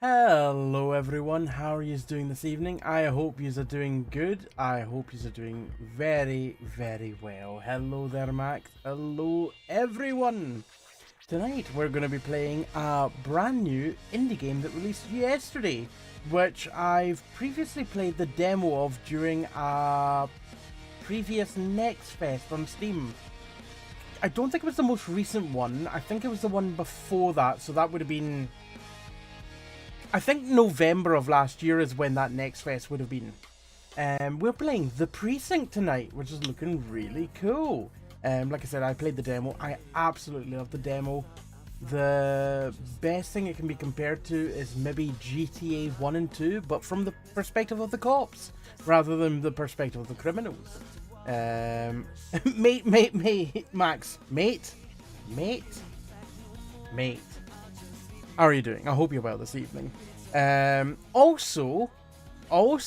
Hello everyone, how are you doing this evening? I hope you are doing good. I hope you are doing very, very well. Hello there, Max. Hello everyone. Tonight we're going to be playing a brand new indie game that released yesterday, which I've previously played the demo of during a previous Next Fest on Steam. I don't think it was the most recent one. I think it was the one before that, so that would have been... I think November of last year is when that Next Fest would have been. We're playing the Precinct tonight, which is looking really cool. Like I said, I played the demo. I absolutely love the demo. The best thing it can be compared to is maybe GTA 1 and 2, but from the perspective of the cops, rather than the perspective of the criminals. Max, mate. How are you doing? I hope you're well this evening. Also, I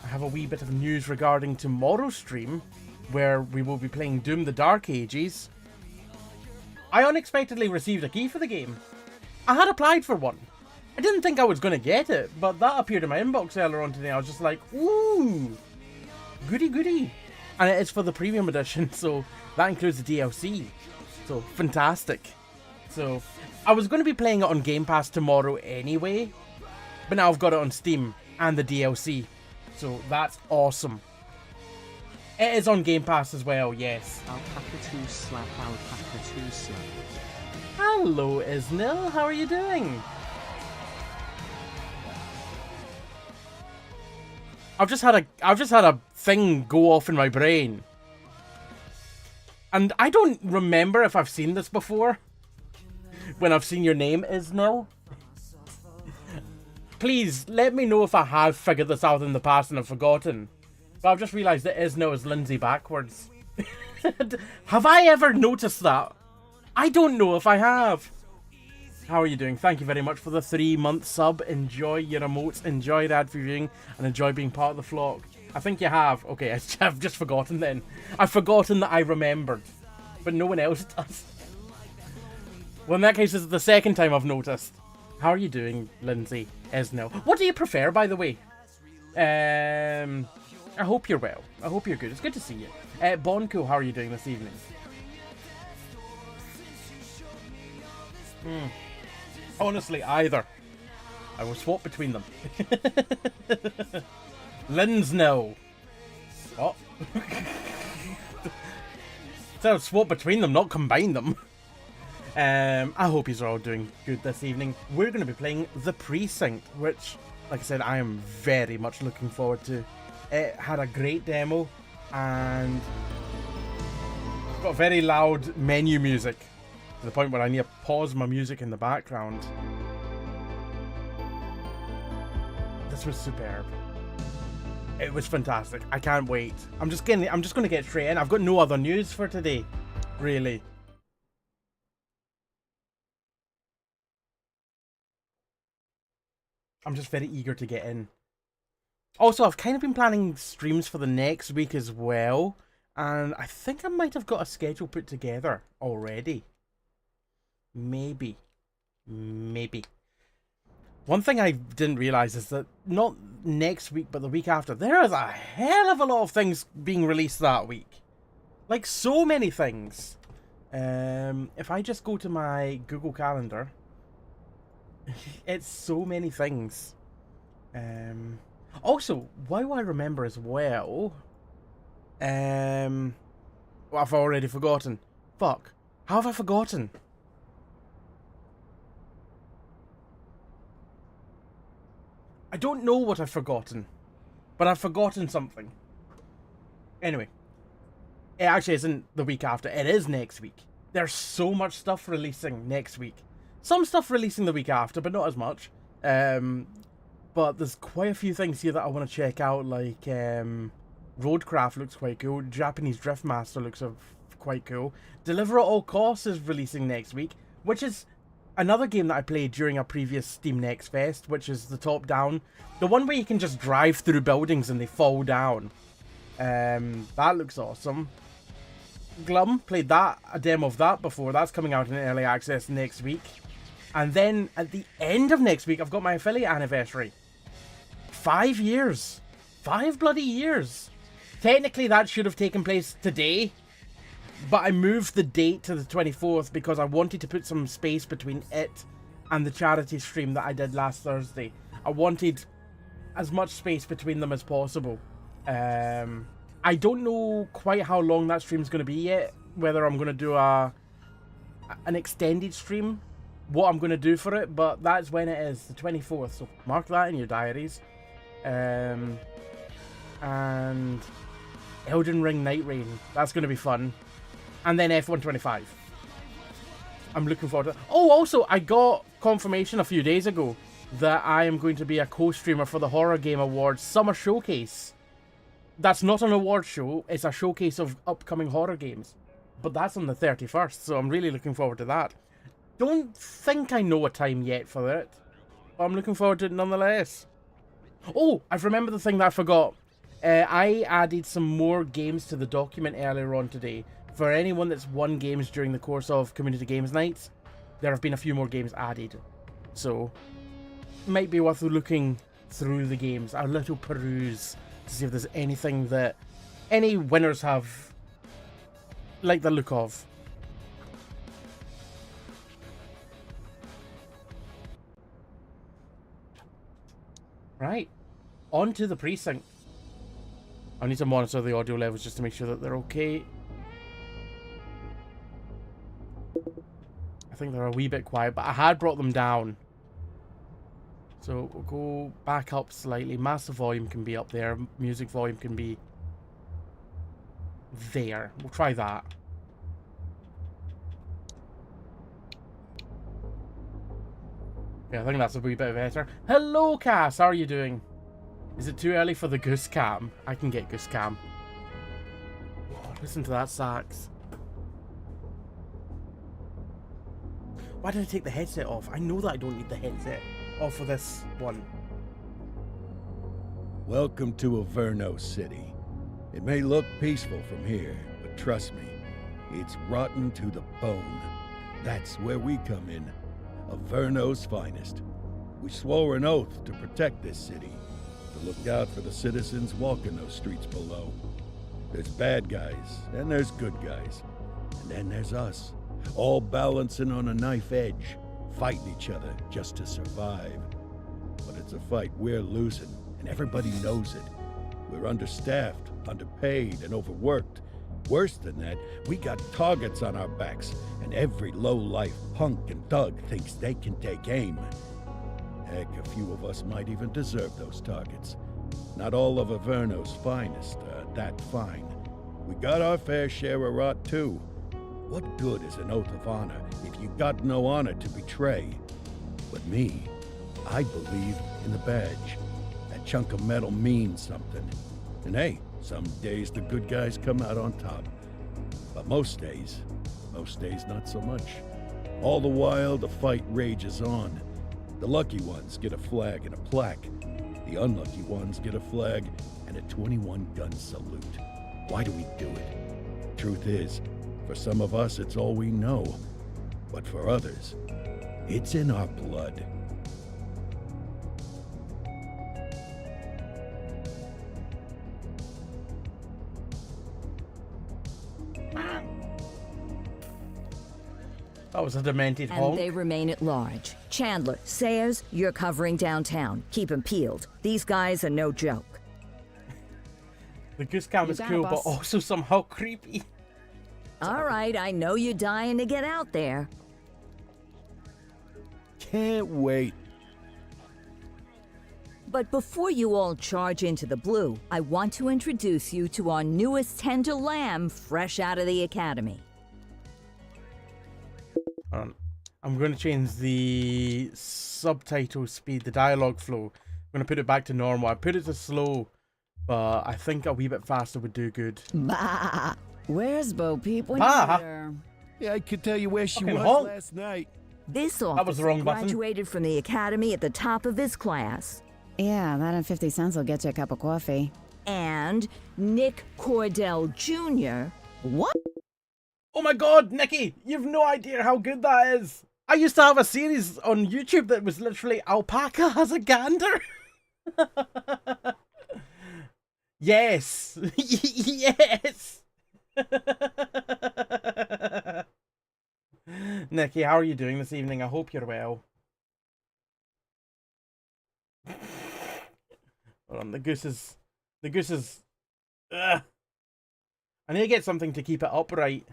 have a wee bit of news regarding tomorrow's stream, where we will be playing Doom: The Dark Ages. I unexpectedly received a key for the game. I had applied for one. I didn't think I was going to get it, but that appeared in my inbox earlier on today. I was just like, ooh, goody. And it is for the premium edition, so that includes the DLC. So, fantastic. So, I was going to be playing it on Game Pass tomorrow anyway, but now I've got it on Steam and the DLC, so that's awesome. It is on Game Pass as well, yes. Alpaca 2 slap, alpaca 2 slap. Hello, Isnil, how are you doing? I've just had a thing go off in my brain, and I don't remember if I've seen this before. When I've seen your name, Isnil. Please, let me know if I have figured this out in the past and I've forgotten. But I've just realised that Isnil is Lindsay backwards. Have I ever noticed that? I don't know if I have. How are you doing? Thank you very much for the 3-month sub. Enjoy your emotes, enjoy ad viewing, and enjoy being part of the flock. I think you have. Okay, I've just forgotten then. I've forgotten that I remembered. But no one else does. Well, in that case, this is the second time I've noticed. How are you doing, Lindsay? Esno. What do you prefer, by the way? I hope you're well. I hope you're good. It's good to see you. Bonko, how are you doing this evening? Honestly, either. I will swap between them. Linsno. Oh. So I'll swap between them, not combine them. I hope you're all doing good this evening. We're going to be playing The Precinct, which, like I said, I am very much looking forward to. It had a great demo, and got very loud menu music, to the point where I need to pause my music in the background. This was superb. It was fantastic. I can't wait. I'm just going to get straight in. I've got no other news for today, really. I'm just very eager to get in. Also, I've kind of been planning streams for the next week as well, and I think I might have got a schedule put together already. Maybe. One thing I didn't realise is that not next week, but the week after, there is a hell of a lot of things being released that week. Like, so many things. If I just go to my Google Calendar... It's so many things. Also, while I remember as well, well, I've already forgotten. Fuck. How have I forgotten? I don't know what I've forgotten, but I've forgotten something. Anyway, it actually isn't the week after. It is next week. There's so much stuff releasing next week. Some stuff releasing the week after, but not as much. But there's quite a few things here that I want to check out, like Roadcraft looks quite cool. Japanese Drift Master looks quite cool. Deliver at All Costs is releasing next week, which is another game that I played during a previous Steam Next Fest, which is the top-down. The one where you can just drive through buildings and they fall down. That looks awesome. Glum, played that, a demo of that before. That's coming out in early access next week. And then at the end of next week, I've got my affiliate anniversary. 5 years. 5 bloody years. Technically, that should have taken place today. But I moved the date to the 24th because I wanted to put some space between it and the charity stream that I did last Thursday. I wanted as much space between them as possible. I don't know quite how long that stream's going to be yet. Whether I'm going to do an extended stream. What I'm going to do for it. But that's when it is. The 24th. So mark that in your diaries. And Elden Ring Night Rain. That's going to be fun. And then F125. I'm looking forward to that. Oh, also, I got confirmation a few days ago that I am going to be a co-streamer for the Horror Game Awards Summer Showcase. That's not an award show. It's a showcase of upcoming horror games. But that's on the 31st, so I'm really looking forward to that. Don't think I know a time yet for it. But I'm looking forward to it nonetheless. Oh, I've remembered the thing that I forgot. I added some more games to the document earlier on today. For anyone that's won games during the course of Community Games Nights, there have been a few more games added. So, might be worth looking through the games, a little peruse, to see if there's anything that any winners have like the look of. Right, on to the Precinct. I need to monitor the audio levels just to make sure that they're okay. I think they're a wee bit quiet, but I had brought them down. So we'll go back up slightly. Master volume can be up there. Music volume can be there. We'll try that. Yeah, I think that's a wee bit better. Hello, Cass. How are you doing? Is it too early for the goose cam? I can get goose cam. Oh, listen to that sax. Why did I take the headset off? I know that I don't need the headset off for this one. Welcome to Averno City. It may look peaceful from here, but trust me, it's rotten to the bone. That's where we come in. Averno's finest. We swore an oath to protect this city, to look out for the citizens walking those streets below. There's bad guys, and there's good guys. And then there's us, all balancing on a knife edge, fighting each other just to survive. But it's a fight we're losing, and everybody knows it. We're understaffed, underpaid, and overworked. Worse than that, we got targets on our backs, and every low-life punk and thug thinks they can take aim. Heck, a few of us might even deserve those targets. Not all of Averno's finest are that fine. We got our fair share of rot, too. What good is an oath of honor if you got no honor to betray? But me, I believe in the badge. That chunk of metal means something. And hey, some days the good guys come out on top. But most days not so much. All the while, the fight rages on. The lucky ones get a flag and a plaque. The unlucky ones get a flag and a 21-gun salute. Why do we do it? Truth is, for some of us, it's all we know. But for others, it's in our blood. That was a demented honk. And they remain at large. Chandler, Sayers, you're covering downtown. Keep 'em peeled. These guys are no joke. The goose cam is cool, but also somehow creepy. All right, I know you're dying to get out there. Can't wait. But before you all charge into the blue, I want to introduce you to our newest tender lamb fresh out of the academy. I'm going to change the subtitle speed, the dialogue flow. I'm going to put it back to normal. I put it to slow, but I think a wee bit faster would do good. Bah! Where's Bo Peep when Ah. you're here? Yeah, I could tell you where she Fucking was honk. last night. This was officer the wrong button. graduated from the academy at the top of his class. Yeah, that and 50 cents will get you a cup of coffee. And Nick Cordell Jr. What? Oh my god, Nikki! You've no idea how good that is! I used to have a series on YouTube that was literally Alpaca has a gander. Yes. Yes. Nikki, how are you doing this evening? I hope you're well. Hold on, the goose is... Ugh. I need to get something to keep it upright.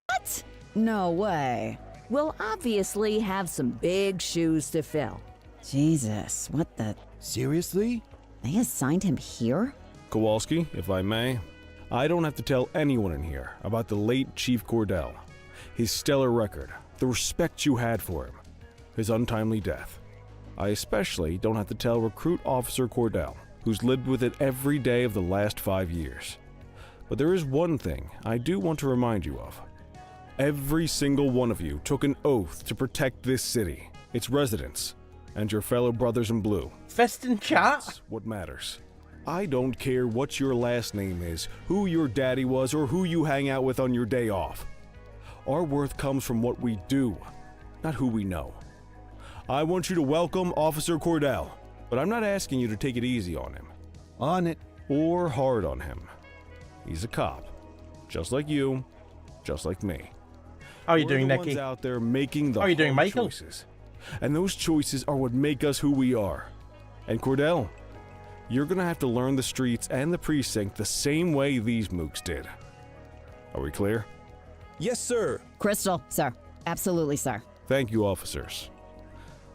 What? No way. We'll obviously have some big shoes to fill. Jesus, what the... Seriously? They assigned him here? Kowalski, if I may, I don't have to tell anyone in here about the late Chief Cordell, his stellar record, the respect you had for him, his untimely death. I especially don't have to tell Recruit Officer Cordell, who's lived with it every day of the last 5 years. But there is one thing I do want to remind you of. Every single one of you took an oath to protect this city, its residents, and your fellow brothers in blue. Fist in chat? That's what matters. I don't care what your last name is, who your daddy was, or who you hang out with on your day off. Our worth comes from what we do, not who we know. I want you to welcome Officer Cordell, but I'm not asking you to take it easy on him. On it. Or hard on him. He's a cop. Just like you, just like me. How are you We're doing, the Nikki? ones out there making the How are you doing, hard Michael? choices. And those choices are what make us who we are. And Cordell, you're gonna have to learn the streets and the precinct the same way these mooks did. Are we clear? Yes, sir. Crystal, sir. Absolutely, sir. Thank you, officers.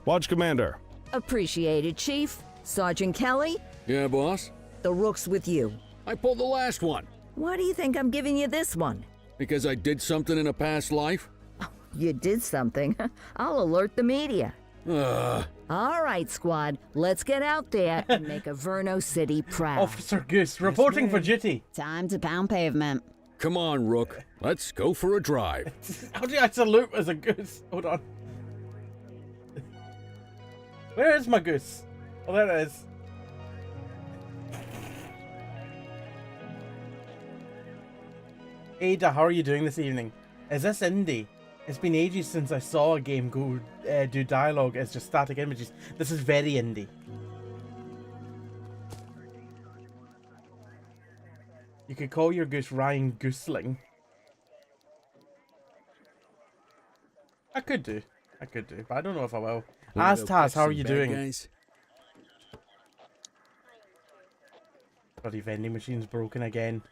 Watch Commander. Appreciated, Chief. Sergeant Kelly, Yeah, boss? the rook's with you. I pulled the last one. Why do you think I'm giving you this one? Because I did something in a past life? You did something. I'll alert the media. Ugh. All right, squad. Let's get out there and make Averno City proud. Officer Goose, reporting for duty. Time to pound pavement. Come on, Rook. Let's go for a drive. How do I salute as a goose? Hold on. Where is my goose? Oh, there it is. Ada, how are you doing this evening? Is this indie? It's been ages since I saw a game go do dialogue as just static images. This is very indie. You could call your goose Ryan Goosling. I could do, but I don't know if I will. Taz, how are you doing? Guys? Bloody vending machine's broken again.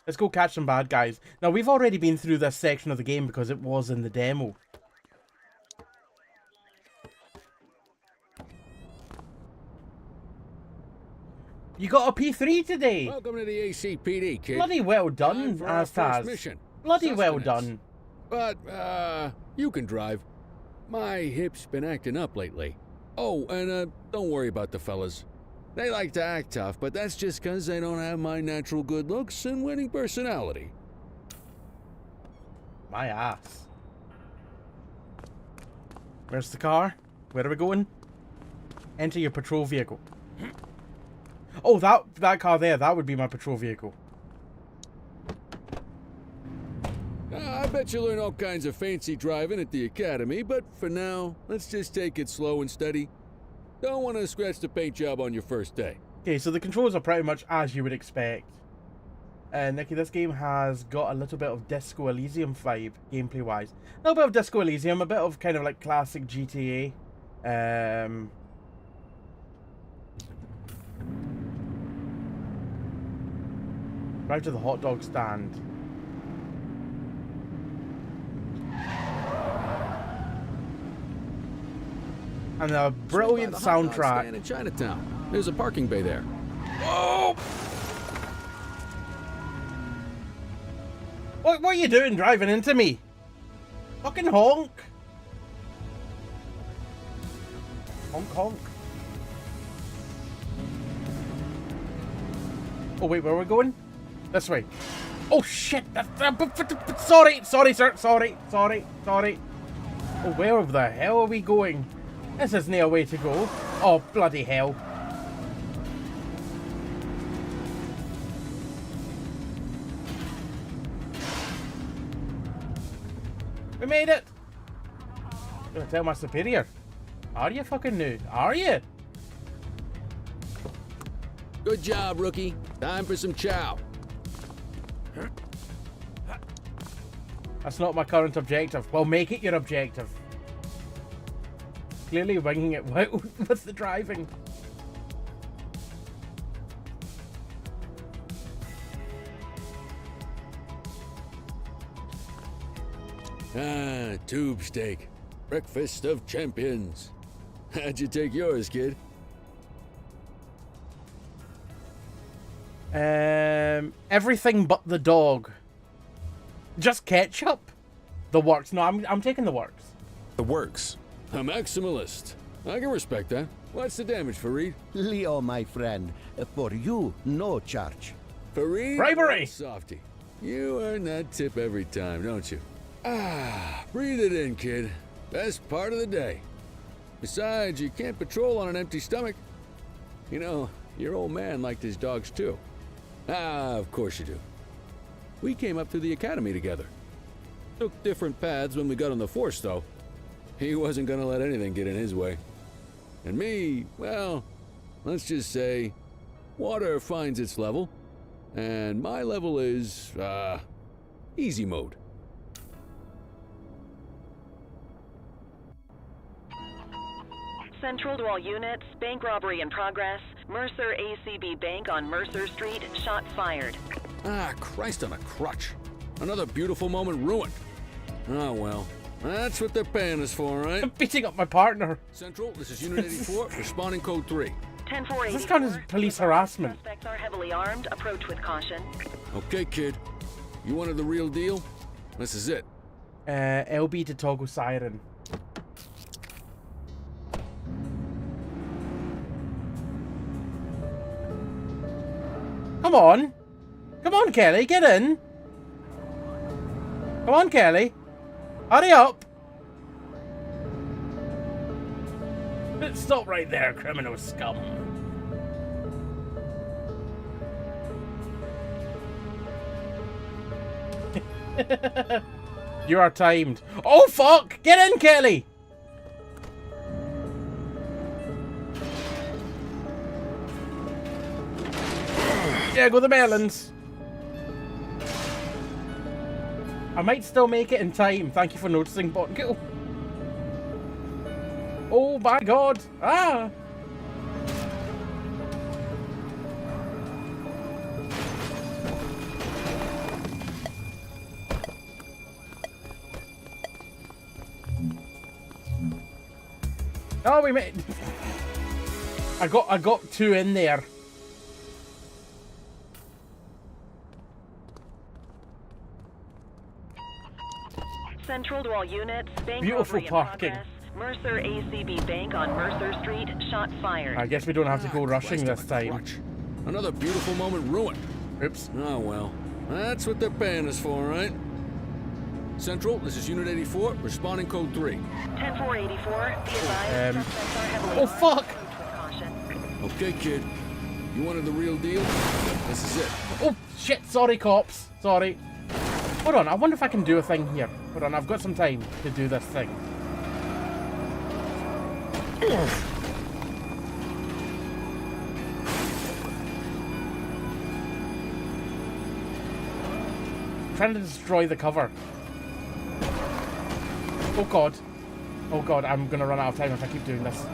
Let's go catch some bad guys. Now, we've already been through this section of the game because it was in the demo. You got a P3 today. Welcome to the ACPD, kid. Bloody well done, Time for our first Astaz. mission. Bloody well Sustenance. done. But, you can drive. My hip's been acting up lately. Oh, and, don't worry about the fellas. They like to act tough, but that's just 'cause they don't have my natural good looks and winning personality. My ass. Where's the car? Where are we going? Enter your patrol vehicle. Oh, that car there, that would be my patrol vehicle. I bet you learn all kinds of fancy driving at the academy, but for now, let's just take it slow and steady. Don't want to scratch the paint job on your first day. Okay, so the controls are pretty much as you would expect. Nikki, this game has got a little bit of Disco Elysium vibe, gameplay-wise. A little bit of Disco Elysium, a bit of kind of like classic GTA. Drive to the hot dog stand. And a brilliant So by the hot dog soundtrack. stand in Chinatown. There's a parking bay there. Oh! What are you doing driving into me? Fucking honk! Honk honk. Oh wait, where are we going? This way. Oh shit! Sorry, sir. Sorry. Oh, where the hell are we going? This isn't a way to go. Oh, bloody hell. We made it! Gonna tell my superior. Are you fucking new? Are you? Good job, rookie. Time for some chow. That's not my current objective. Well, make it your objective. Clearly winging it with the driving. Ah, tube steak. Breakfast of champions. How'd you take yours, kid? Everything but the dog. Just ketchup. The works. No, I'm taking the works. The works. A maximalist. I can respect that. What's the damage, Fareed? Leo, my friend, for you, no charge. Fareed? Bribery! Softy. You earn that tip every time, don't you? Ah, breathe it in, kid. Best part of the day. Besides, you can't patrol on an empty stomach. You know, your old man liked his dogs too. Ah, of course you do. We came up through the academy together. Took different paths when we got on the force, though. He wasn't gonna let anything get in his way. And me, well, let's just say, water finds its level, and my level is, easy mode. Central to all units, bank robbery in progress. Mercer ACB Bank on Mercer Street, shots fired. Ah, Christ on a crutch. Another beautiful moment ruined. Oh well, that's what they're paying us for, right? I'm beating up my partner. Central, this is Unit 84, responding code 3. 10-484. This kind of police harassment. Suspects are heavily armed. Approach with caution. Okay, kid. You wanted the real deal? This is it. LB to toggle siren. Come on. Come on, Kelly, get in. Come on, Kelly. Hurry up. Stop right there, criminal scum. You are timed. Oh, fuck. Get in, Kelly. Yeah, go the melons. I might still make it in time. Thank you for noticing, Botkill. Oh my god. Ah. Oh, we made. I got two in there. Central to all units, bank Beautiful robbery in parking. progress. Mercer ACB Bank on Mercer Street, shots fired. I guess we don't have to go rushing Christ this on a time. crutch. Another beautiful moment ruined. Oops. Oh well, that's what they're paying us for, right? Central, this is Unit 84, responding code 3. 10-484, be advised, suspects are heavily Oh, armed. fuck. Approach with caution. Okay, kid. You wanted the real deal? This is it. Oh, shit. Sorry, cops. Sorry. Hold on. I wonder if I can do a thing here. Hold on. I've got some time to do this thing. Trying to destroy the cover. Oh god. Oh god, I'm gonna run out of time if I keep doing this.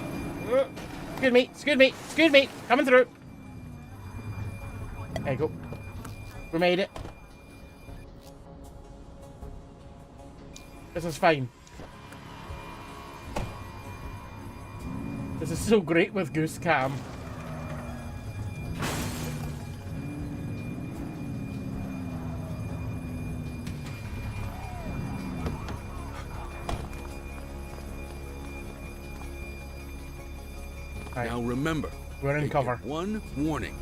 Excuse me, excuse me, excuse me, coming through. There you go. We made it. This is fine. This is so great with Goose Cam. Right. Now remember, We're in they cover. get one warning.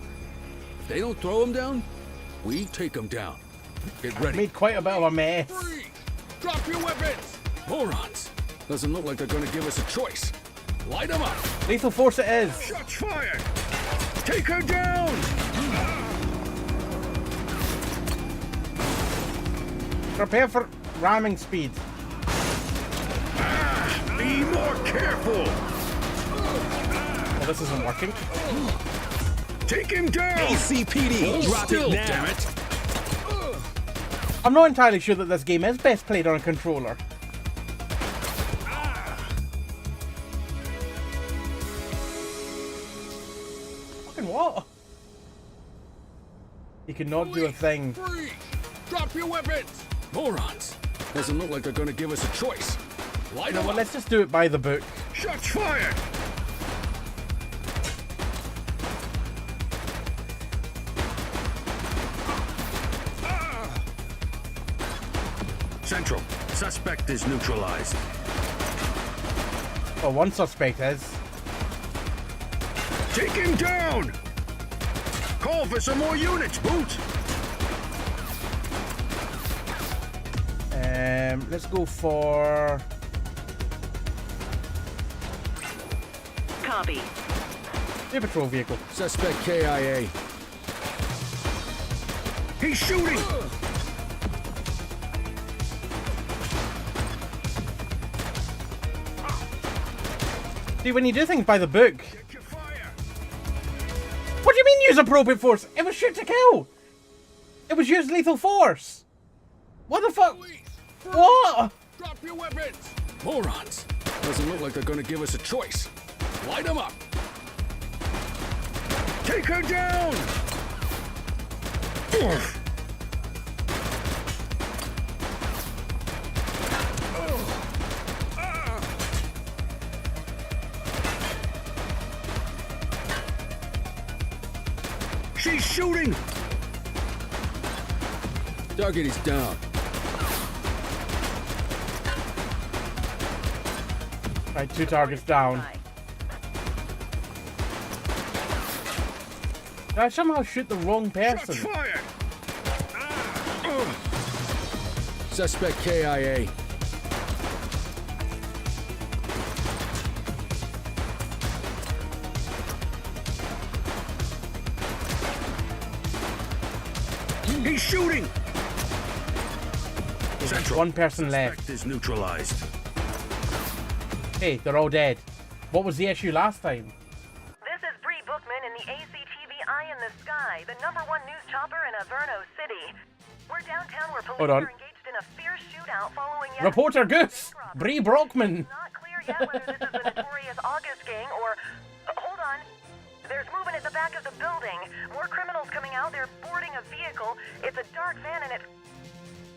If they don't throw them down, we take them down. Get ready. Made quite a bit of a mess. Three. Drop your weapons! Morons! Doesn't look like they're gonna give us a choice. Light them up! Lethal force it is. Shots fired! Take her down! Prepare for ramming speed. Be more careful! Well, this isn't working. Take him down! ACPD, drop Still, it now. damn it! I'm not entirely sure that this game is best played on a controller. Fucking what? You cannot do a thing. Freeze! Drop your weapons! Morons! Doesn't look like they're gonna give us a choice. Light You know them what, up! let's just do it by the book. Shots fired! Central, suspect is neutralized. Well, one suspect is. Take him down! Call for some more units, Boot! Let's go for... Copy. New patrol vehicle. Suspect KIA. He's shooting! See, when you do things by the book... Get your fire! What do you mean use appropriate force? It was shoot to kill! It was use lethal force! What the fuck? What? Drop your weapons! Morons! Doesn't look like they're gonna give us a choice. Light them up! Take her down! She's shooting! Target is down. Right, 2 targets down. Did I somehow shoot the wrong Shots person? fired! Suspect KIA. He's shooting! Central, One person left. suspect is neutralized. Hey, they're all dead. What was the issue last time? This is Bree Bookman in the ACTV Eye in the Sky, the #1 news chopper in Averno City. We're downtown where police Hold on. are engaged in a fierce shootout following Reporter Goose! Bree Brockman! It's not clear yet whether this is the notorious August gang or... hold on. There's movement at the back of the building. More criminals coming out. They're boarding a vehicle. It's a dark van and it's...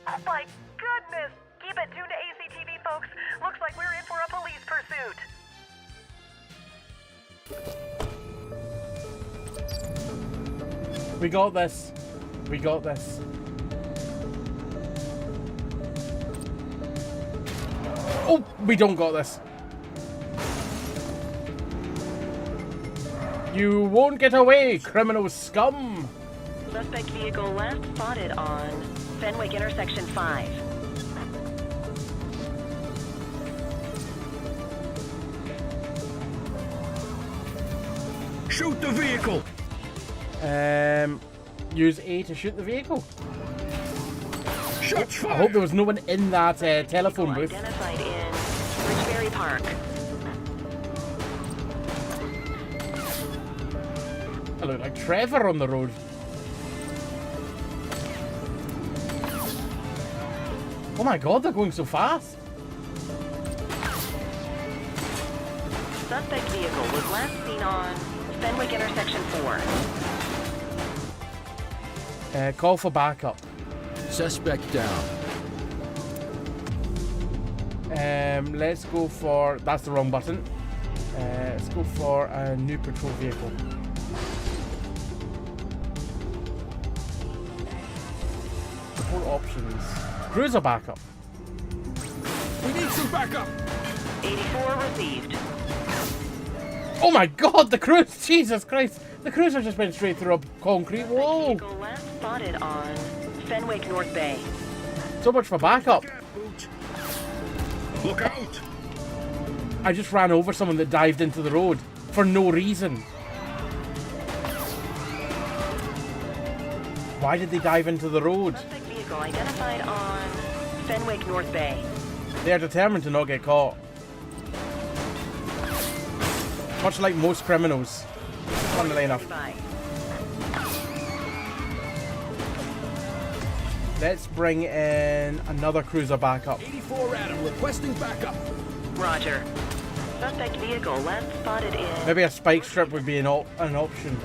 Oh my goodness! Keep it tuned to ACTV, folks. Looks like we're in for a police pursuit. We got this. We got this. Oh, we don't got this. You won't get away, criminal scum! Suspect vehicle last spotted on Fenwick intersection 5. Shoot the vehicle! Use A to shoot the vehicle. Shots I fired! hope there was no one in that telephone booth. Identified in Richberry Park. I look like Trevor on the road. Oh my god, they're going so fast. Suspect vehicle was last seen on Fenwick intersection 4. Call for backup. Suspect down. Let's go for... That's the wrong button. Let's go for a new patrol vehicle. Four options. Cruiser backup. We need some backup! 84 received. Oh my god, the cruise! Jesus Christ! The cruiser just went straight through a concrete wall. Vehicle last spotted on Fenwick North Bay. So much for backup. Look out! I just ran over someone that dived into the road for no reason. Why did they dive into the road? Suspect vehicle identified on Fenwick North Bay. They are determined to not get caught. Much like most criminals. Funnily enough. Let's bring in another cruiser backup. 84 Adam, requesting backup. Roger. Suspect vehicle last spotted in... Maybe a spike strip would be an option.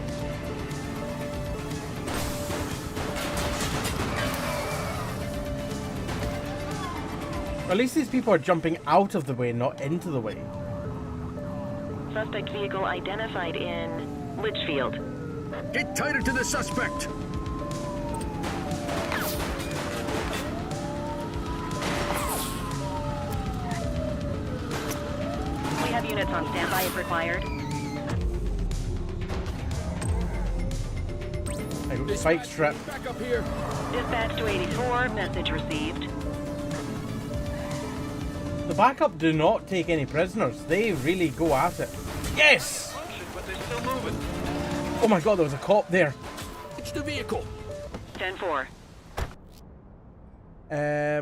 At least these people are jumping out of the way, not into the way. Suspect vehicle identified in Litchfield. Get tighter to the suspect. We have units on standby if required. Spike strip. Back up here. Dispatch to 84, message received. The backup do not take any prisoners. They really go at it. Yes! But they're still moving. Oh my god, there was a cop there. It's the vehicle. 10-4.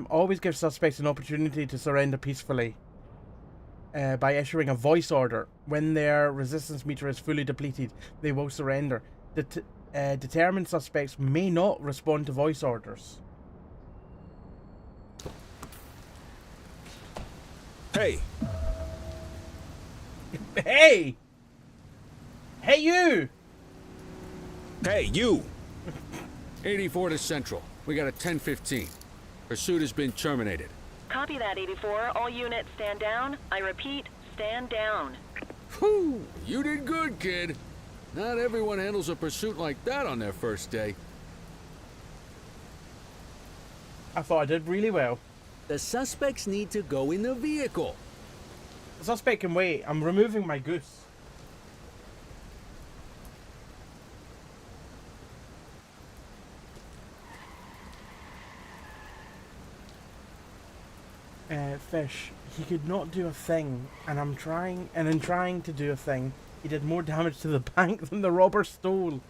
Always give suspects an opportunity to surrender peacefully by issuing a voice order. When their resistance meter is fully depleted, they will surrender. Determined suspects may not respond to voice orders. Hey, Hey! Hey, you! hey, you! 84 to Central. We got a 10-15. Pursuit has been terminated. Copy that, 84. All units stand down. I repeat, stand down. Whew, you did good, kid. Not everyone handles a pursuit like that on their first day. I thought I did really well. The suspects need to go in the vehicle. The suspect can wait. I'm removing my goose. Fish. He could not do a thing, and I'm trying. And in trying to do a thing, he did more damage to the bank than the robber stole.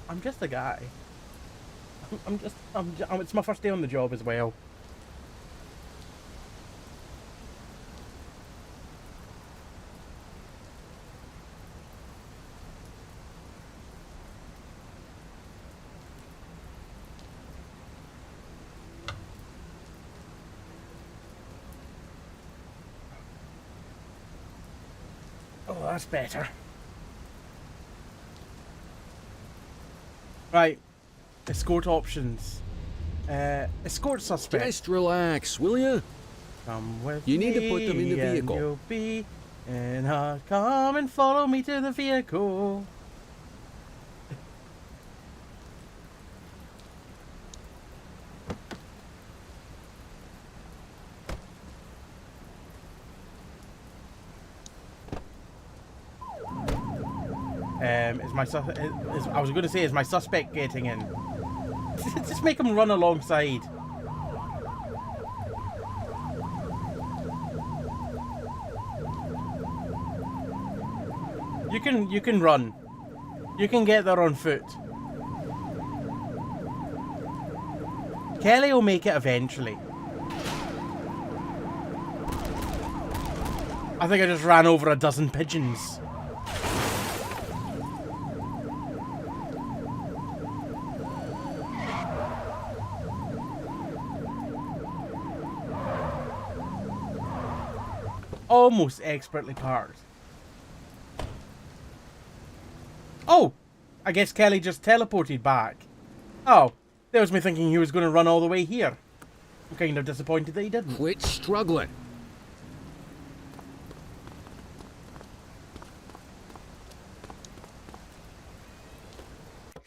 I'm just a guy. It's my first day on the job as well. Oh, that's better. Right. Escort options. Escort suspect. Just relax, will ya? Come with You me. need to put them in the and vehicle. You'll be in a... Come and follow me to the vehicle. I was going to say, is my suspect getting in? Just make him run alongside. You can run. You can get there on foot. Kelly will make it eventually. I think I just ran over a dozen pigeons. Almost expertly parked. Oh! I guess Kelly just teleported back. Oh, that was me thinking he was going to run all the way here. I'm kind of disappointed that he didn't. Quit struggling.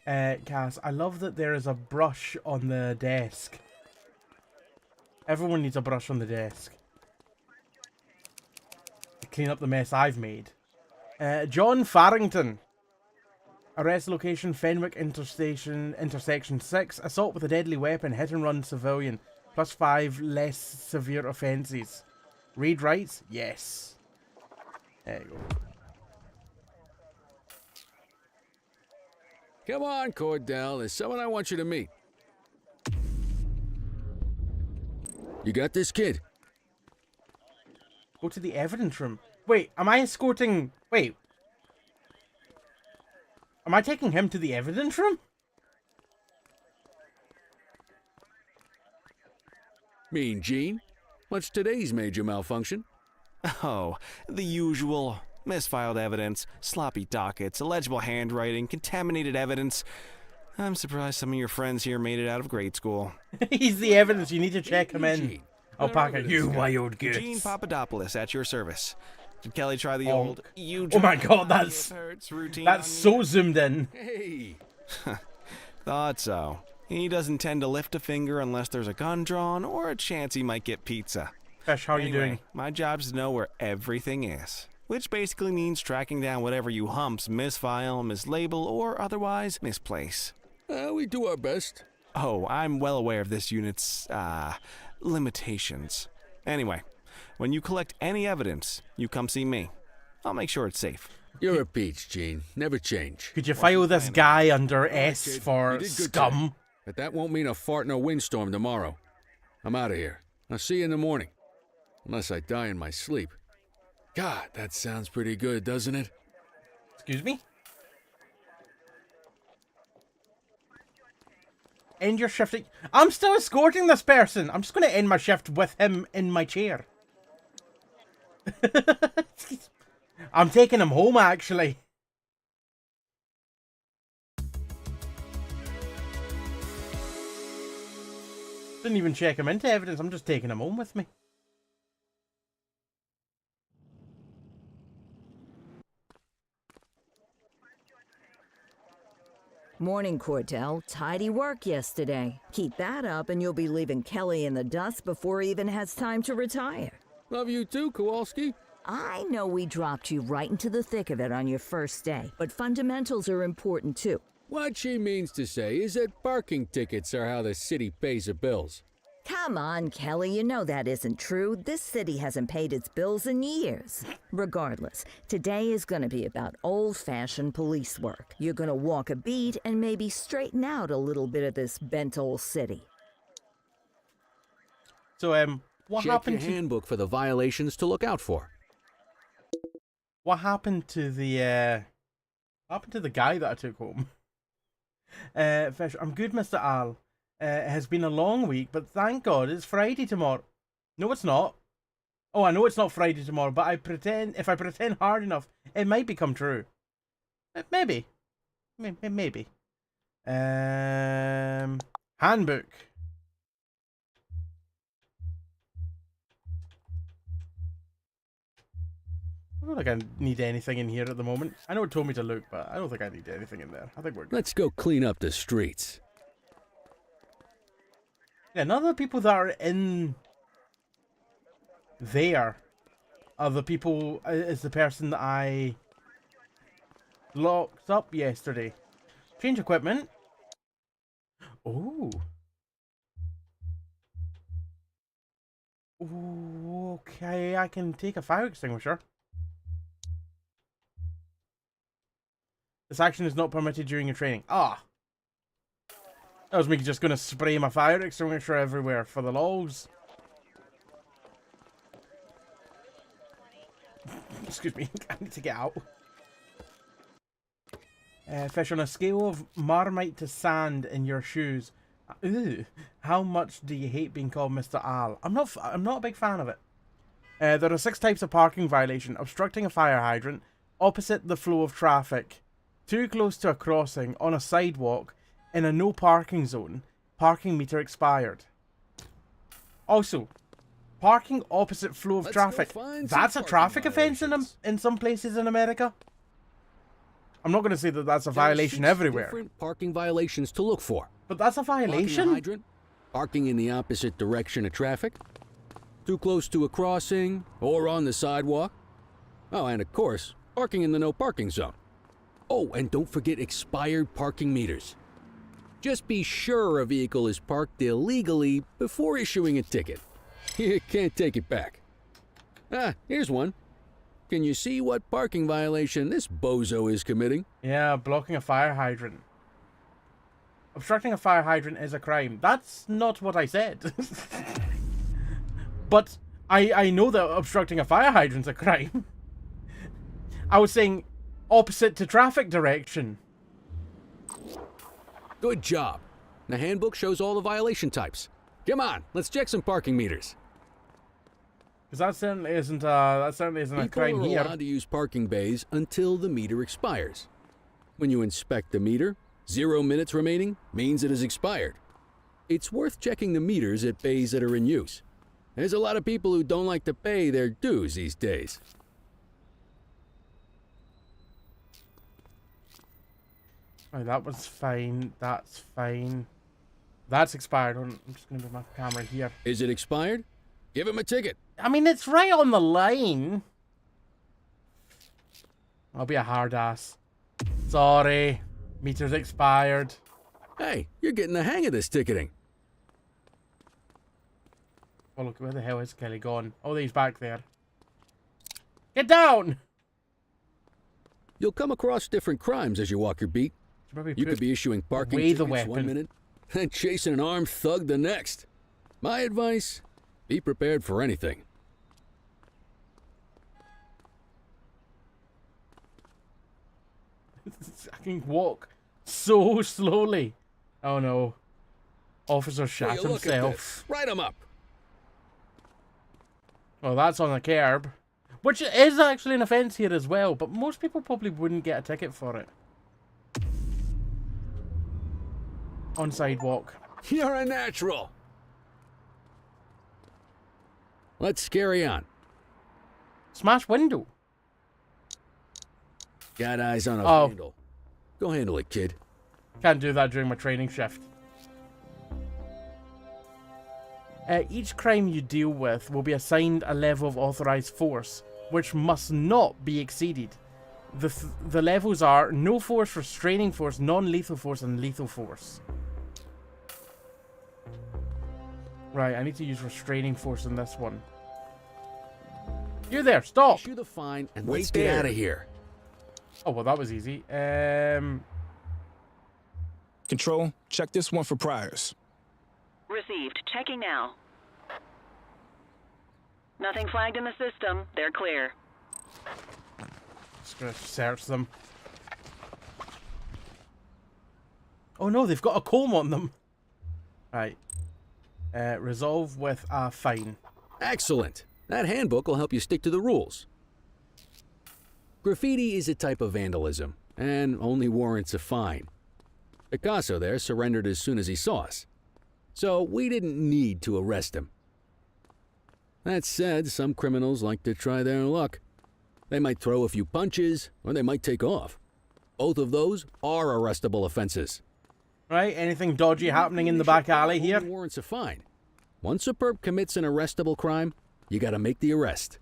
Cass, I love that there is a brush on the desk. Everyone needs a brush on the desk. To clean up the mess I've made. John Farrington. Arrest location, Fenwick intersection 6. Assault with a deadly weapon, hit and run civilian. +5 less severe offences. Read rights? Yes. There you go. Come on, Cordell. There's someone I want you to meet. You got this, kid? Go to the evidence room. Wait, am I escorting... Wait. Am I taking him to the evidence room? Mean Gene? What's today's major malfunction? Oh, the usual. Misfiled evidence, sloppy dockets, illegible handwriting, contaminated evidence. I'm surprised some of your friends here made it out of grade school. He's the evidence. You need to check him in. Gene. Alpaca, you wild goose. Gene Papadopoulos at your service. Did Kelly try the Honk. old "you Oh my try god, it, that's... it hurts" routine? That's so zoomed in. Hey! Thought so. He doesn't tend to lift a finger unless there's a gun drawn or a chance he might get pizza. Fish, how are you Anyway, doing? my job's to know where everything is, which basically means tracking down whatever you humps misfile, mislabel, or otherwise misplace. We do our best. Oh, I'm well aware of this unit's, limitations. Anyway, when you collect any evidence, you come see me. I'll make sure it's safe. You're a peach, Gene. Never change. Could you file this guy under S kid. for You did good scum? today. But that won't mean a fart in a windstorm tomorrow. I'm out of here. I'll see you in the morning. Unless I die in my sleep. God, that sounds pretty good, doesn't it? Excuse me? End your shift. I'm still escorting this person. I'm just going to end my shift with him in my chair. I'm taking him home, actually. Didn't even check him into evidence. I'm just taking him home with me. Morning, Cordell. Tidy work yesterday. Keep that up and you'll be leaving Kelly in the dust before he even has time to retire. Love you too, Kowalski. I know we dropped you right into the thick of it on your first day, but fundamentals are important too. What she means to say is that parking tickets are how the city pays the bills. Come on, Kelly, you know that isn't true. This city hasn't paid its bills in years. Regardless, today is going to be about old-fashioned police work. You're going to walk a beat and maybe straighten out a little bit of this bent old city. So, what Check happened your to... handbook for the violations to look out for. What happened to the, guy that I took home? Fish, I'm good, Mr. Al. It has been a long week, but thank God it's Friday tomorrow. No, it's not. Oh, I know it's not Friday tomorrow, but if I pretend hard enough, it might become true. Maybe. Maybe. Handbook. I don't think I need anything in here at the moment. I know it told me to look, but I don't think I need anything in there. I think we're good. Let's go clean up the streets. Yeah, none of the people that are in there are the people, is the person that I locked up yesterday. Change equipment. Oh. Okay, I can take a fire extinguisher. This action is not permitted during your training. Ah. That was me just going to spray my fire extinguisher everywhere for the lols. Excuse me, I need to get out. Fish, on a scale of Marmite to sand in your shoes, how much do you hate being called Mr. Al? I'm not a big fan of it. There are 6 types of parking violation: obstructing a fire hydrant, opposite the flow of traffic, too close to a crossing, on a sidewalk, in a no parking zone, parking meter expired. Also, parking opposite flow of traffic. That's a traffic offense in some places in America. I'm not going to say that that's a violation everywhere. Different parking violations to look for. But that's a Blocking a violation? hydrant, parking in the opposite direction of traffic, too close to a crossing, or on the sidewalk. Oh, and of course, parking in the no parking zone. Oh, and don't forget expired parking meters. Just be sure a vehicle is parked illegally before issuing a ticket. You can't take it back. Ah, here's one. Can you see what parking violation this bozo is committing? Yeah, blocking a fire hydrant. Obstructing a fire hydrant is a crime. That's not what I said. But I know that obstructing a fire hydrant's a crime. I was saying opposite to traffic direction. Good job. The handbook shows all the violation types. Come on, let's check some parking meters. Because that certainly isn't a crime People are here. allowed to use parking bays until the meter expires. When you inspect the meter, 0 minutes remaining means it has expired. It's worth checking the meters at bays that are in use. There's a lot of people who don't like to pay their dues these days. Oh, that was fine. That's fine. That's expired. I'm just going to put my camera here. Is it expired? Give him a ticket. I mean, it's right on the line. I'll be a hard ass. Sorry. Meter's expired. Hey, you're getting the hang of this ticketing. Oh, look, where the hell is Kelly gone? Oh, he's back there. Get down! You'll come across different crimes as you walk your beat. You could be issuing parking away the tickets one weapon. minute and chasing an armed thug the next. My advice, be prepared for anything. I can walk so slowly. Oh no. Officer shot Will you look at himself. this? Write him up. Well, that's on the curb. Which is actually an offence here as well, but most people probably wouldn't get a ticket for it. On sidewalk. You're a natural. Let's carry on. Smash window. Got eyes on a Oh. vandal. Go handle it, kid. Can't do that during my training shift. Each crime you deal with will be assigned a level of authorized force, which must not be exceeded. The levels are no force, restraining force, non-lethal force, and lethal force. Right, I need to use restraining force in this one. You there, stop! Issue the fine and Wait let's get there. out of here. Oh, well, that was easy. Control, check this one for priors. Received. Checking now. Nothing flagged in the system. They're clear. Just gonna search them. Oh no, they've got a comb on them. Right. Resolve with a fine. Excellent. That handbook will help you stick to the rules. Graffiti is a type of vandalism and only warrants a fine. Picasso there surrendered as soon as he saw us, so we didn't need to arrest him. That said, some criminals like to try their luck. They might throw a few punches, or they might take off. Both of those are arrestable offenses. Right, anything dodgy happening in the back alley here? Only warrants a fine. Once a perp commits an arrestable crime, you gotta make the arrest.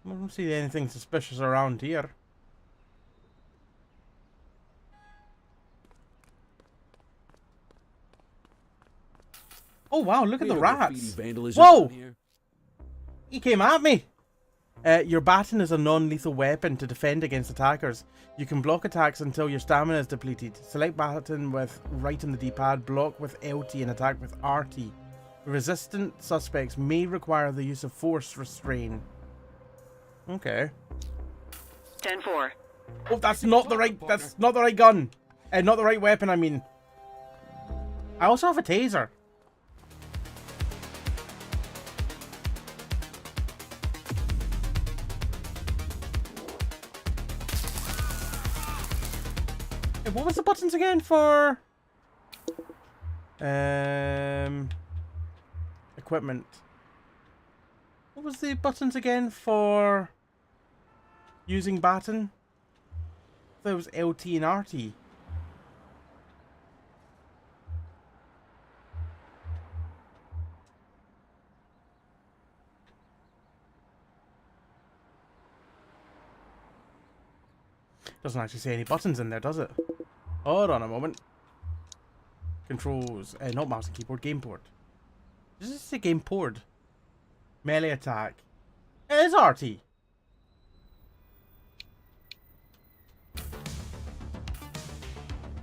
I don't see anything suspicious around here. Oh wow, look at the Real rats. graffiti vandalism Whoa! down here. He came at me! Your baton is a non-lethal weapon to defend against attackers. You can block attacks until your stamina is depleted. Select baton with right on the D-pad, block with LT and attack with RT. Resistant suspects may require the use of force restraint. Okay. 10-4. Oh, that's not the right gun. Not the right weapon, I mean. I also have a taser. What was the buttons again for? Equipment. What was the buttons again for using baton? There was LT and RT. Doesn't actually say any buttons in there, does it? Hold on a moment. Controls, not mouse and keyboard, game board. Does it say game board? Melee attack. It is RT.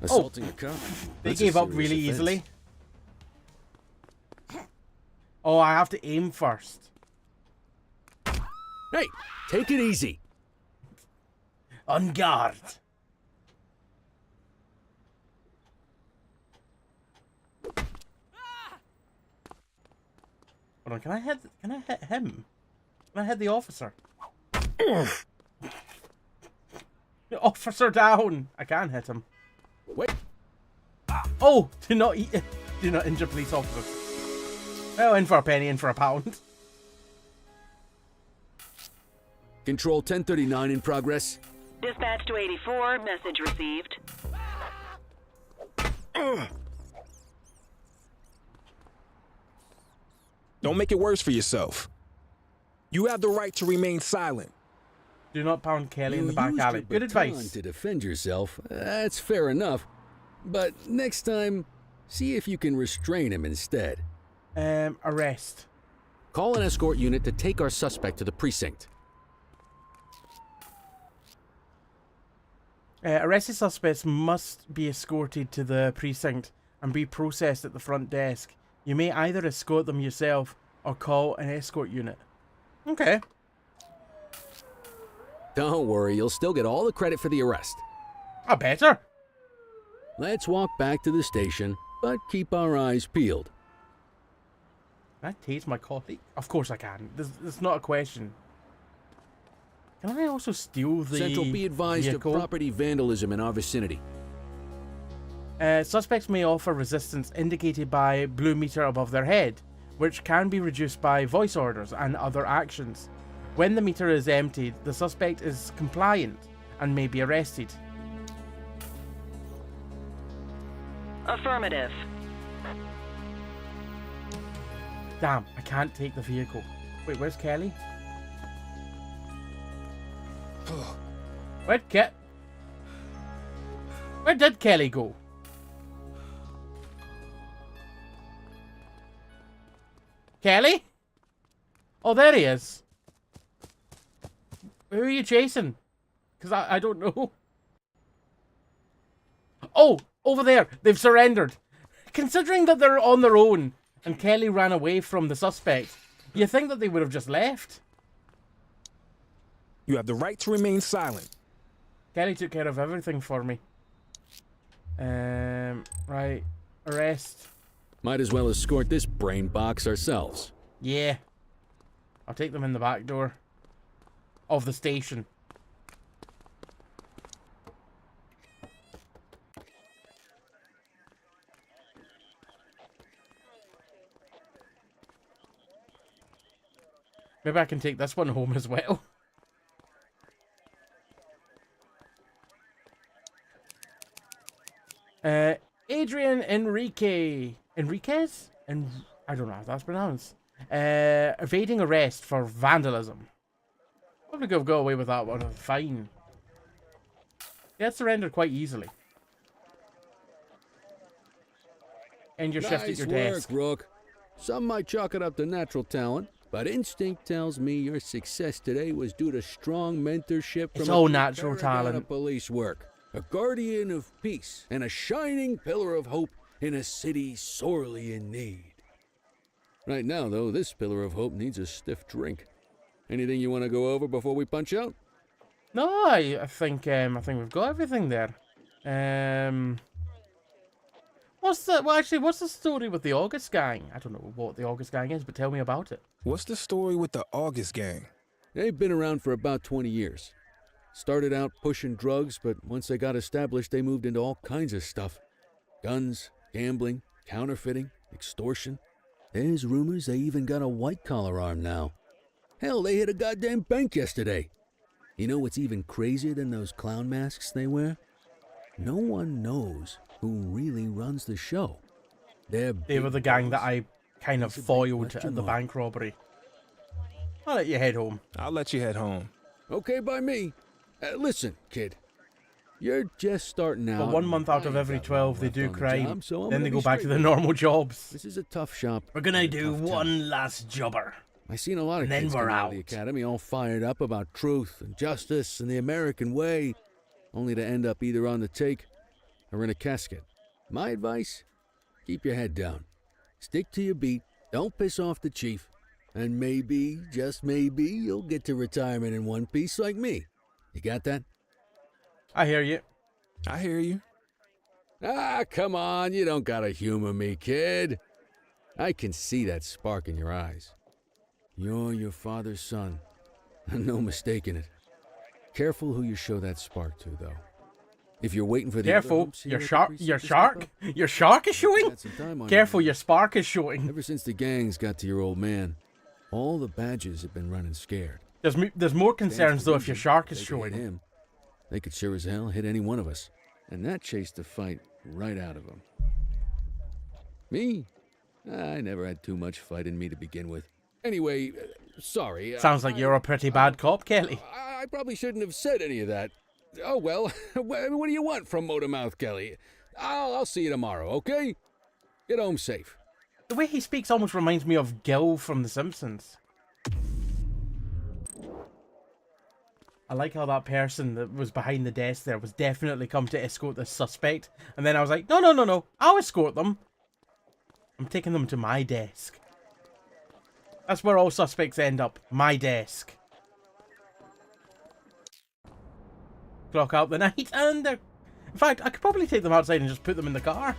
Assaulting a cop. They That's a gave up serious really offense. easily. Oh, I have to aim first. Hey, take it easy. On guard. Hold on, can I hit him? Can I hit the officer? The officer down! I can hit him. Wait. Oh! Do not injure police officers. Well, in for a penny, in for a pound. Control 1039 in progress. Dispatch to 84, message received. Don't make it worse for yourself. You have the right to remain silent. Do not pound Kelly in You the back used alley. your Good baton advice. to defend yourself. That's fair enough. But next time, see if you can restrain him instead. Arrest. Call an escort unit to take our suspect to the precinct. Arrested suspects must be escorted to the precinct and be processed at the front desk. You may either escort them yourself or call an escort unit. Okay. Don't worry, you'll still get all the credit for the arrest. I better. Let's walk back to the station, but keep our eyes peeled. Can I tase my colleague? Of course I can. There's not a question. Can I also steal the Central, be advised vehicle? of property vandalism in our vicinity. Suspects may offer resistance indicated by blue meter above their head, which can be reduced by voice orders and other actions. When the meter is emptied, the suspect is compliant and may be arrested. Affirmative. Damn, I can't take the vehicle. Wait, where's Kelly? Where did Kelly go? Kelly? Oh, there he is. Who are you chasing? Because I don't know. Oh, over there. They've surrendered. Considering that they're on their own and Kelly ran away from the suspect, you think that they would have just left? You have the right to remain silent. Kelly took care of everything for me. Right. Arrest. Might as well escort this brain box ourselves. Yeah. I'll take them in the back door of the station. Maybe I can take this one home as well. Adrian Enriquez? I don't know how that's pronounced. Evading arrest for vandalism. Probably could have got away with that one. Fine. Yeah, it surrendered quite easily. End your shift at your desk. Nice work, Rook. Some might chalk it up to natural talent, but instinct tells me your success today was due to strong mentorship from It's all a natural paragon talent. of police work, a guardian of peace, and a shining pillar of hope in a city sorely in need. Right now, though, this pillar of hope needs a stiff drink. Anything you want to go over before we punch out? No, I think we've got everything there. What's the story with the August gang? I don't know what the August gang is, but tell me about it. What's the story with the August gang? They've been around for about 20 years. Started out pushing drugs, but once they got established, they moved into all kinds of stuff. Guns, gambling, counterfeiting, extortion. There's rumors they even got a white-collar arm now. Hell, they hit a goddamn bank yesterday. You know what's even crazier than those clown masks they wear? No one knows who really runs the show. They were the gang that I kind of foiled at the bank robbery. I'll let you head home. I'll let you head home. Okay by me. Listen, kid. You're just starting out. But 1 month out of I every got 12 they left do on the crime. job, so I'm Then gonna they be go back to straight their with you. normal jobs. This is a tough shop. We're gonna and a do tough town. one last jobber. I seen a lot of and then kids we're come out out. of the academy all fired up about truth and justice and the American way, only to end up either on the take or in a casket. My advice? Keep your head down. Stick to your beat Don't piss off the chief. And maybe, just maybe, you'll get to retirement in one piece like me. You got that? I hear you. I hear you. Ah, come on, you don't gotta humor me, kid. I can see that spark in your eyes. You're your father's son. No mistaking it. Careful who you show that spark to, though. If you're waiting for the Careful, other humps here your at the shark, precinct your to step shark, up, your shark is showing. got some time on Careful, your your hands. spark is showing. Ever since the gangs got to your old man, all the badges have been running scared. There's more concerns Stands to though if your reason shark is they could hit showing. him. They could sure as hell hit any one of us, and that chased the fight right out of them. Me? I never had too much fight in me to begin with. Anyway, sorry. Sounds like you're a pretty bad cop, Kelly. I probably shouldn't have said any of that. Oh well, what do you want from Motormouth Kelly? I'll see you tomorrow, okay? Get home safe. The way he speaks almost reminds me of Gil from The Simpsons. I like how that person that was behind the desk there was definitely come to escort the suspect. And then I was like, no, I'll escort them. I'm taking them to my desk. That's where all suspects end up. My desk. Clock out the night and in fact, I could probably take them outside and just put them in the car.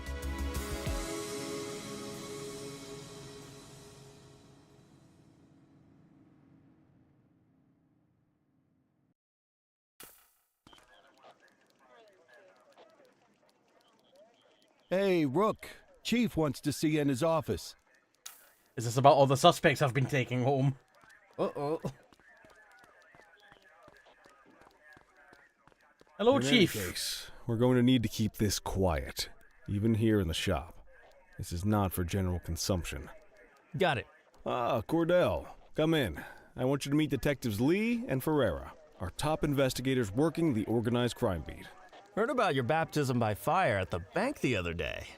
Hey, Rook. Chief wants to see you in his office. Is this about all the suspects I've been taking home? Uh-oh. Hello, In any Chief. case, we're going to need to keep this quiet, even here in the shop. This is not for general consumption. Got it. Ah, Cordell, come in. I want you to meet Detectives Lee and Ferreira, our top investigators working the organized crime beat. Heard about your baptism by fire at the bank the other day.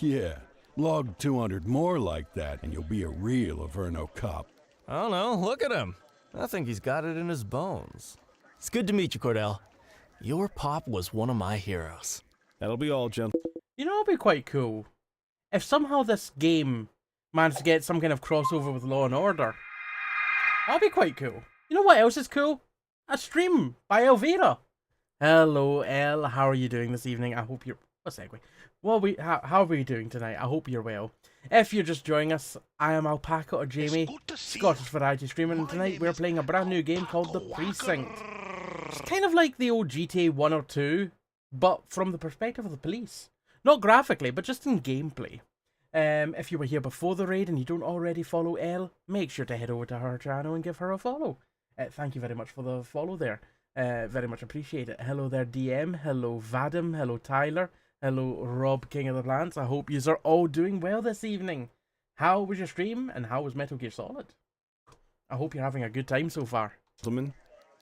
Yeah, log 200 more like that and you'll be a real Averno cop. I don't know, look at him. I think he's got it in his bones. It's good to meet you, Cordell. Your pop was one of my heroes. That'll be all, gent. You know, it'd be quite cool if somehow this game managed to get some kind of crossover with Law and Order. That'd be quite cool. You know what else is cool? A stream by Elvira. Hello, El. How are you doing this evening? I hope you're... A segue. Well, how are we doing tonight? I hope you're well. If you're just joining us, I am Alpaca or Jamie, Scottish Variety Streamer, and tonight we're playing a brand new game called The Precinct. It's kind of like the old GTA 1 or 2, but from the perspective of the police. Not graphically, but just in gameplay. If you were here before the raid and you don't already follow Elle, make sure to head over to her channel and give her a follow. Thank you very much for the follow there. Very much appreciate it. Hello there, DM. Hello, Vadim. Hello, Tyler. Hello, Rob, King of the Plants. I hope you are all doing well this evening. How was your stream and how was Metal Gear Solid? I hope you're having a good time so far. Gentlemen.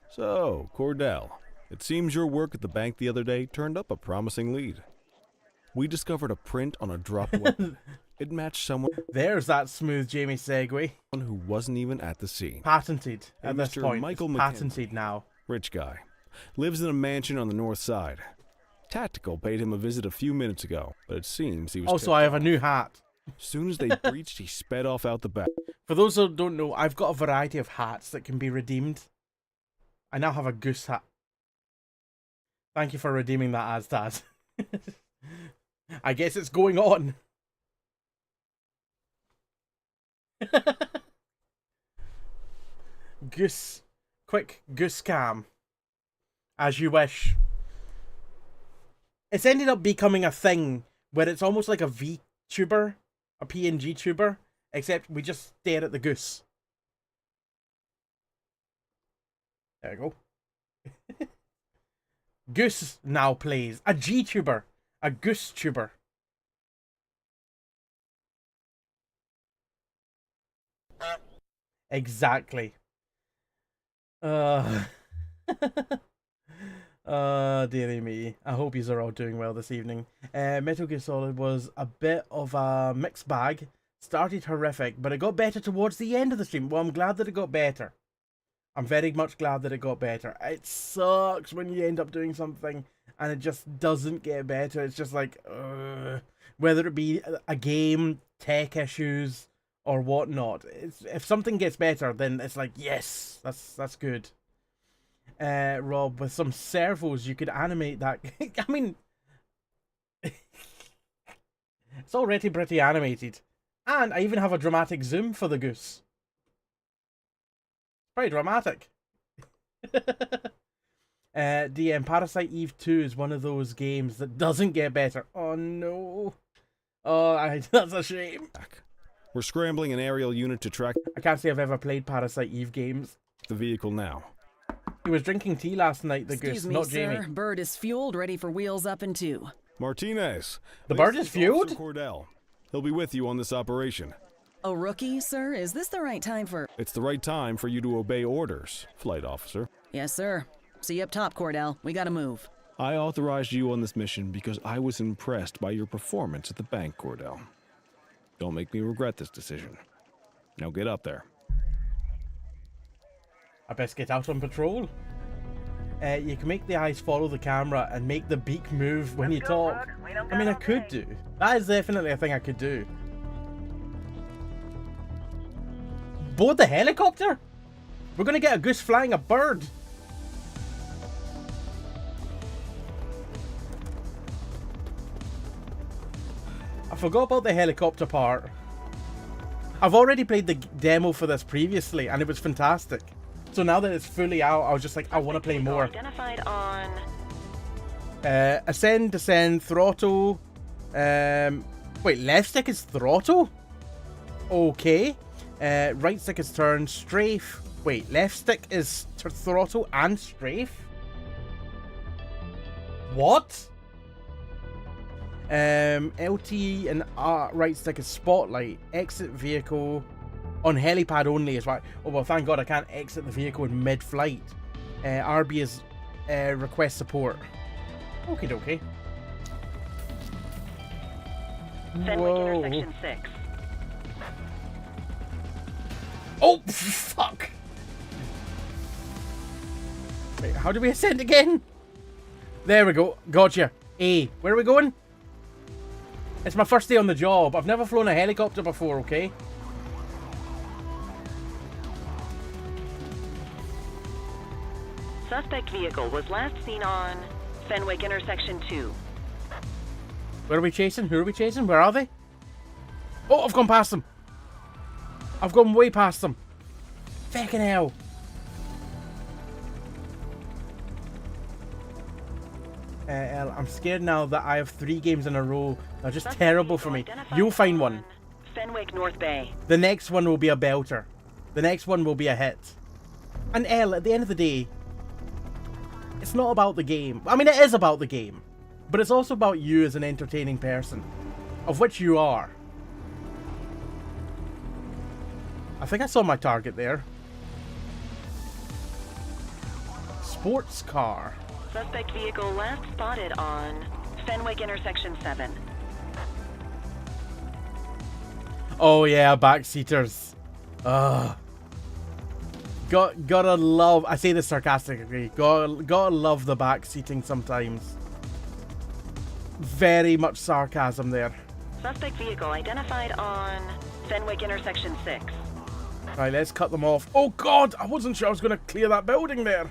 So, Cordell, it seems your work at the bank the other day turned up a promising lead. We discovered a print on a dropped weapon. It matched someone There's that smooth Jamie segue. who wasn't even at the scene. Patented Hey, at this Mr. point. Michael It's McKenzie. patented now. Rich guy. Lives in a mansion on the north side. Tactical paid him a visit a few minutes ago, but it seems he was Also, tipped I have a off. new hat. As soon as they breached, he sped off out the back. For those who don't know, I've got a variety of hats that can be redeemed. I now have a goose hat. Thank you for redeeming that, Aztaz. I guess it's going on. Goose. Quick goose cam. As you wish. It's ended up becoming a thing where it's almost like a VTuber, a PNG tuber, except we just stare at the goose. There we go. Goose now plays. A G-tuber. A goose tuber. Exactly. Dearie me. I hope yous are all doing well this evening. Metal Gear Solid was a bit of a mixed bag. Started horrific, but it got better towards the end of the stream. Well, I'm glad that it got better. I'm very much glad that it got better. It sucks when you end up doing something and it just doesn't get better. It's just like, whether it be a game, tech issues, or whatnot. If something gets better, then it's like, yes, that's good. Rob, with some servos, you could animate that. I mean, it's already pretty animated. And I even have a dramatic zoom for the goose. Pretty dramatic. DM, Parasite Eve 2 is one of those games that doesn't get better. Oh no. Oh, that's a shame. We're scrambling an aerial unit to track I can't say I've ever played Parasite Eve games. the vehicle now. He was drinking tea last night, the Excuse goose, me, not sir. Jamie. Bird is fueled, ready for wheels up in 2. Martinez. The this bird is fueled? Officer Cordell. He'll be with you on this operation. A rookie, sir? Is this the right time for... It's the right time for you to obey orders, flight officer. Yes, sir. See you up top, Cordell. We gotta move. I authorized you on this mission because I was impressed by your performance at the bank, Cordell. Don't make me regret this decision. Now get up there. I best get out on patrol. You can make the eyes follow the camera and make the beak move when you talk. I mean, I could do. That is definitely a thing I could do. Board the helicopter? We're gonna get a goose flying a bird. I forgot about the helicopter part. I've already played the demo for this previously and it was fantastic. So now that it's fully out, I was just like, I want to play more. Identified on... Ascend, descend, throttle. Wait, left stick is throttle? Okay. Right stick is turn, strafe. Wait, left stick is throttle and strafe? What? LT and right stick is spotlight. Exit vehicle. On helipad only is right. Oh, well, thank God I can't exit the vehicle in mid-flight. RB is request support. Okie dokie. Fenwick intersection 6. Oh, fuck! Wait, how do we ascend again? There we go. Gotcha. A. Where are we going? It's my first day on the job. I've never flown a helicopter before, okay? Suspect vehicle was last seen on Fenwick intersection 2. Where are we chasing? Who are we chasing? Where are they? Oh, I've gone past them. I've gone way past them. Fucking hell. I'm scared now that I have 3 games in a row. They're just terrible for me. You'll find one. Fenwick North Bay. The next one will be a belter. The next one will be a hit. And at the end of the day, it's not about the game. I mean, it is about the game. But it's also about you as an entertaining person. Of which you are. I think I saw my target there. Sports car. Suspect vehicle last spotted on Fenwick intersection 7. Oh yeah, backseaters. Ugh. Gotta love, I say this sarcastically, gotta love the back seating sometimes. Very much sarcasm there. Suspect vehicle identified on Fenwick intersection 6. Right, let's cut them off. Oh god, I wasn't sure I was gonna clear that building there.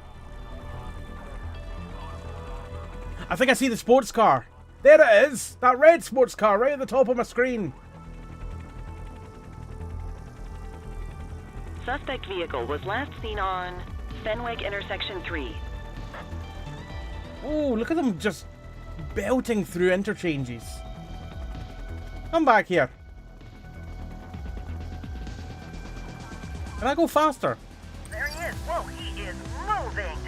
I think I see the sports car. There it is! That red sports car right at the top of my screen. Suspect vehicle was last seen on Fenwick intersection 3. Oh, look at them just belting through interchanges. Come back here. Can I go faster? There he is. Whoa, he is moving.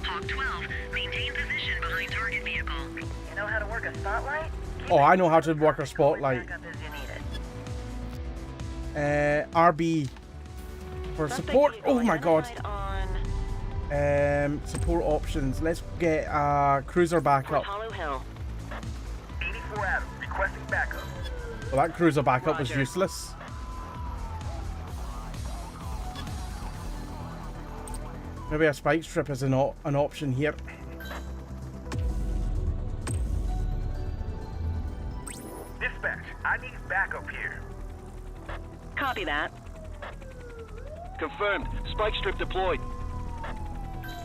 Hawk 12, maintain position behind target vehicle. You know how to work a spotlight? Oh, I know how to work a spotlight. RB for support. Oh my god. Support options. Let's get cruiser backup. Hollow Hill. 84 Adam, requesting backup. Well, that cruiser backup was useless. Maybe a spike strip is an option here. Dispatch, I need backup here. Copy that. Confirmed. Spike strip deployed.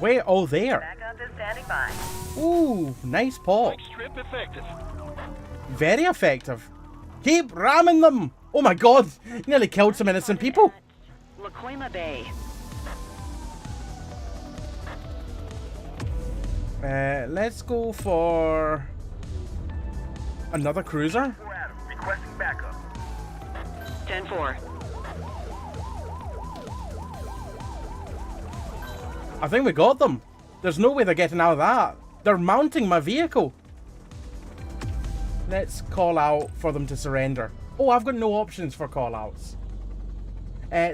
Wait, oh, there. Backup is standing by. Ooh, nice pop. Spike strip effective. Very effective. Keep ramming them. Oh my god, you nearly killed some innocent people. Lakoima Bay. Let's go for another cruiser. 4 Adam. Requesting backup. 10-4. I think we got them. There's no way they're getting out of that. They're mounting my vehicle. Let's call out for them to surrender. Oh, I've got no options for call outs.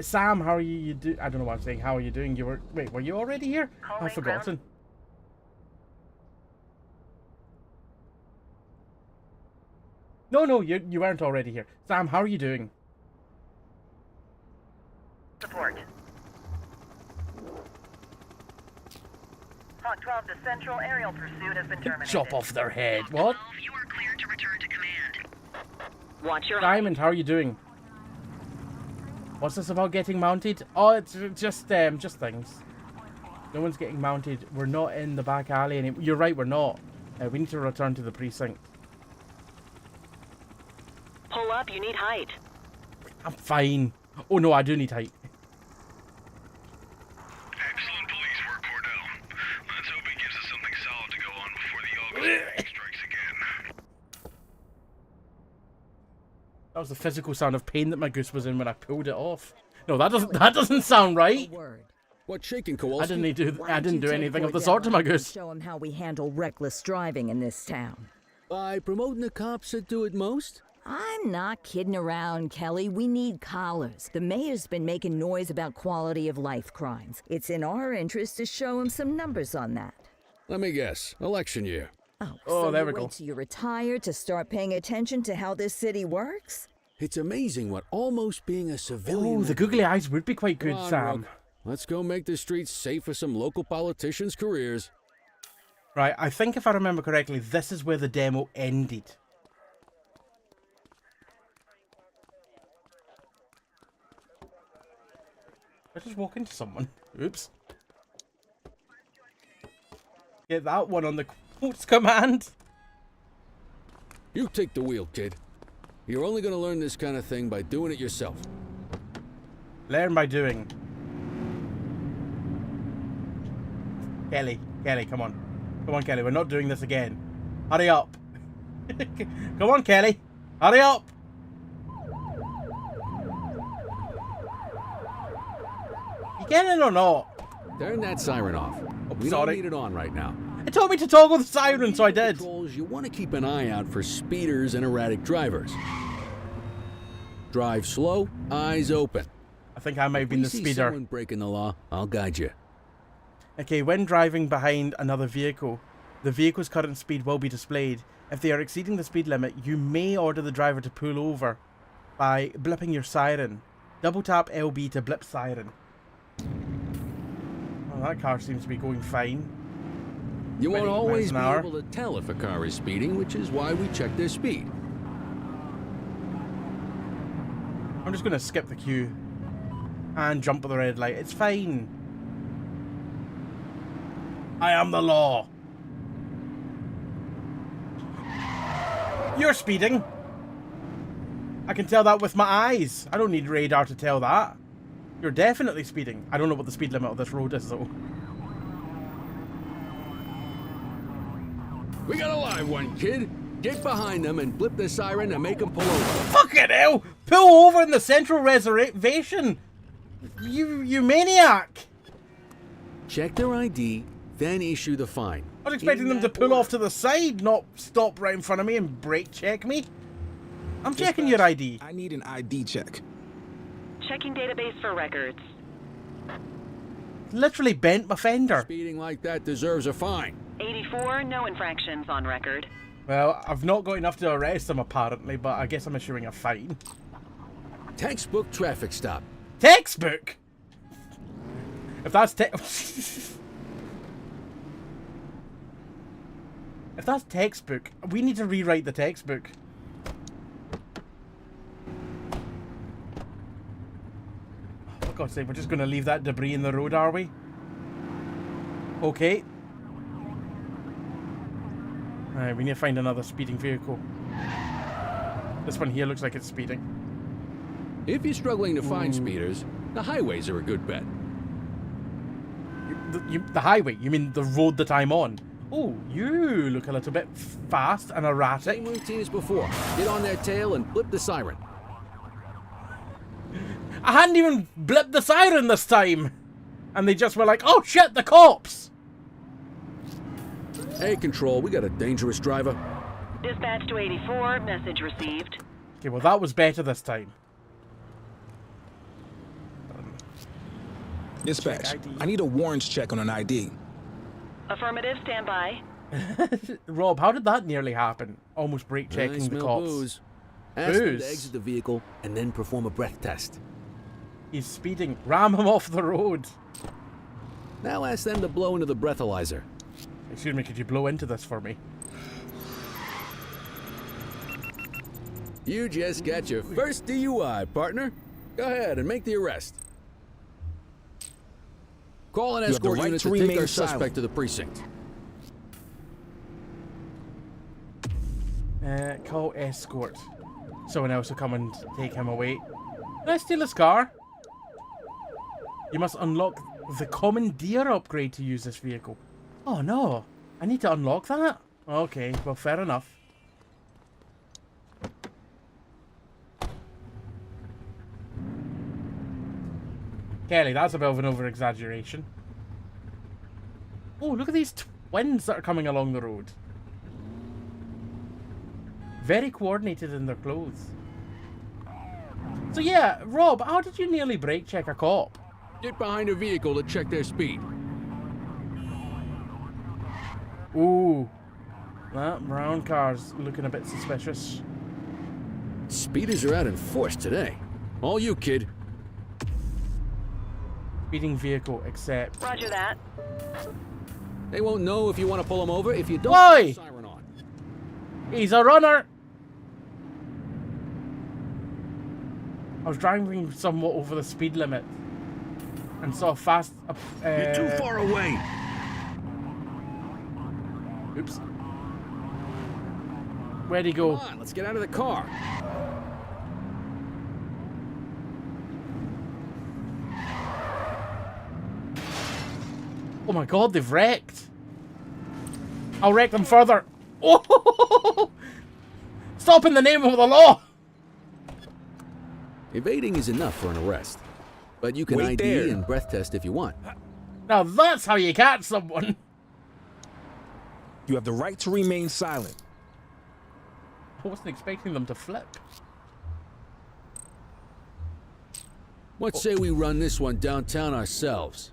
Sam, how are you I don't know what I'm saying. How are you doing? Wait, were you already here? I've forgotten. No, you weren't already here. Sam, how are you doing? Support. Hawk 12 to Central. Aerial pursuit has been terminated. Chop off their head. What? You are clear to return to command. Watch your Diamond, how are you doing? What's this about getting mounted? Oh, it's just things. No one's getting mounted. We're not in the back alley anymore. You're right, we're not. We need to return to the precinct. Pull up, you need height. I'm fine. Oh no, I do need height. Excellent police work, Cordell. Let's hope it gives us something solid to go on before the August strikes again. That was the physical sound of pain that my goose was in when I pulled it off. No, that doesn't sound right. What shaking, Kowalski? I didn't do anything of the sort to my goose. Show him how we handle reckless driving in this town. By promoting the cops that do it most? I'm not kidding around, Kelly. We need collars. The mayor's been making noise about quality of life crimes. It's in our interest to show him some numbers on that. Let me guess. Election year. Oh, so there we wait go. till you retire to start paying attention to how this city works? It's amazing what almost being a civilian... Oh, the googly eyes would be quite good, Come on, Sam. Rook. Let's go make the streets safe for some local politicians' careers. Right, I think if I remember correctly, this is where the demo ended. I just walk into someone. Oops. Get that one on the quotes command. You take the wheel, kid. You're only going to learn this kind of thing by doing it yourself. Learn by doing. Kelly, come on. Come on, Kelly, we're not doing this again. Hurry up. Come on, Kelly. Hurry up. You getting it or not? Turn that siren off. We sorry. don't need it on right now. It told me to toggle the siren, so I did. Patrols, you want to keep an eye out for speeders and erratic drivers. Drive slow, eyes open. I think I might have been the If we see speeder. someone breaking the law, I'll guide you. Okay, when driving behind another vehicle, the vehicle's current speed will be displayed. If they are exceeding the speed limit, you may order the driver to pull over by blipping your siren. Double tap LB to blip siren. Oh, that car seems to be going fine. You won't 20 always be miles an hour. able to tell if a car is speeding, which is why we check their speed. I'm just going to skip the queue and jump at the red light. It's fine. I am the law. You're speeding. I can tell that with my eyes. I don't need radar to tell that. You're definitely speeding. I don't know what the speed limit of this road is, though. We got a live one, kid. Get behind them and blip the siren and make them pull over. Fucking hell! Pull over in the central reservation! You maniac! Check their ID, then issue the fine. I was expecting them to pull off to the side, not stop right in front of me and brake check me. I'm checking your ID. I need an ID check. Checking database for records. Literally bent my fender. Speeding like that deserves a fine. 84, no infractions on record. Well, I've not got enough to arrest them apparently, but I guess I'm issuing a fine. Textbook traffic stop. Textbook? If that's if that's textbook, we need to rewrite the textbook. God's sake, we're just going to leave that debris in the road, are we? Okay. Alright, we need to find another speeding vehicle. This one here looks like it's speeding. If you're struggling to find speeders, the highways are a good bet. The highway? You mean the road that I'm on? Oh, you look a little bit fast and erratic. Same routine as before. Get on their tail and flip the siren. I hadn't even blipped the siren this time. And they just were like, oh shit, the cops! Hey, Control, we got a dangerous driver. Dispatch to 84, message received. Okay, well that was better this time. Dispatch, I need a warrants check on an ID. Affirmative, stand by. Rob, how did that nearly happen? Almost brake checking the cops. Booze. Ask them to exit the vehicle and then perform a breath test. He's speeding. Ram him off the road. Now ask them to blow into the breathalyzer. Excuse me, could you blow into this for me? You just got your first DUI, partner. Go ahead and make the arrest. Call an escort unit to take our suspect to the precinct. Call escort. Someone else will come and take him away. Can I steal his car? You must unlock the commandeer upgrade to use this vehicle. Oh no, I need to unlock that? Okay, well fair enough. Kelly, that's a bit of an over-exaggeration. Oh, look at these twins that are coming along the road. Very coordinated in their clothes. So yeah, Rob, how did you nearly brake check a cop? Get behind a vehicle to check their speed. Ooh, that brown car's looking a bit suspicious. Speeders are out in force today. All you, kid. Speeding vehicle, except... Roger that. They won't know if you want to pull them over if you don't Why? put the siren on. He's a runner! I was driving somewhat over the speed limit and saw a fast... You're too far away! Oops. Where'd he go? Come on, let's get out of the car. Oh my god, they've wrecked. I'll wreck them further. Oh! Stop in the name of the law! Evading is enough for an arrest. But you can ID and breath test if you want. Now that's how you catch someone. You have the right to remain silent. I wasn't expecting them to flip. What say we run this one downtown ourselves?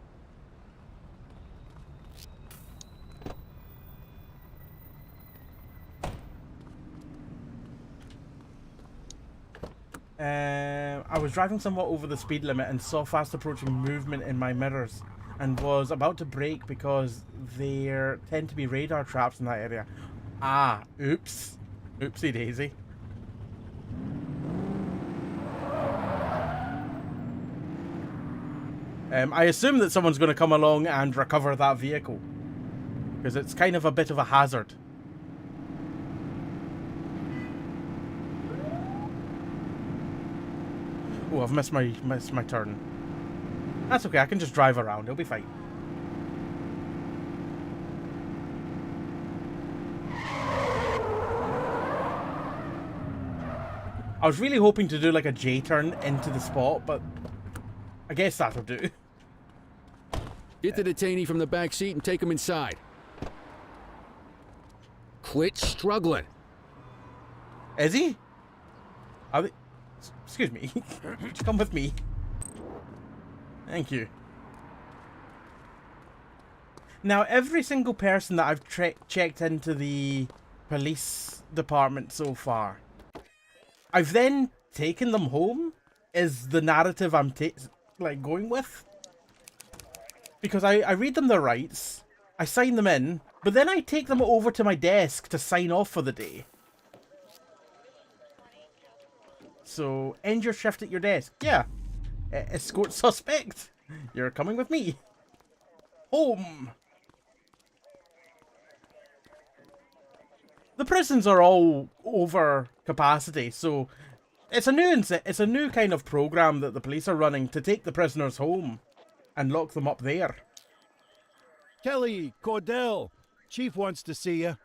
I was driving somewhat over the speed limit and saw fast approaching movement in my mirrors and was about to brake because there tend to be radar traps in that area. Ah, oops. Oopsie daisy. I assume that someone's going to come along and recover that vehicle because it's kind of a bit of a hazard. Oh, I've missed my turn. That's okay, I can just drive around, it'll be fine. I was really hoping to do like a J-turn into the spot, but I guess that'll do. Get the detainee from the back seat and take him inside. Quit struggling. Is he? Are they... Excuse me. Would you come with me? Thank you. Now, every single person that I've checked into the police department so far, I've then taken them home, is the narrative I'm going with. Because I read them their rights, I sign them in, but then I take them over to my desk to sign off for the day. So, end your shift at your desk. Yeah. escort suspect. You're coming with me. Home. The prisons are all over capacity, so it's a new kind of program that the police are running to take the prisoners home and lock them up there. Kelly, Cordell, Chief wants to see you.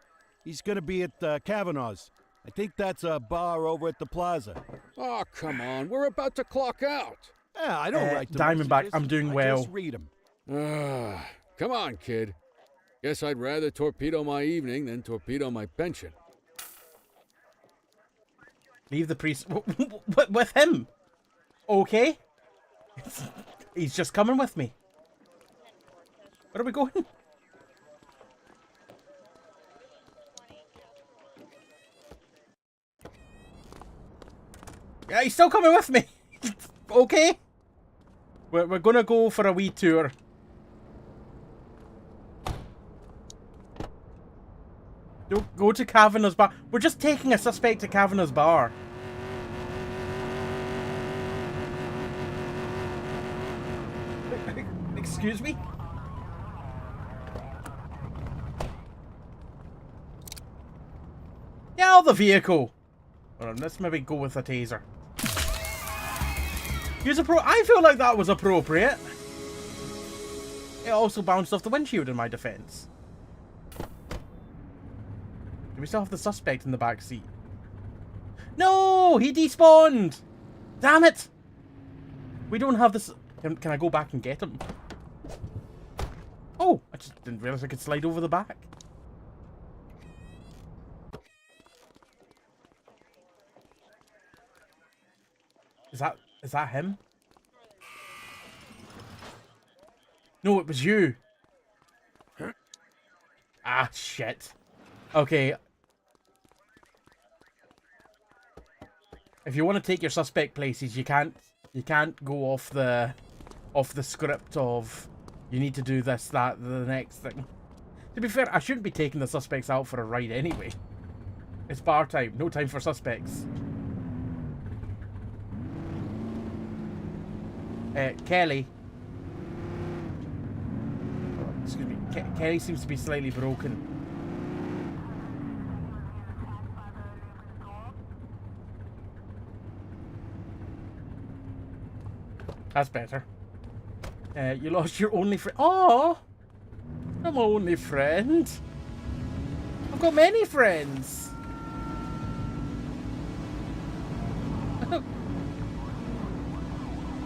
He's gonna be at Kavanaugh's. I think that's a bar over at the plaza. Oh, come on. We're about to clock out. Yeah, I don't write the Diamondback, messages. I'm doing I well. just read them. Come on, kid. Guess I'd rather torpedo my evening than torpedo my pension. Leave the priest with him. Okay. He's just coming with me. Where are we going? Yeah, he's still coming with me. Okay. We're gonna go for a wee tour. Don't go to Kavanaugh's bar. We're just taking a suspect to Kavanaugh's bar. Excuse me? Get out of the vehicle! Let's maybe go with a taser. I feel like that was appropriate. It also bounced off the windshield in my defense. Do we still have the suspect in the back seat? No! He despawned! Damn it! We don't have this. Can I go back and get him? Oh, I just didn't realize I could slide over the back. Is that him? No, it was you. Ah, shit. Okay. If you want to take your suspect places, you can't go off the script of you need to do this, that, the next thing. To be fair, I shouldn't be taking the suspects out for a ride anyway. It's bar time, no time for suspects. Kelly. Excuse me. Kelly seems to be slightly broken. That's better. You lost your only friend. Oh, I'm my only friend. I've got many friends.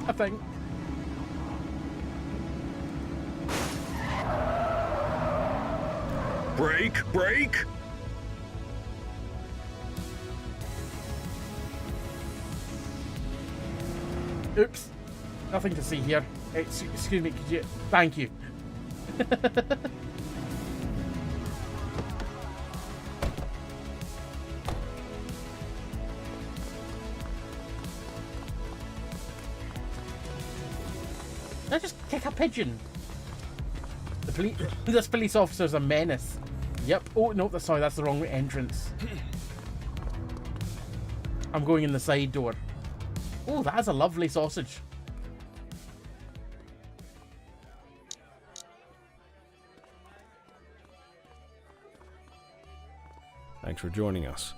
I think. Break! Oops. Nothing to see here. Excuse me, could you... Thank you. Did I just kick a pigeon? This police officer's a menace. Yep. Oh, no, sorry, that's the wrong entrance. I'm going in the side door. Oh, that is a lovely sausage. Thanks for joining us.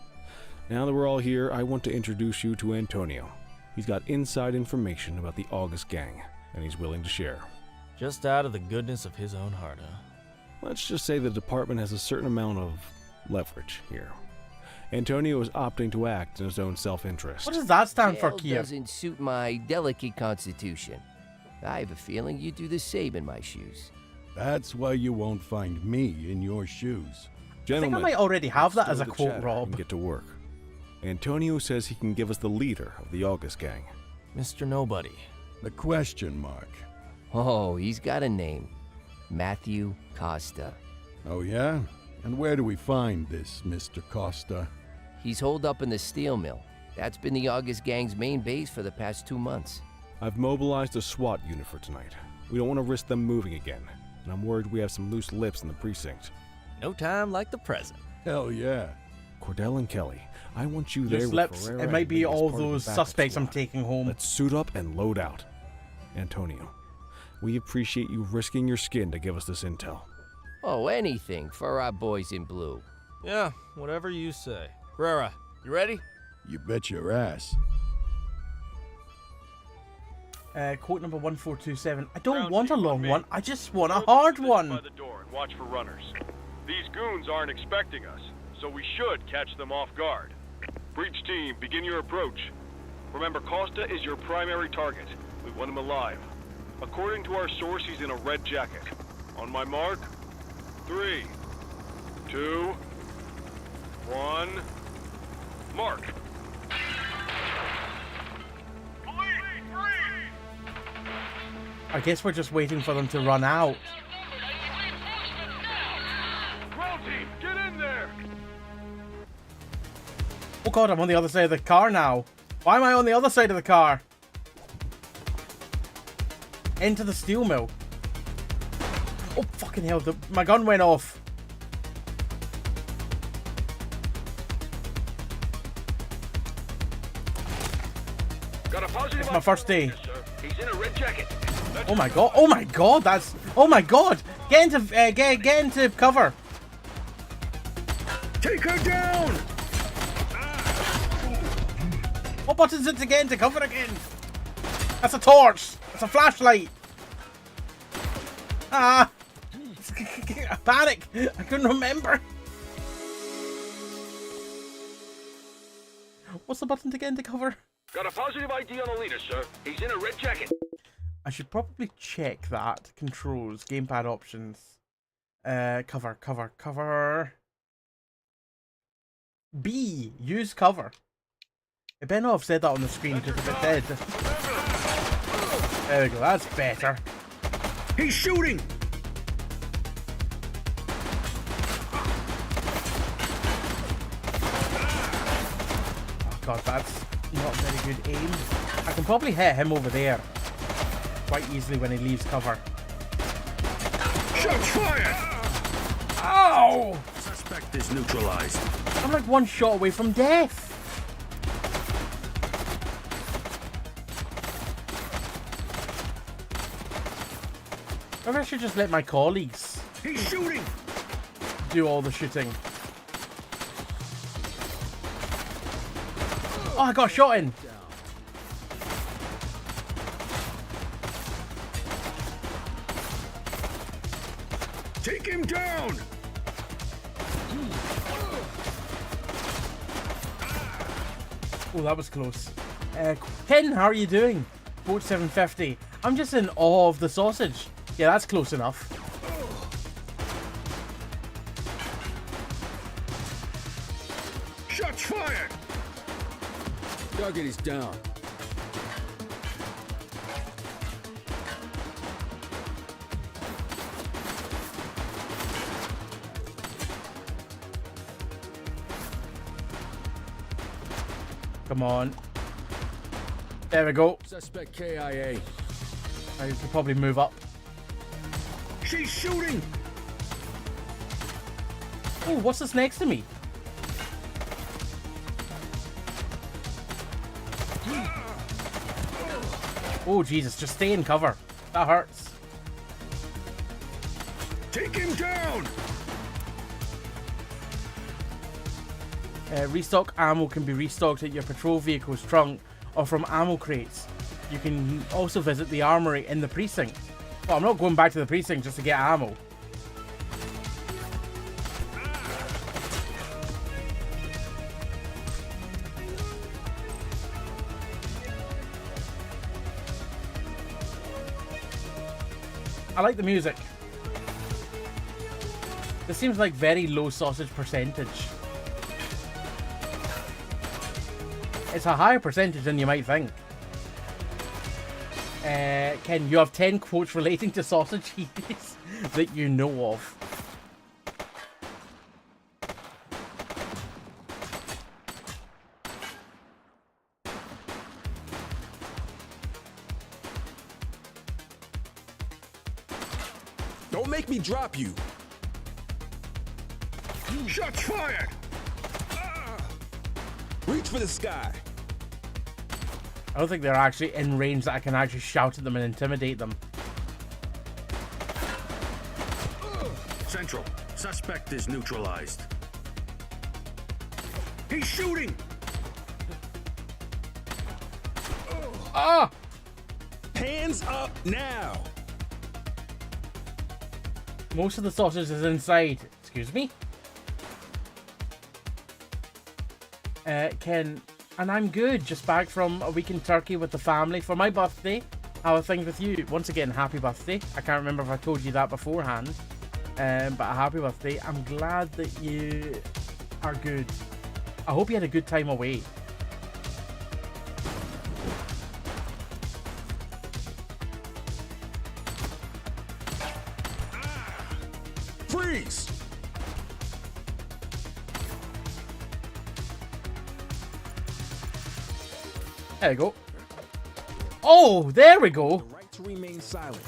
Now that we're all here, I want to introduce you to Antonio. He's got inside information about the August gang, and he's willing to share. Just out of the goodness of his own heart, huh? Let's just say the department has a certain amount of leverage here. Antonio is opting to act in his own self-interest. What does that stand for, Jail Kia? Doesn't suit my delicate constitution. I have a feeling you'd do the same in my shoes. That's why you won't find me in your shoes. Gentlemen, I think I might already have that as a stow the quote, chatter Rob. and get to work. Antonio says he can give us the leader of the August gang. Mr. Nobody. The question mark. Oh, he's got a name. Matthew Costa. Oh, yeah? And where do we find this Mr. Costa? He's holed up in the steel mill. That's been the August gang's main base for the past 2 months. I've mobilized a SWAT unit for tonight. We don't want to risk them moving again, and I'm worried we have some loose lips in the precinct. No time like the present. Hell yeah. Cordell and Kelly, I want you there Loose with lips. Ferreira It might and be Lee as all part of the those backup suspects I'm squad. taking home. Let's suit up and load out. Antonio. We appreciate you risking your skin to give us this intel. Oh, anything for our boys in blue. Yeah, whatever you say. Rara, you ready? You bet your ass. Quote number 1427. I don't want a long one. I just want a hard one. By the door and watch for runners. These goons aren't expecting us, so we should catch them off guard. Breach team, begin your approach. Remember, Costa is your primary target. We want him alive. According to our source, he's in a red jacket. On my mark, 3, 2, 1, mark. I guess we're just waiting for them to run out. Ground team, get in there! Oh god, I'm on the other side of the car now. Why am I on the other side of the car? Into the steel mill. Oh fucking hell, my gun went off. Got a positive. It's my first day. He's in a red jacket. Oh my god, oh my god, that's... Oh my god! Get into, get into cover. Take her down! What button is it to get into cover again? That's a torch! That's a flashlight! Ah! Panic! I couldn't remember! What's the button to get into cover? Got a positive ID on the leader, sir. He's in a red jacket. I should probably check that. Controls, gamepad options. Cover. B, use cover. It better not have said that on the screen, because if it did... There we go, that's better. He's shooting! Oh god, that's not very good aim. I can probably hit him over there quite easily when he leaves cover. Shots fired! Ow! Suspect is neutralized. I'm like one shot away from death. Maybe I should just let my colleagues He's shooting! do all the shooting. Oh, I got shot in. Take him down! Oh, that was close. Ken, how are you doing? Boat 750. I'm just in awe of the sausage. Yeah, that's close enough. Shots fired! Target is down. Come on. There we go. Suspect KIA. I could probably move up. She's shooting! Oh, what's this next to me? Oh, Jesus, just stay in cover. That hurts. Take him down! Restock ammo can be restocked at your patrol vehicle's trunk or from ammo crates. You can also visit the armory in the precinct. Well, I'm not going back to the precinct just to get ammo. I like the music. This seems like very low sausage percentage. It's a higher percentage than you might think. Ken, you have 10 quotes relating to sausage heaps that you know of. Don't make me drop you. Shots fired! Reach for the sky. I don't think they're actually in range that I can actually shout at them and intimidate them. Central, suspect is neutralized. He's shooting! Ah! Hands up now! Most of the sausage is inside. Excuse me? Ken, and I'm good. Just back from a week in Turkey with the family for my birthday. How are things with you? Once again, happy birthday. I can't remember if I told you that beforehand. But a happy birthday. I'm glad that you are good. I hope you had a good time away. Freeze! There we go. Oh, there we go. The right to remain silent.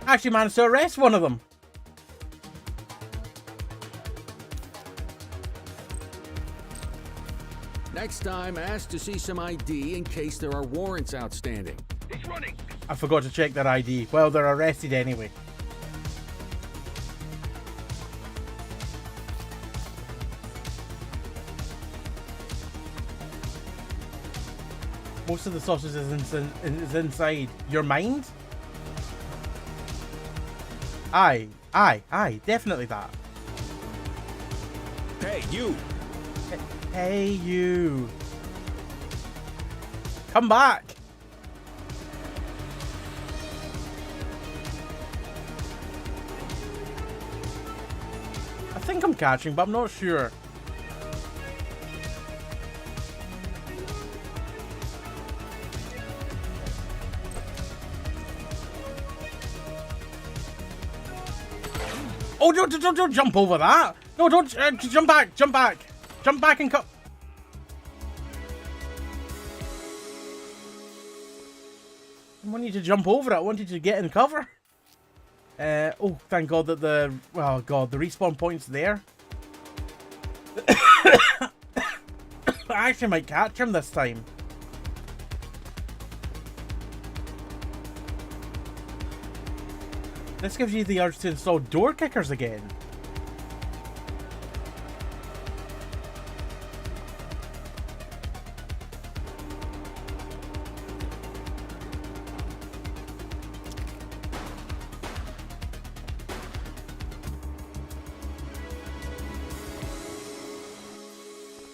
Actually managed to arrest one of them. Next time, ask to see some ID in case there are warrants outstanding. He's running! I forgot to check their ID. Well, they're arrested anyway. Most of the sausage is inside. Your mind? Aye, definitely that. Hey, you! Hey, you. Come back. I think I'm catching, but I'm not sure. Oh, don't jump over that. No, don't jump back. Jump back and cut. I want you to jump over it. I want you to get in cover. Oh, thank God that the respawn point's there. I actually might catch him this time. This gives you the urge to install door kickers again.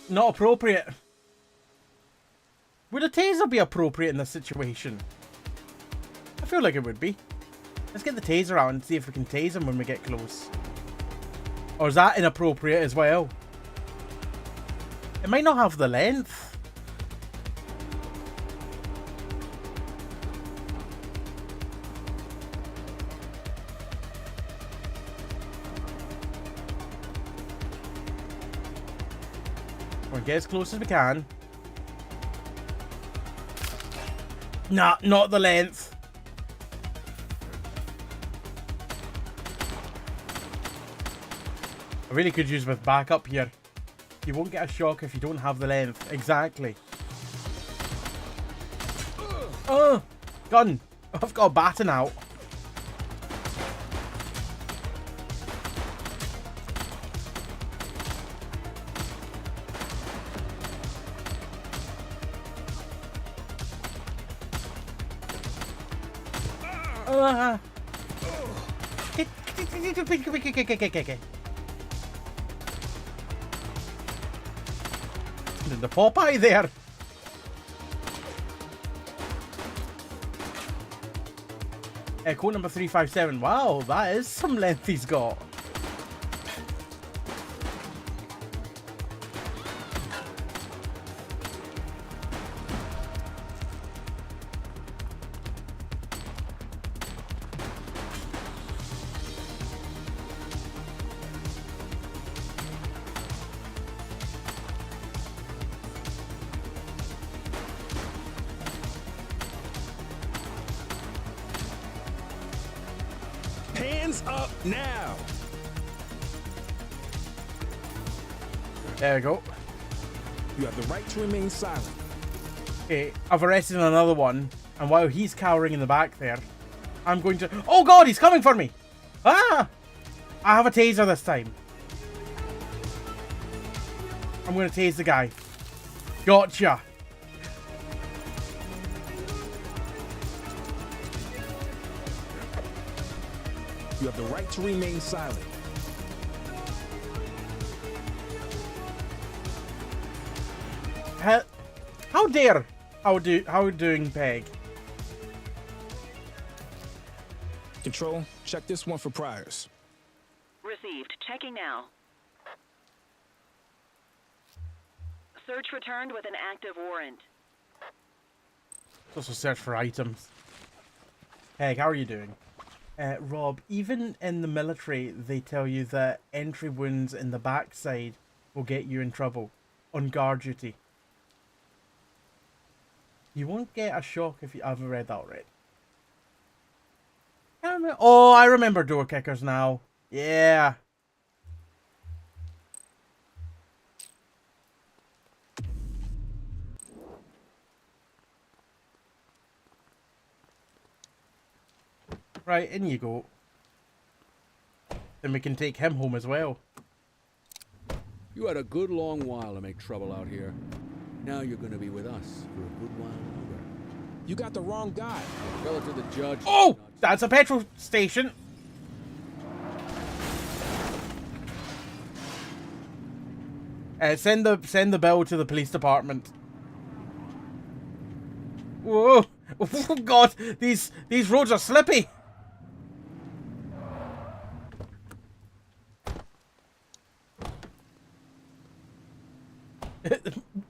Not appropriate. Would a taser be appropriate in this situation? I feel like it would be. Let's get the taser out and see if we can tase him when we get close. Or is that inappropriate as well? It might not have the length. We'll get as close as we can. Nah, not the length. I really could use with backup here. You won't get a shock if you don't have the length. Exactly. Oh, gun. I've got a baton out. The Popeye there. Code number 357. Wow, that is some length he's got. Hands up now! There we go. You have the right to remain silent. Okay, I've arrested another one, and while he's cowering in the back there, I'm going to... Oh god, he's coming for me! Ah! I have a taser this time. I'm going to tase the guy. Gotcha! You have the right to remain silent. How dare? How doing, Peg? Control, check this one for priors. Received. Checking now. Search returned with an active warrant. Also search for items. Peg, how are you doing? Rob, even in the military, they tell you that entry wounds in the backside will get you in trouble. On guard duty. You won't get a shock if you haven't read that already. Oh, I remember door kickers now. Yeah. Right, in you go. Then we can take him home as well. You had a good long while to make trouble out here. Now you're gonna be with us for a good while longer. You got the wrong guy. Relative to the judge. Oh! That's a petrol station! Send the bill to the police department. Whoa! Oh god! These roads are slippy!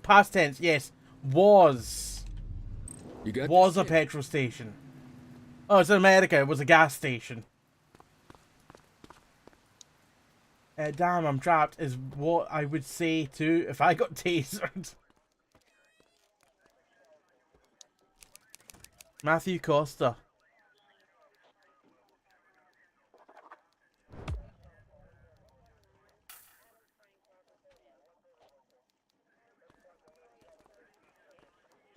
Past tense, yes. Was a petrol station. Oh, it's in America. It was a gas station. Damn, I'm trapped is what I would say too if I got tasered. Matthew Costa.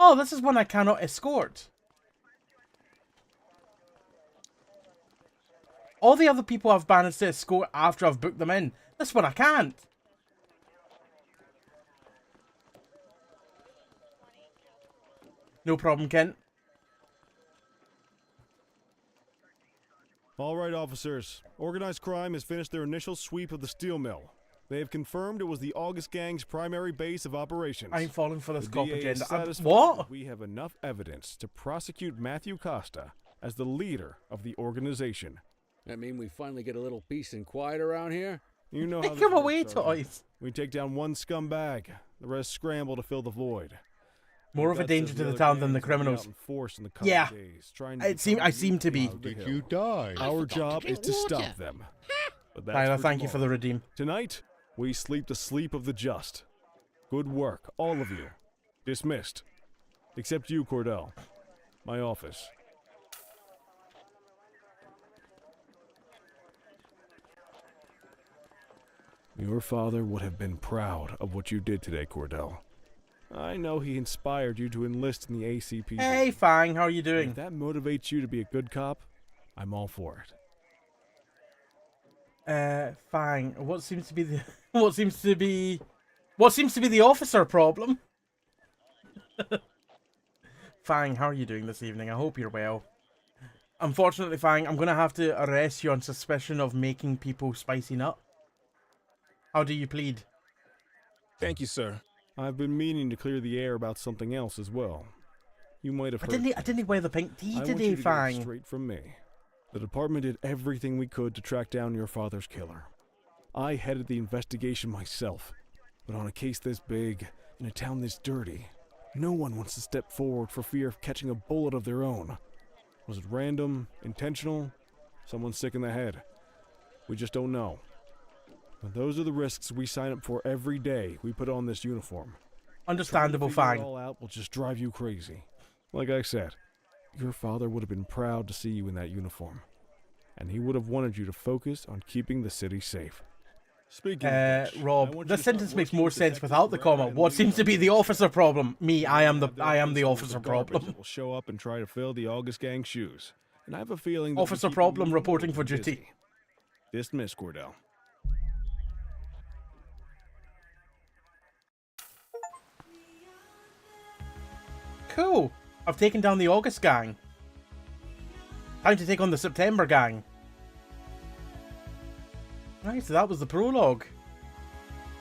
Oh, this is one I cannot escort. All the other people I've managed to escort after I've booked them in. This one I can't. No problem, Kent. All right, officers. Organized crime has finished their initial sweep of the steel mill. They have confirmed it was the August Gang's primary base of operations. I'm falling for this The cop DA is agenda. satisfied What? that we have enough evidence to prosecute Matthew Costa as the leader of the organization. That mean we finally get a little peace and quiet around here? You know how Take this him works, away, Sergeant. toys. We take down one scumbag, the rest scramble to fill the void. More of a danger to the town than the criminals. Yeah, I seem to be. Did you die? Our job is to stop them. But that's Tyler, for thank you for the tomorrow. redeem. Tonight, we sleep the sleep of the just. Good work, all of you. Dismissed. Except you, Cordell. My office. Your father would have been proud of what you did today, Cordell. I know he inspired you to enlist in the ACP. Hey, Fang, how are you doing? If that motivates you to be a good cop, I'm all for it. Fang, what seems to be the officer problem? Fang, how are you doing this evening? I hope you're well. Unfortunately, Fang, I'm gonna have to arrest you on suspicion of making people spicy nut. How do you plead? Thank you, sir. I've been meaning to clear the air about something else as well. You might have heard. I didn't wear the pink tee I want today, you to get it Fang. straight from me. The department did everything we could to track down your father's killer. I headed the investigation myself, but on a case this big, in a town this dirty, no one wants to step forward for fear of catching a bullet of their own. Was it random, intentional, someone sick in the head? We just don't know. But those are the risks we sign up for every day we put on this uniform. Understandable, Trying to figure Fang. it all out will just drive you crazy. Like I said, your father would have been proud to see you in that uniform, and he would have wanted you to focus on keeping the city safe. Speaking of which, I Rob, want you this to start sentence makes working more with sense Detective without the Ferrara comma. and What Lee seems to be the on officer problem? Me, I am the Have their friends officer with garbage problem. that will show up and try to fill the August Gang's shoes. And I have a feeling that the Officer people problem you reporting know for are duty. busy. Dismiss, Cordell. Cool. I've taken down the August gang. Time to take on the September gang. Right, so that was the prologue.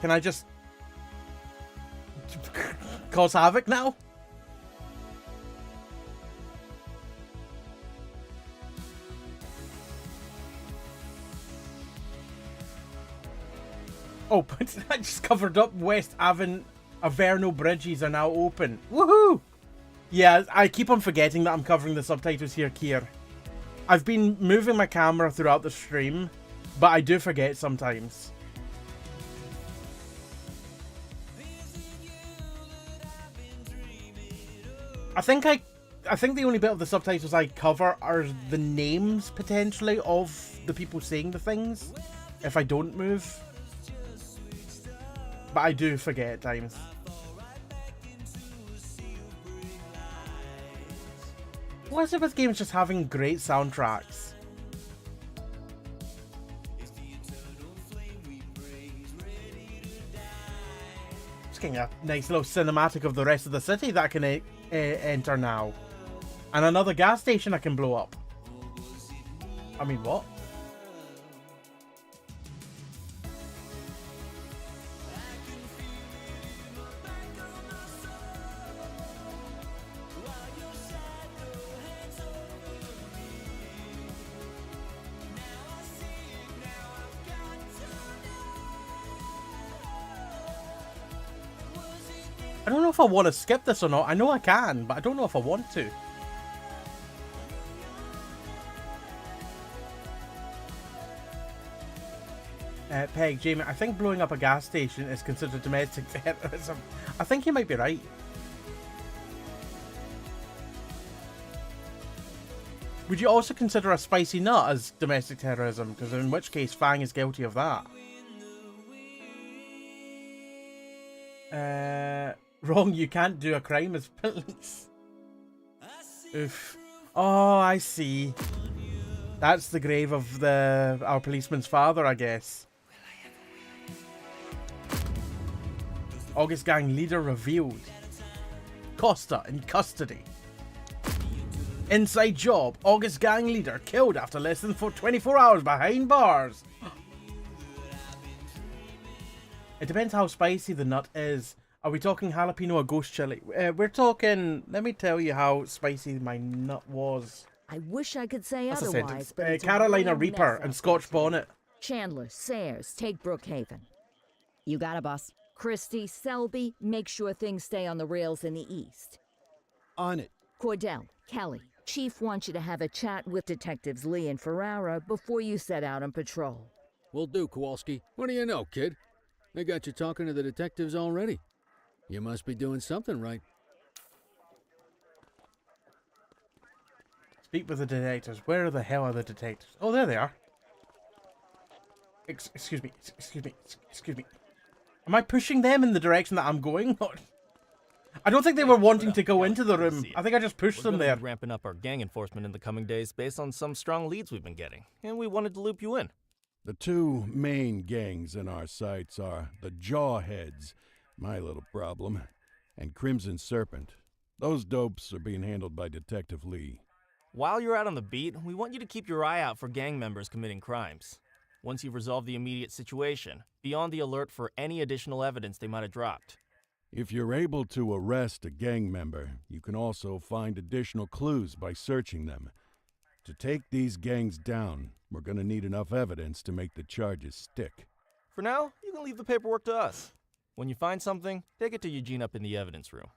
Can I just cause havoc now? Oh, but I just covered up West Averno bridges are now open. Woohoo! Yeah, I keep on forgetting that I'm covering the subtitles here, Kier. I've been moving my camera throughout the stream, but I do forget sometimes. I think the only bit of the subtitles I cover are the names, potentially, of the people saying the things, if I don't move. But I do forget at times. What is it with games just having great soundtracks? Just getting a nice little cinematic of the rest of the city that I can enter now. And another gas station I can blow up. I mean, what? I don't know if I want to skip this or not. I know I can, but I don't know if I want to. Peg, Jamie, I think blowing up a gas station is considered domestic terrorism. I think you might be right. Would you also consider a spicy nut as domestic terrorism? Because in which case, Fang is guilty of that. Wrong, you can't do a crime as police. Oof. Oh, I see. That's the grave of our policeman's father, I guess. August gang leader revealed. Costa in custody. Inside job. August gang leader killed after less than 24 hours behind bars. It depends how spicy the nut is. Are we talking jalapeno or ghost chili? We're talking... Let me tell you how spicy my nut was. I wish I could say That's otherwise, but it's a Carolina real Reaper mess and out Scotch there. Bonnet. Chandler, Sayers, take Brookhaven. You got it, boss. Christy, Selby, make sure things stay on the rails in the east. On it. Cordell, Kelly, Chief wants you to have a chat with Detectives Lee and Ferrara before you set out on patrol. Will do, Kowalski. What do you know, kid? They got you talking to the detectives already. You must be doing something right. Speak with the detectives. Where the hell are the detectives? Oh, there they are. Excuse me. Am I pushing them in the direction that I'm going? I don't think they were wanting to go into the room. I think I just pushed them there. We're ramping up our gang enforcement in the coming days based on some strong leads we've been getting, and we wanted to loop you in. The two main gangs in our sights are the Jawheads, my little problem, and Crimson Serpent. Those dopes are being handled by Detective Lee. While you're out on the beat, we want you to keep your eye out for gang members committing crimes. Once you've resolved the immediate situation, be on the alert for any additional evidence they might have dropped. If you're able to arrest a gang member, you can also find additional clues by searching them. To take these gangs down, we're gonna need enough evidence to make the charges stick. For now, you can leave the paperwork to us. When you find something, take it to Eugene up in the evidence room.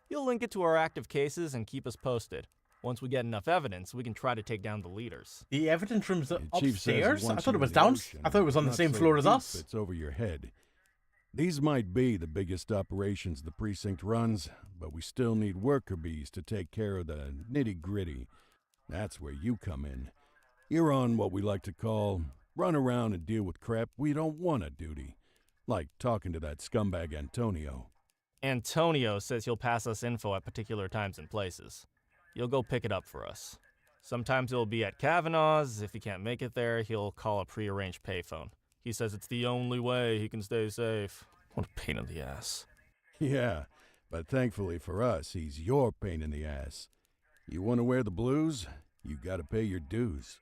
You'll link it to our active cases and keep us posted. Once we get enough evidence, we can try to take down the leaders. The evidence room's Chief says he upstairs? I wants thought you it was in the down. ocean, I thought it was on the not same so floor as deep us. It's over your head. These might be the biggest operations the precinct runs, but we still need worker bees to take care of the nitty-gritty. That's where you come in. You're on what we like to call run around and deal with crap we don't want to duty. Like talking to that scumbag Antonio. Antonio says he'll pass us info at particular times and places. You'll go pick it up for us. Sometimes it'll be at Kavanaugh's. If he can't make it there, he'll call a prearranged payphone. He says it's the only way he can stay safe. What a pain in the ass. Yeah, but thankfully for us, he's your pain in the ass. You want to wear the blues? You gotta pay your dues.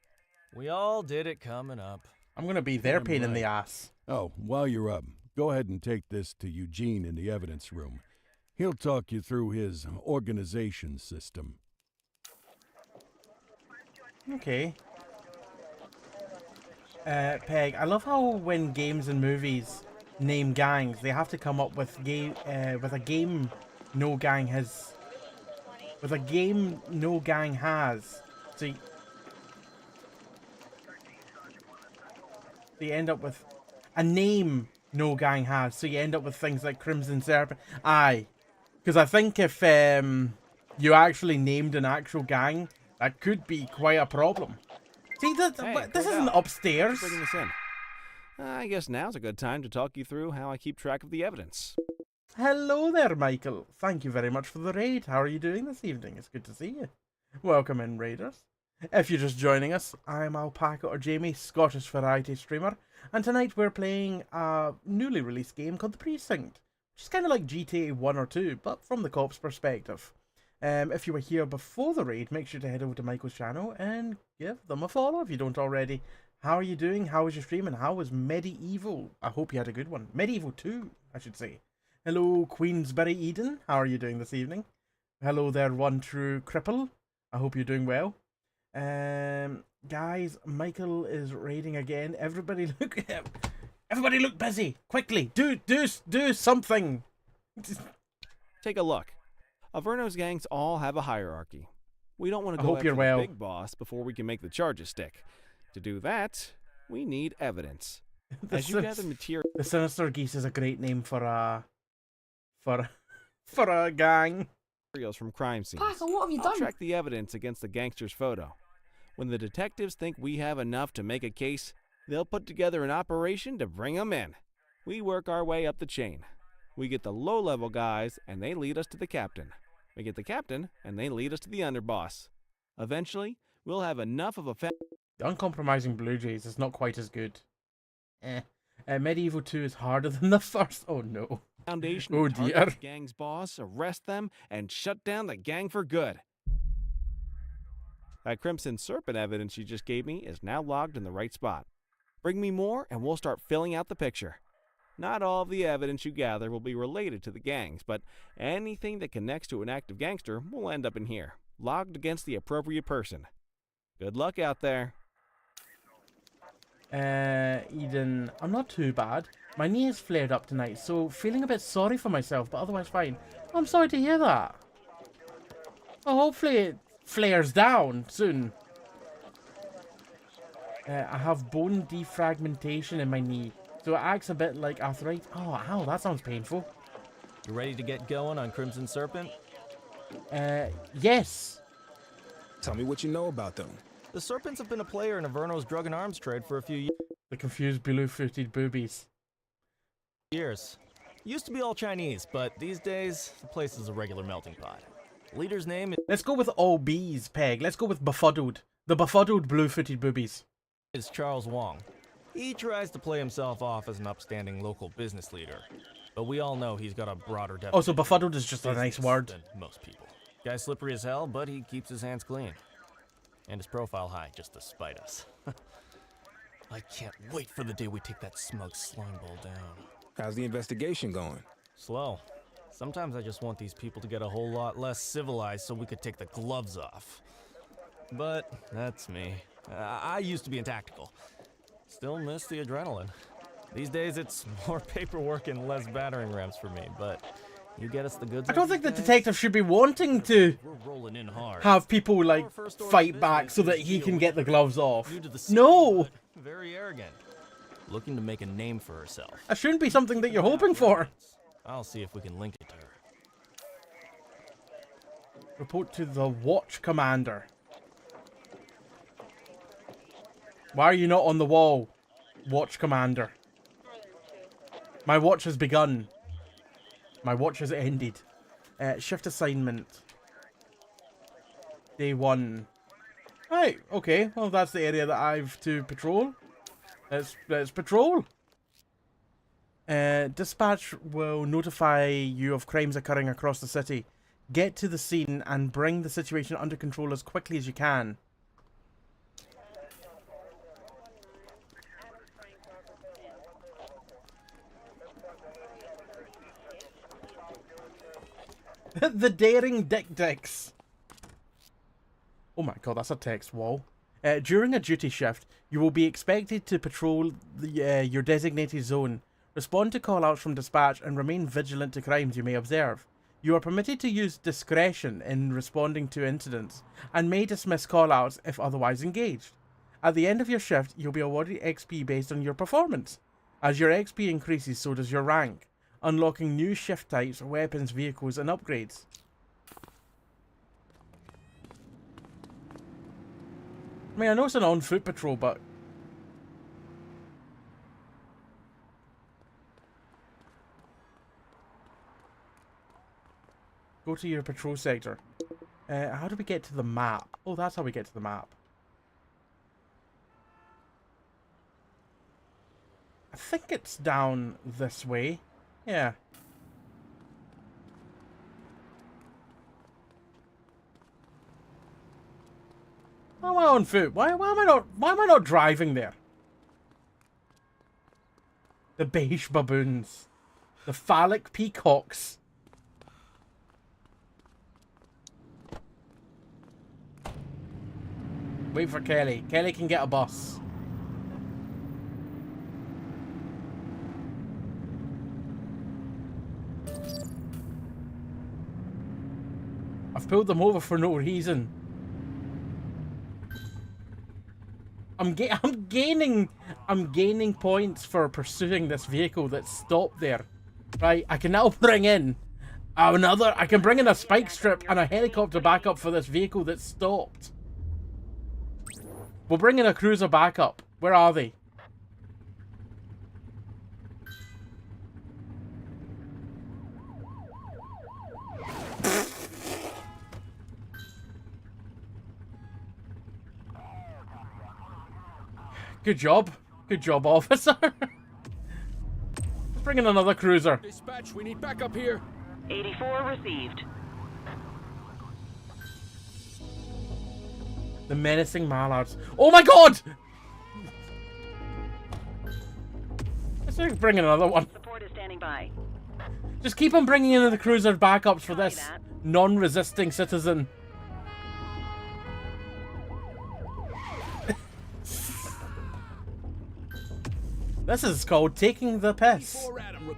We all did it coming up. I'm gonna be their Damn pain in right. the ass. Oh, while you're up, go ahead and take this to Eugene in the evidence room. He'll talk you through his organization system. Okay. Peg, I love how when games and movies name gangs, they have to come up with a game no gang has. With a game no gang has. So you end up with a name no gang has. So you end up with things like Crimson Serpent. Aye. Because I think if you actually named an actual gang, that could be quite a problem. See, this isn't upstairs. Bringing this in. I guess now's a good time to talk you through how I keep track of the evidence. Hello there, Michael. Thank you very much for the raid. How are you doing this evening? It's good to see you. Welcome in, raiders. If you're just joining us, I'm Alpaca or Jamie, Scottish variety streamer, and tonight we're playing a newly released game called The Precinct, which is kind of like GTA 1 or 2, but from the cop's perspective. If you were here before the raid, make sure to head over to Michael's channel and give them a follow if you don't already. How are you doing? How was your stream? And how was Medieval? I hope you had a good one. Medieval 2, I should say. Hello, Queensbury Eden. How are you doing this evening? Hello there, One True Cripple. I hope you're doing well. Guys, Michael is raiding again. Everybody look busy. Quickly, do something. Take a look. Averno's gangs all have a hierarchy. We don't want to go hope after you're the well. big boss before we can make the charges stick. To do that, we need evidence. As you gather material, The Sinister Geese is a great name for a gang. materials from crime scenes, Parker, what have you I'll done? track the evidence against the gangster's photo. When the detectives think we have enough to make a case, they'll put together an operation to bring 'em in. We work our way up the chain. We get the low-level guys, and they lead us to the captain. We get the captain, and they lead us to the underboss. Eventually, we'll have enough of a The Uncompromising Blue Jays is not quite as good. Medieval 2 is harder than the first. Oh no. foundation Oh to target dear. the gang's boss, arrest them, and shut down the gang for good. That Crimson Serpent evidence you just gave me is now logged in the right spot. Bring me more, and we'll start filling out the picture. Not all of the evidence you gather will be related to the gangs, but anything that connects to an active gangster will end up in here, logged against the appropriate person. Good luck out there. Eden, I'm not too bad. My knee has flared up tonight, so feeling a bit sorry for myself, but otherwise fine. I'm sorry to hear that. Well, hopefully it flares down soon. I have bone defragmentation in my knee, so it acts a bit like arthritis. Oh, ow, that sounds painful. You ready to get going on Crimson Serpent? Yes. Tell me what you know about them. The Serpents have been a player in Averno's drug and arms trade for a few The confused blue-footed boobies. years. Used to be all Chinese, but these days, the place is a regular melting pot. Leader's name Let's go with all bees, Peg. Let's go with befuddled. The befuddled blue-footed boobies. is Charles Wong. He tries to play himself off as an upstanding local business leader, but we all know he's got a broader definition. Oh, so befuddled is just a nice business word. than most people. Guy's slippery as hell, but he keeps his hands clean. And his profile high, just to spite us. I can't wait for the day we take that smug slime ball down. How's the investigation going? Slow. Sometimes I just want these people to get a whole lot less civilized so we could take the gloves off. But that's me. I used to be in tactical. Still miss the adrenaline. These days it's more paperwork and less battering rams for me, but you get us the goods. I don't think the detective should be wanting to We're rolling in hard. have people like fight back so that he can get the gloves off. No, Very arrogant. Looking to make a name for herself. that shouldn't be something that you're hoping for. I'll see if we can link it to her. Report to the watch commander. Why are you not on the wall? Watch commander. My watch has begun. My watch has ended. Shift assignment. Day 1. Right, okay. Well, that's the area that I've to patrol. Let's patrol. Dispatch will notify you of crimes occurring across the city. Get to the scene and bring the situation under control as quickly as you can. The daring Dicks. Oh my god, that's a text wall. During a duty shift, you will be expected to patrol your designated zone, respond to call-outs from dispatch, and remain vigilant to crimes you may observe. You are permitted to use discretion in responding to incidents, and may dismiss call-outs if otherwise engaged. At the end of your shift, you'll be awarded XP based on your performance. As your XP increases, so does your rank, unlocking new shift types, weapons, vehicles, and upgrades. I mean, I know it's an on-foot patrol, but... Go to your patrol sector. How do we get to the map? Oh, that's how we get to the map. I think it's down this way. Yeah. Why am I on foot? Why am I not driving there? The beige baboons. The phallic peacocks. Wait for Kelly. Kelly can get a bus. I've pulled them over for no reason. I'm gaining points for pursuing this vehicle that's stopped there. Right, I can now bring in I can bring in a spike strip and a helicopter backup for this vehicle that's stopped. We'll bring in a cruiser backup. Where are they? Good job. Good job, officer. Let's bring in another cruiser. Dispatch, we need backup here. 84 received. The menacing mallards. Oh my god! Let's bring in another one. Support is standing by. Just keep on bringing in the cruiser backups for this non-resisting citizen. This is called taking the piss.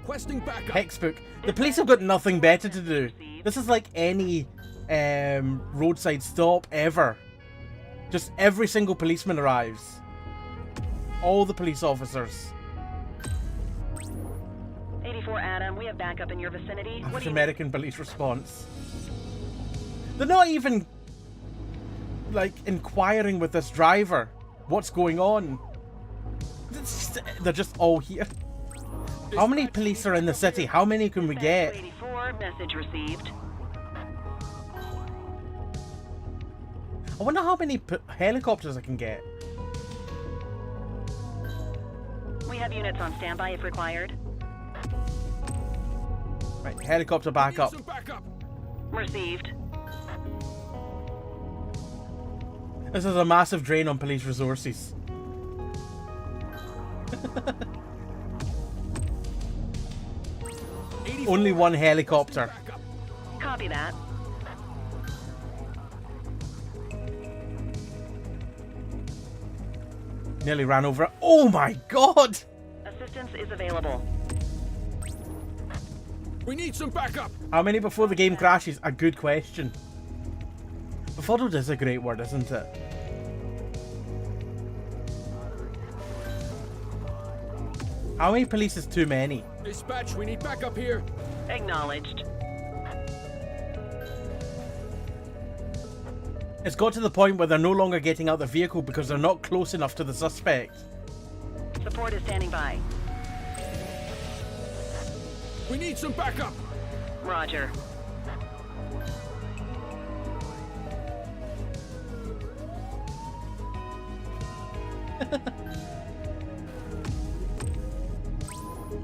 Hexbook. The police have got nothing better to do. This is like any roadside stop ever. Just every single policeman arrives. All the police officers. 84 Adam, we have backup in your vicinity. Average American police response. They're not even like inquiring with this driver what's going on. They're just all here. How many police are in the city? How many can we get? 84, message received. I wonder how many helicopters I can get. We have units on standby if required. Right, helicopter backup. Received. This is a massive drain on police resources. Only one helicopter. Copy that. Nearly ran over. Oh my god! Assistance is available. We need some backup. How many before the game crashes? A good question. Befuddled is a great word, isn't it? How many police is too many? Dispatch, we need backup here. Acknowledged. It's got to the point where they're no longer getting out the vehicle because they're not close enough to the suspect. Support is standing by. We need some backup. Roger.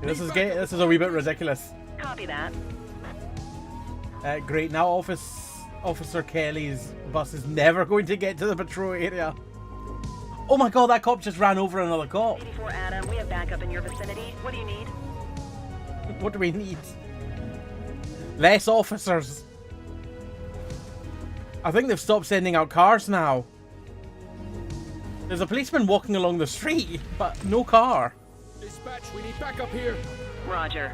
This is a wee bit ridiculous. Copy that. Great. Now Officer Kelly's bus is never going to get to the patrol area. Oh my god, that cop just ran over another cop. 84 Adam, we have backup in your vicinity. What do you need? What do we need? Less officers. I think they've stopped sending out cars now. There's a policeman walking along the street, but no car. Dispatch, we need backup here. Roger.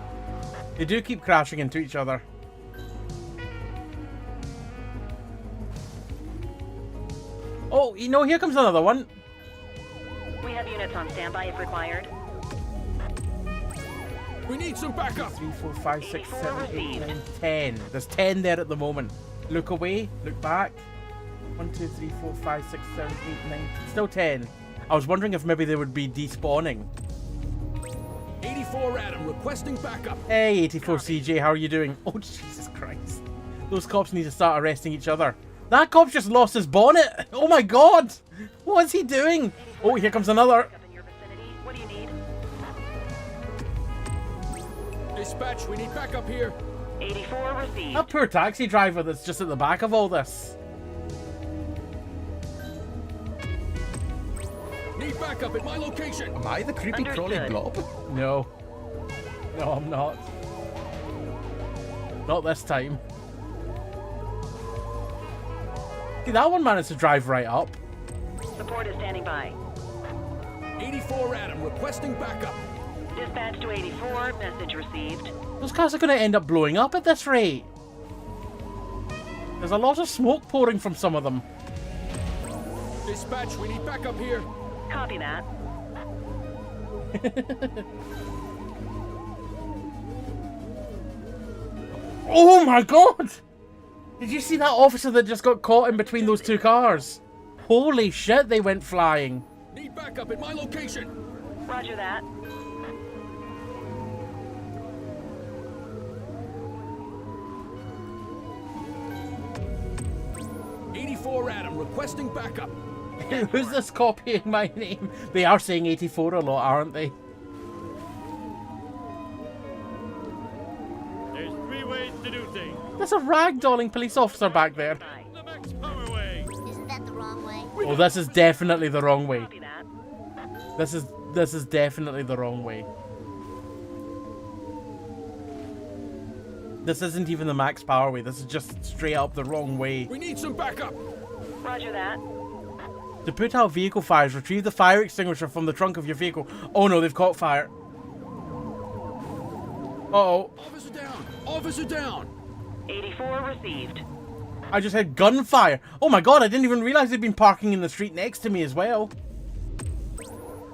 They do keep crashing into each other. Oh, you know, here comes another one. We have units on standby if required. We need some backup. 3, 4, 5, 6, 7, 8, 9, 10. There's 10 there at the moment. Look away, look back. 1, 2, 3, 4, 5, 6, 7, 8, 9. Still 10. I was wondering if maybe they would be despawning. 84 Adam, requesting backup. Hey, 84 CJ, how are you doing? Oh, Jesus Christ. Those cops need to start arresting each other. That cop just lost his bonnet. Oh my god. What is he doing? Oh, here comes another. What do you need? Dispatch, we need backup here. 84 received. That poor taxi driver that's just at the back of all this. Need backup at my location. Am I the creepy crawly Understood. blob? No. No, I'm not. Not this time. See, that one managed to drive right up. Support is standing by. 84 Adam, requesting backup. Dispatch to 84, message received. Those cars are going to end up blowing up at this rate. There's a lot of smoke pouring from some of them. Dispatch, we need backup here. Copy that. Oh my god! Did you see that officer that just got caught in between those two cars? Holy shit, they went flying. Need backup at my location. Roger that. Adam, requesting backup. Who's this copying my name? They are saying 84 a lot, aren't they? There's 3 ways to do things. There's a ragdolling police officer back there. The Max Power way. Isn't that the wrong way? Oh, this is definitely the wrong way. This is definitely the wrong way. This isn't even the max power way. This is just straight up the wrong way. We need some backup. Roger that. To put out vehicle fires, retrieve the fire extinguisher from the trunk of your vehicle. Oh no, they've caught fire. Uh-oh. Officer down. Officer down. 84 received. I just had gunfire. Oh my god, I didn't even realize they'd been parking in the street next to me as well.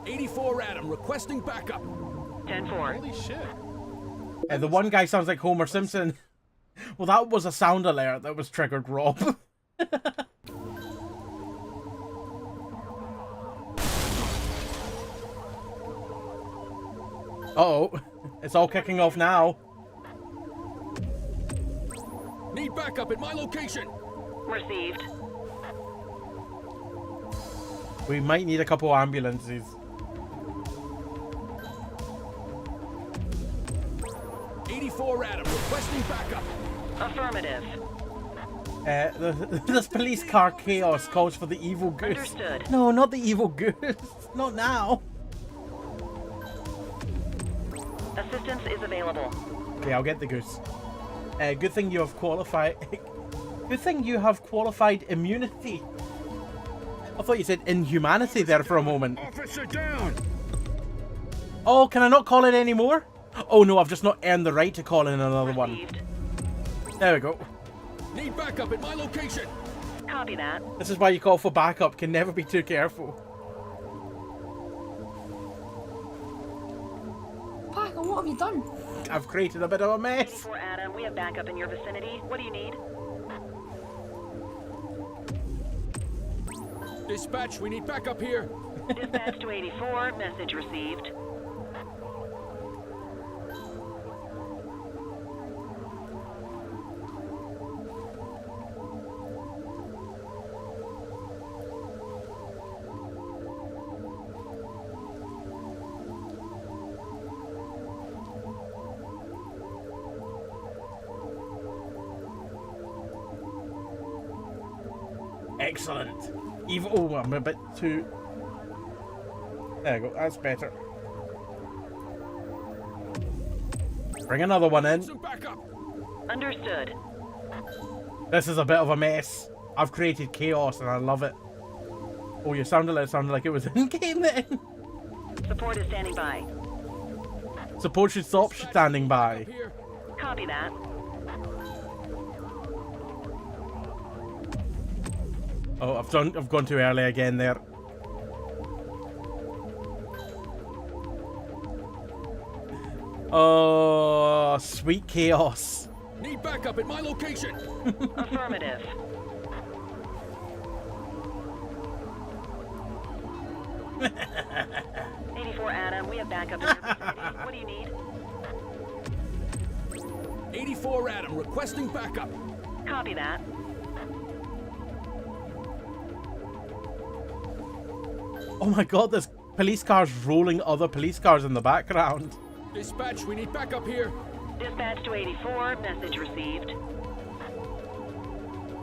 84 Adam, requesting backup. 10-4. Holy shit. The one guy sounds like Homer Simpson. Well, that was a sound alert that was triggered, Rob. Uh-oh. It's all kicking off now. Need backup at my location. Received. We might need a couple ambulances. Adam, requesting backup. Affirmative. This police car chaos calls for the evil goose. Understood. No, not the evil goose. Not now. Assistance is available. Okay, I'll get the goose. Good thing you have qualified. Good thing you have qualified immunity. I thought you said inhumanity there for a moment. Officer down. Oh, can I not call it anymore? Oh no, I've just not earned the right to call in another one. There we go. Need backup at my location. Copy that. This is why you call for backup. Can never be too careful. Parker, what have you done? I've created a bit of a mess. 84 Adam, we have backup in your vicinity. What do you need? Dispatch, we need backup here. Dispatch to 84, message received. Excellent. Even oh, I'm a bit too. There we go. That's better. Bring another one in. Understood. This is a bit of a mess. I've created chaos and I love it. Oh, you sounded like it was in game then. Support is standing by. Support should stop standing by. Copy that. Oh, I've gone too early again there. Oh, sweet chaos. Need backup at my location. Affirmative. '84 Adam, we have backup in your vicinity. What do you need? 84 Adam, requesting backup. Copy that. Oh my god, there's police cars rolling other police cars in the background. Dispatch, we need backup here. Dispatch to 84, message received.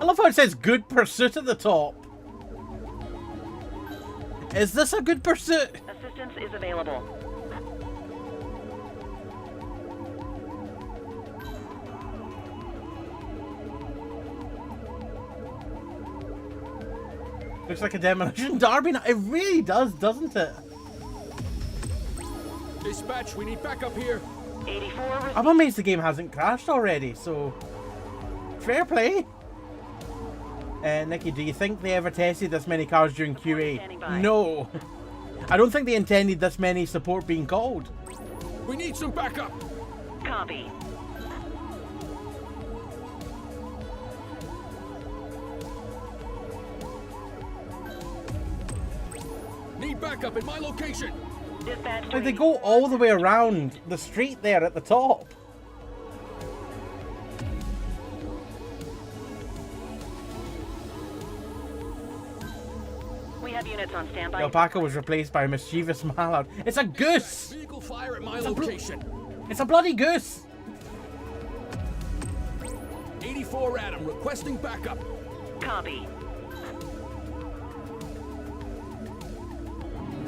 I love how it says good pursuit at the top. Is this a good pursuit? Assistance is available. Looks like a demolition derby. It really does, doesn't it? Dispatch, we need backup here. 84. I'm amazed the game hasn't crashed already, so fair play. Nikki, do you think they ever tested this many cars during QA? No. I don't think they intended this many support being called. We need some backup. Copy. Need backup at my location. Dispatch Like, they go all the way around the street there at the top. We have units on standby. The alpaca was replaced by a mischievous mallard. It's a goose! Vehicle fire at my location. It's a bloody goose! 84 Adam, requesting backup. Copy.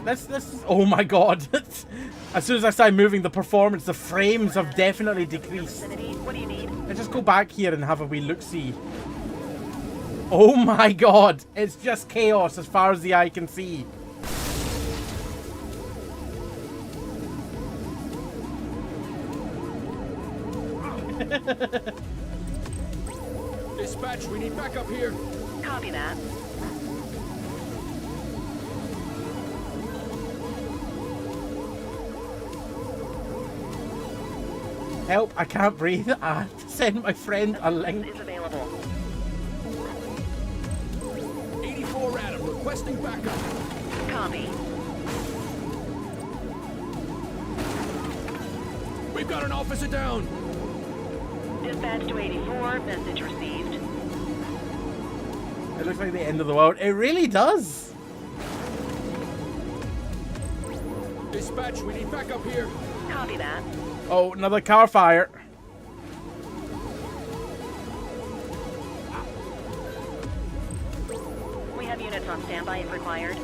This oh my god. As soon as I started moving the performance, the frames have definitely decreased. What do you need? Let's just go back here and have a wee look-see. Oh my god. It's just chaos as far as the eye can see. Dispatch, we need backup here. Copy that. Help, I can't breathe. I have to send my friend a link. Is available. 84 Adam, requesting backup. Copy. We've got an officer down. Dispatch to 84, message received. It looks like the end of the world. It really does. Dispatch, we need backup here. Copy that. Oh, another car fire. We have units on standby if required.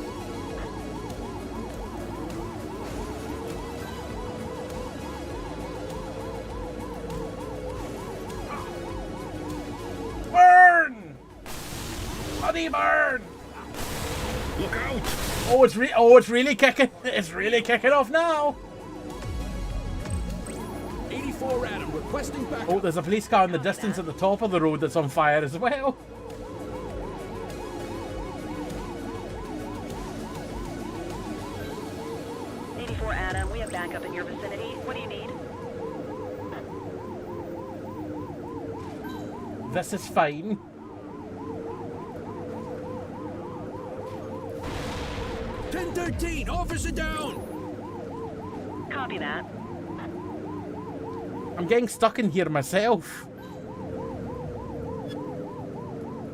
Burn! Bloody burn! Look out! Oh, it's really kicking. It's really kicking off now. 84 Adam, requesting backup. Oh, there's a police car in the distance at the top of the road that's on fire as well. Adam, we have backup in your vicinity. What do you need? This is fine. 1013, officer down! Copy that. I'm getting stuck in here myself.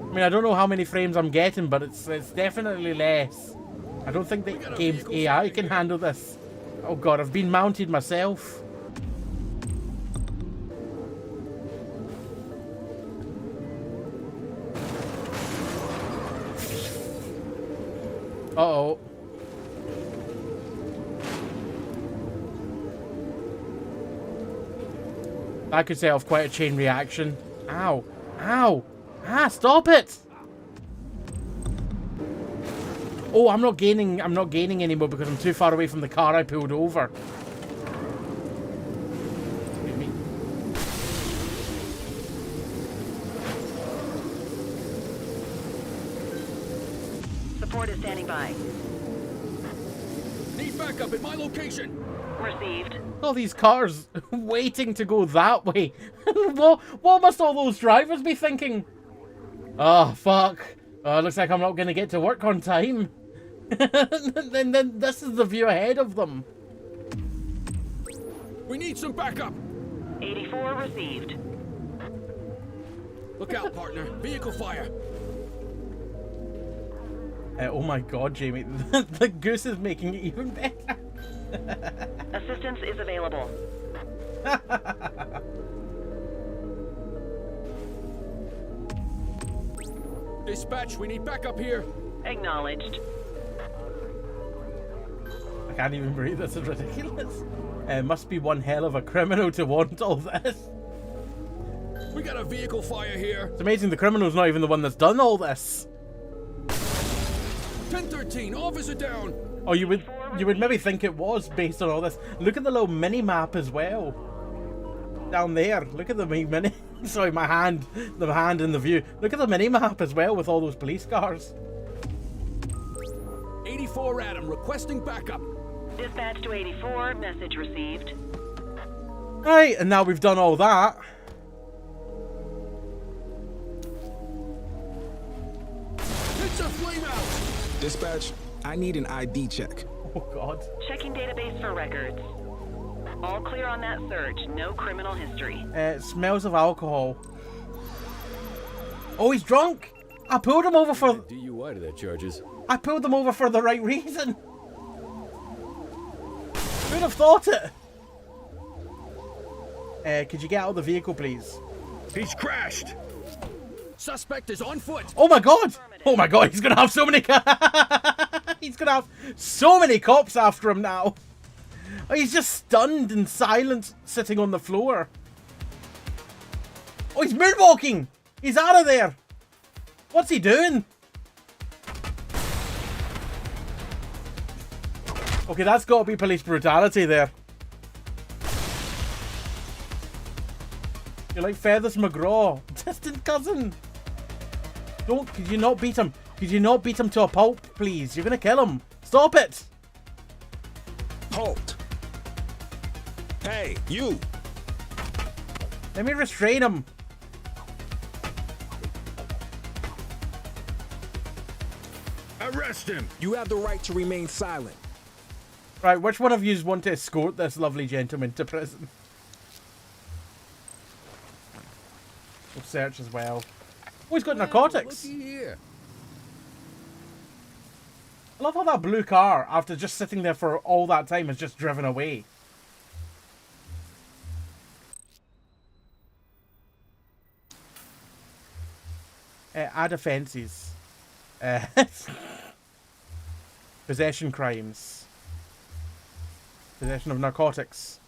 I mean, I don't know how many frames I'm getting, but it's definitely less. I don't think the game's AI can handle this. Oh god, I've been mounted myself. Uh-oh. That could set off quite a chain reaction. Ow. Ow. Ah, stop it! Oh, I'm not gaining anymore because I'm too far away from the car I pulled over. Excuse me. Support is standing by. Need backup at my location. Received. All these cars waiting to go that way. what must all those drivers be thinking? Oh, fuck. Looks like I'm not going to get to work on time. then this is the view ahead of them. We need some backup. 84 received. Look out, partner. Vehicle fire. Oh my god, Jamie. The goose is making it even better. Assistance is available. Dispatch, we need backup here. Acknowledged. I can't even breathe. This is ridiculous. Must be one hell of a criminal to want all this. We got a vehicle fire here. It's amazing the criminal's not even the one that's done all this. 1013, officer down. Oh, you would maybe think it was based on all this. Look at the little mini map as well. Down there. Look at the mini. Sorry, my hand. The hand in the view. Look at the mini map as well with all those police cars. 84 Adam, requesting backup. Dispatch to 84, message received. Right, and now we've done all that. It's a flame out. Dispatch, I need an ID check. Oh god. Checking database for records. All clear on that search. No criminal history. It smells of alcohol. Oh, he's drunk. I pulled him over for DUI to that charges. I pulled them over for the right reason. Who'd have thought it? Could you get out of the vehicle, please? He's crashed. Suspect is on foot. Oh my god! Oh my god, he's gonna have so many he's gonna have so many cops after him now. Oh, he's just stunned and silent, sitting on the floor. Oh, he's moonwalking! He's out of there! What's he doing? Okay, that's got to be police brutality there. You're like Feathers McGraw. Distant cousin. Could you not beat him? Could you not beat him to a pulp, please? You're going to kill him. Stop it. Halt. Hey, you. Let me restrain him. Arrest him. You have the right to remain silent. Right, which one of you want to escort this lovely gentleman to prison? We'll search as well. Oh, he's got narcotics. Looky here. I love how that blue car, after just sitting there for all that time, has just driven away. Add offences. Possession crimes. Possession of narcotics.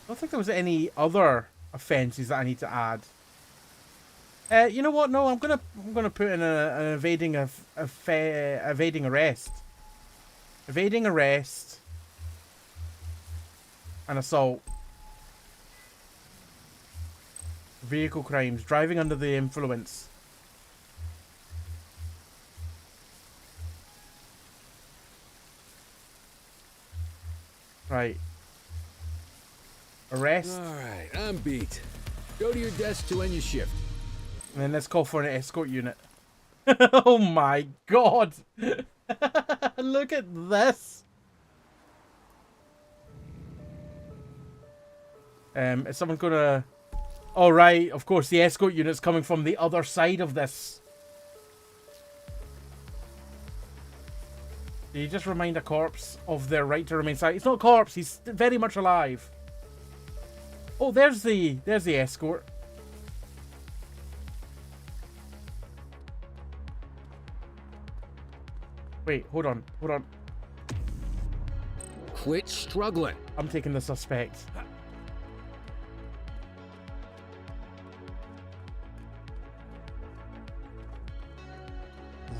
I don't think there was any other offences that I need to add. You know what? No, I'm gonna put in an evading arrest. Evading arrest. And assault. Vehicle crimes. Driving under the influence. Right. Arrest. All right, I'm beat. Go to your desk to end your shift. And then let's call for an escort unit. Oh my god! Look at this! Is someone gonna... Oh right, of course the escort unit's coming from the other side of this. Do you just remind a corpse of their right to remain silent? He's not a corpse, he's very much alive. Oh, there's the escort. Wait, hold on. Quit struggling. I'm taking the suspect.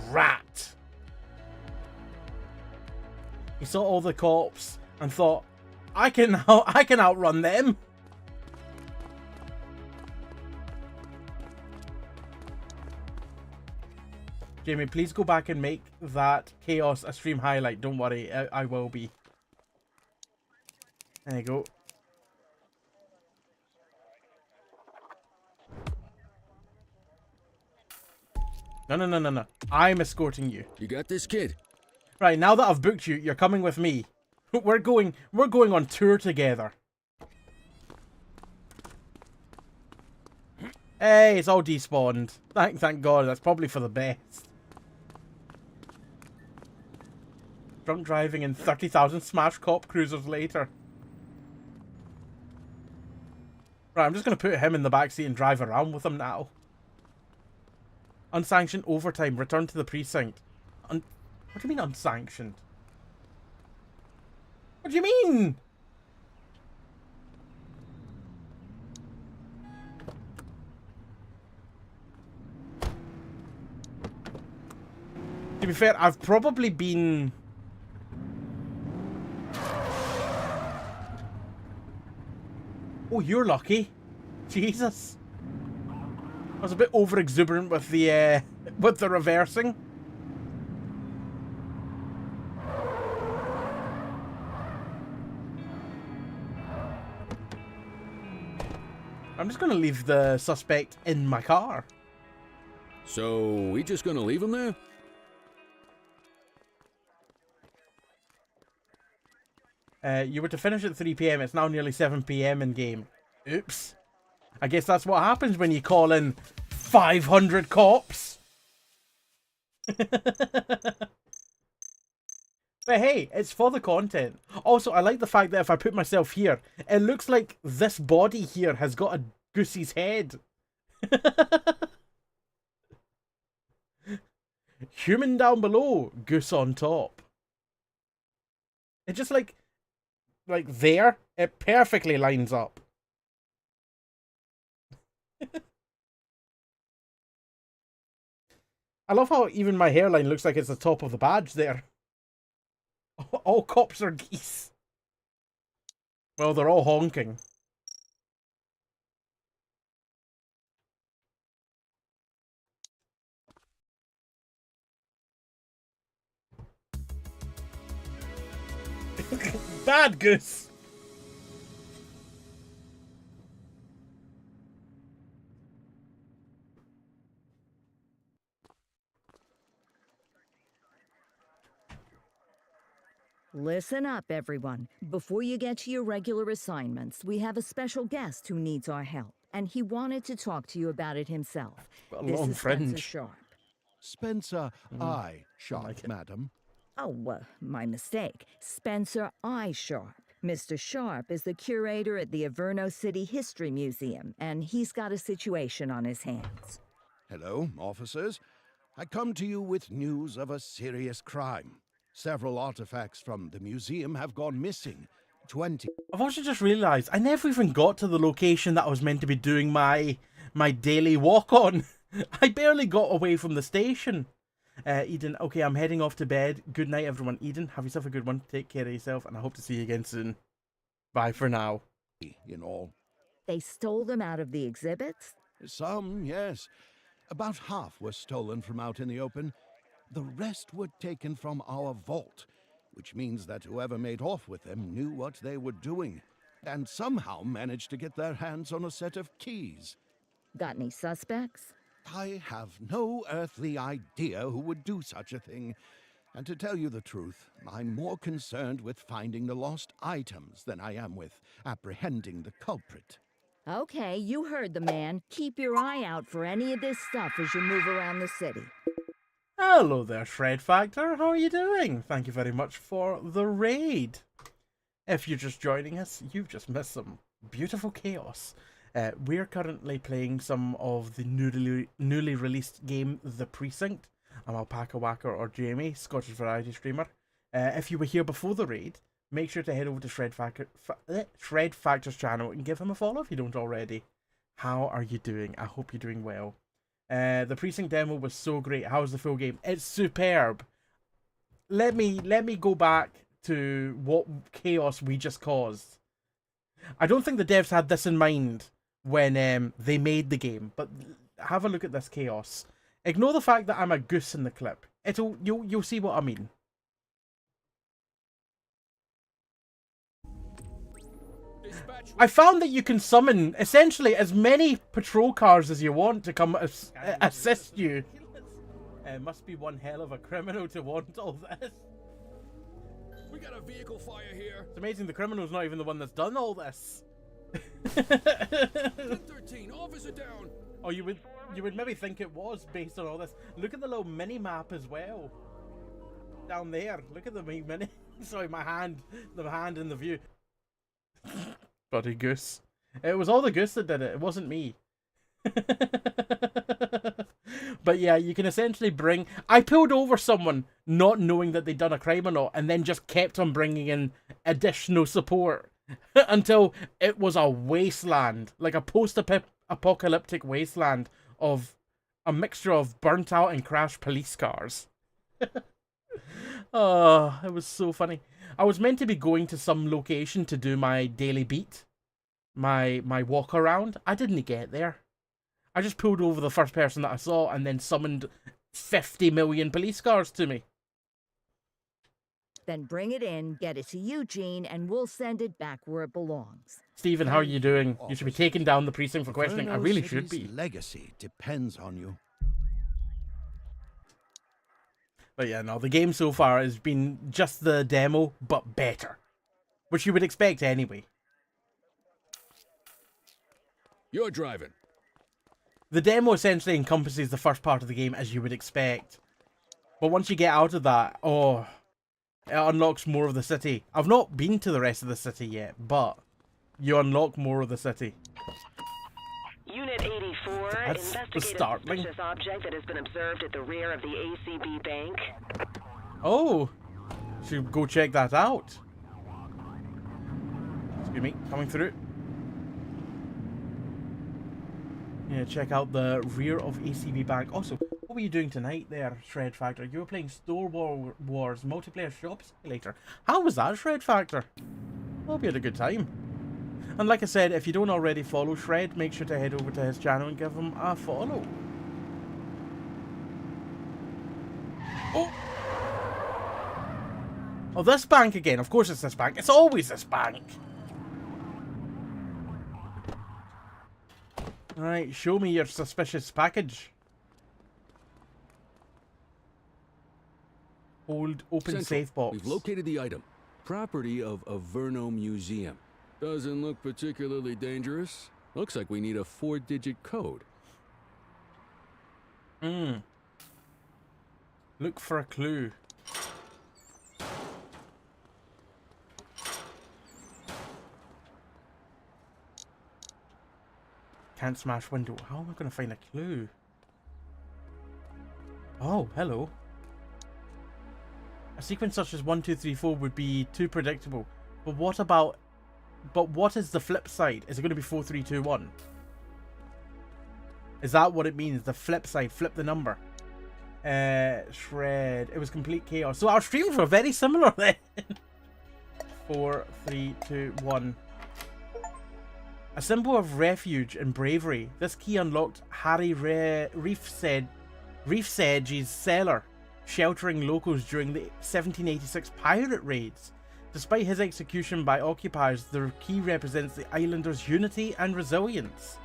Rat. He saw all the cops and thought, I can outrun them. Jamie, please go back and make that chaos a stream highlight. Don't worry, I will be. There you go. No. I'm escorting you. You got this, kid? Right, now that I've booked you, you're coming with me. We're going on tour together. Hey, it's all despawned. Thank God, that's probably for the best. Drunk driving and 30,000 smash cop cruisers later. Right, I'm just going to put him in the backseat and drive around with him now. Unsanctioned overtime. Return to the precinct. What do you mean unsanctioned? What do you mean? To be fair, I've probably been... Oh, you're lucky. Jesus. I was a bit over exuberant with the reversing. I'm just gonna leave the suspect in my car. So, we just gonna leave him there? You were to finish at 3 PM. It's now nearly 7 PM in game. Oops. I guess that's what happens when you call in 500 cops. But hey, it's for the content. Also, I like the fact that if I put myself here, it looks like this body here has got a goose's head. Human down below, goose on top. It's just like there, it perfectly lines up. I love how even my hairline looks like it's the top of the badge there. All cops are geese. Well, they're all honking. Bad goose. Listen up, everyone. Before you get to your regular assignments, we have a special guest who needs our help, and he wanted to talk to you about it himself. This is Spencer Sharp. Spencer I. Sharp, madam. Oh, my mistake. Spencer I. Sharp. Mr. Sharp is the curator at the Averno City History Museum, and he's got a situation on his hands. Hello, officers. I come to you with news of a serious crime. Several artifacts from the museum have gone missing. 20... I've also just realised I never even got to the location that I was meant to be doing my daily walk on. I barely got away from the station. Eden, okay, I'm heading off to bed. Good night, everyone. Eden, have yourself a good one. Take care of yourself, and I hope to see you again soon. Bye for now. In all. They stole them out of the exhibits? Some, yes. About half were stolen from out in the open. The rest were taken from our vault, which means that whoever made off with them knew what they were doing, and somehow managed to get their hands on a set of keys. Got any suspects? I have no earthly idea who would do such a thing. And to tell you the truth, I'm more concerned with finding the lost items than I am with apprehending the culprit. Okay, you heard the man. Keep your eye out for any of this stuff as you move around the city. Hello there, Shred Factor. How are you doing? Thank you very much for the raid. If you're just joining us, you've just missed some beautiful chaos. We're currently playing some of the newly released game, The Precinct. I'm Alpaca Whacker or Jamie, Scottish variety streamer. If you were here before the raid, make sure to head over to Shred Factor's channel and give him a follow if you don't already. How are you doing? I hope you're doing well. The Precinct demo was so great. How's the full game? It's superb. Let me go back to what chaos we just caused. I don't think the devs had this in mind when they made the game, but have a look at this chaos. Ignore the fact that I'm a goose in the clip. You'll see what I mean. I found that you can summon essentially as many patrol cars as you want to come assist you. Must be one hell of a criminal to want all this. We got a vehicle fire here. It's amazing the criminal's not even the one that's done all this. 13, officer down. Oh, you would maybe think it was based on all this. Look at the little mini map as well. Down there. Look at the mini. Sorry, the hand in the view. Bloody goose. It was all the goose that did it. It wasn't me. But yeah, you can essentially bring... I pulled over someone not knowing that they'd done a crime or not, and then just kept on bringing in additional support until it was a wasteland, like a post-apocalyptic wasteland of a mixture of burnt out and crashed police cars. Oh, it was so funny. I was meant to be going to some location to do my daily beat, my walk around. I didn't get there. I just pulled over the first person that I saw and then summoned 50 million police cars to me. Then bring it in, get it to Eugene, and we'll send it back where it belongs. Stephen, how are you doing? You should be taking down the precinct for questioning. I really should be. Legacy depends on you. But yeah, no, the game so far has been just the demo, but better. Which you would expect anyway. You're driving. The demo essentially encompasses the first part of the game as you would expect. But once you get out of that, oh, it unlocks more of the city. I've not been to the rest of the city yet, but you unlock more of the city. Unit 84, That's investigate a suspicious object that has been observed at the rear of the ACB bank. Oh, should go check that out. Excuse me, coming through. Yeah, check out the rear of ACB bank. Also, what were you doing tonight there, Shred Factor? You were playing Store Wars multiplayer shop simulator. How was that, Shred Factor? Hope you had a good time. And like I said, if you don't already follow Shred, make sure to head over to his channel and give him a follow. Oh! Oh, this bank again. Of course it's this bank. It's always this bank. Alright, show me your suspicious package. Open Central. safe box. We've located the item. Property of Averno Museum. Doesn't look particularly dangerous. Looks like we need a 4-digit code. Look for a clue. Can't smash window. How am I going to find a clue? Oh, hello. A sequence such as 1, 2, 3, 4 would be too predictable. But what about... But what is the flip side? Is it going to be 4, 3, 2, 1? Is that what it means? The flip side. Flip the number. Shred. It was complete chaos. So our streams were very similar then. 4, 3, 2, 1. A symbol of refuge and bravery. This key unlocked Harry Reefsedge's cellar, sheltering locals during the 1786 pirate raids. Despite his execution by occupiers, the key represents the islanders' unity and resilience.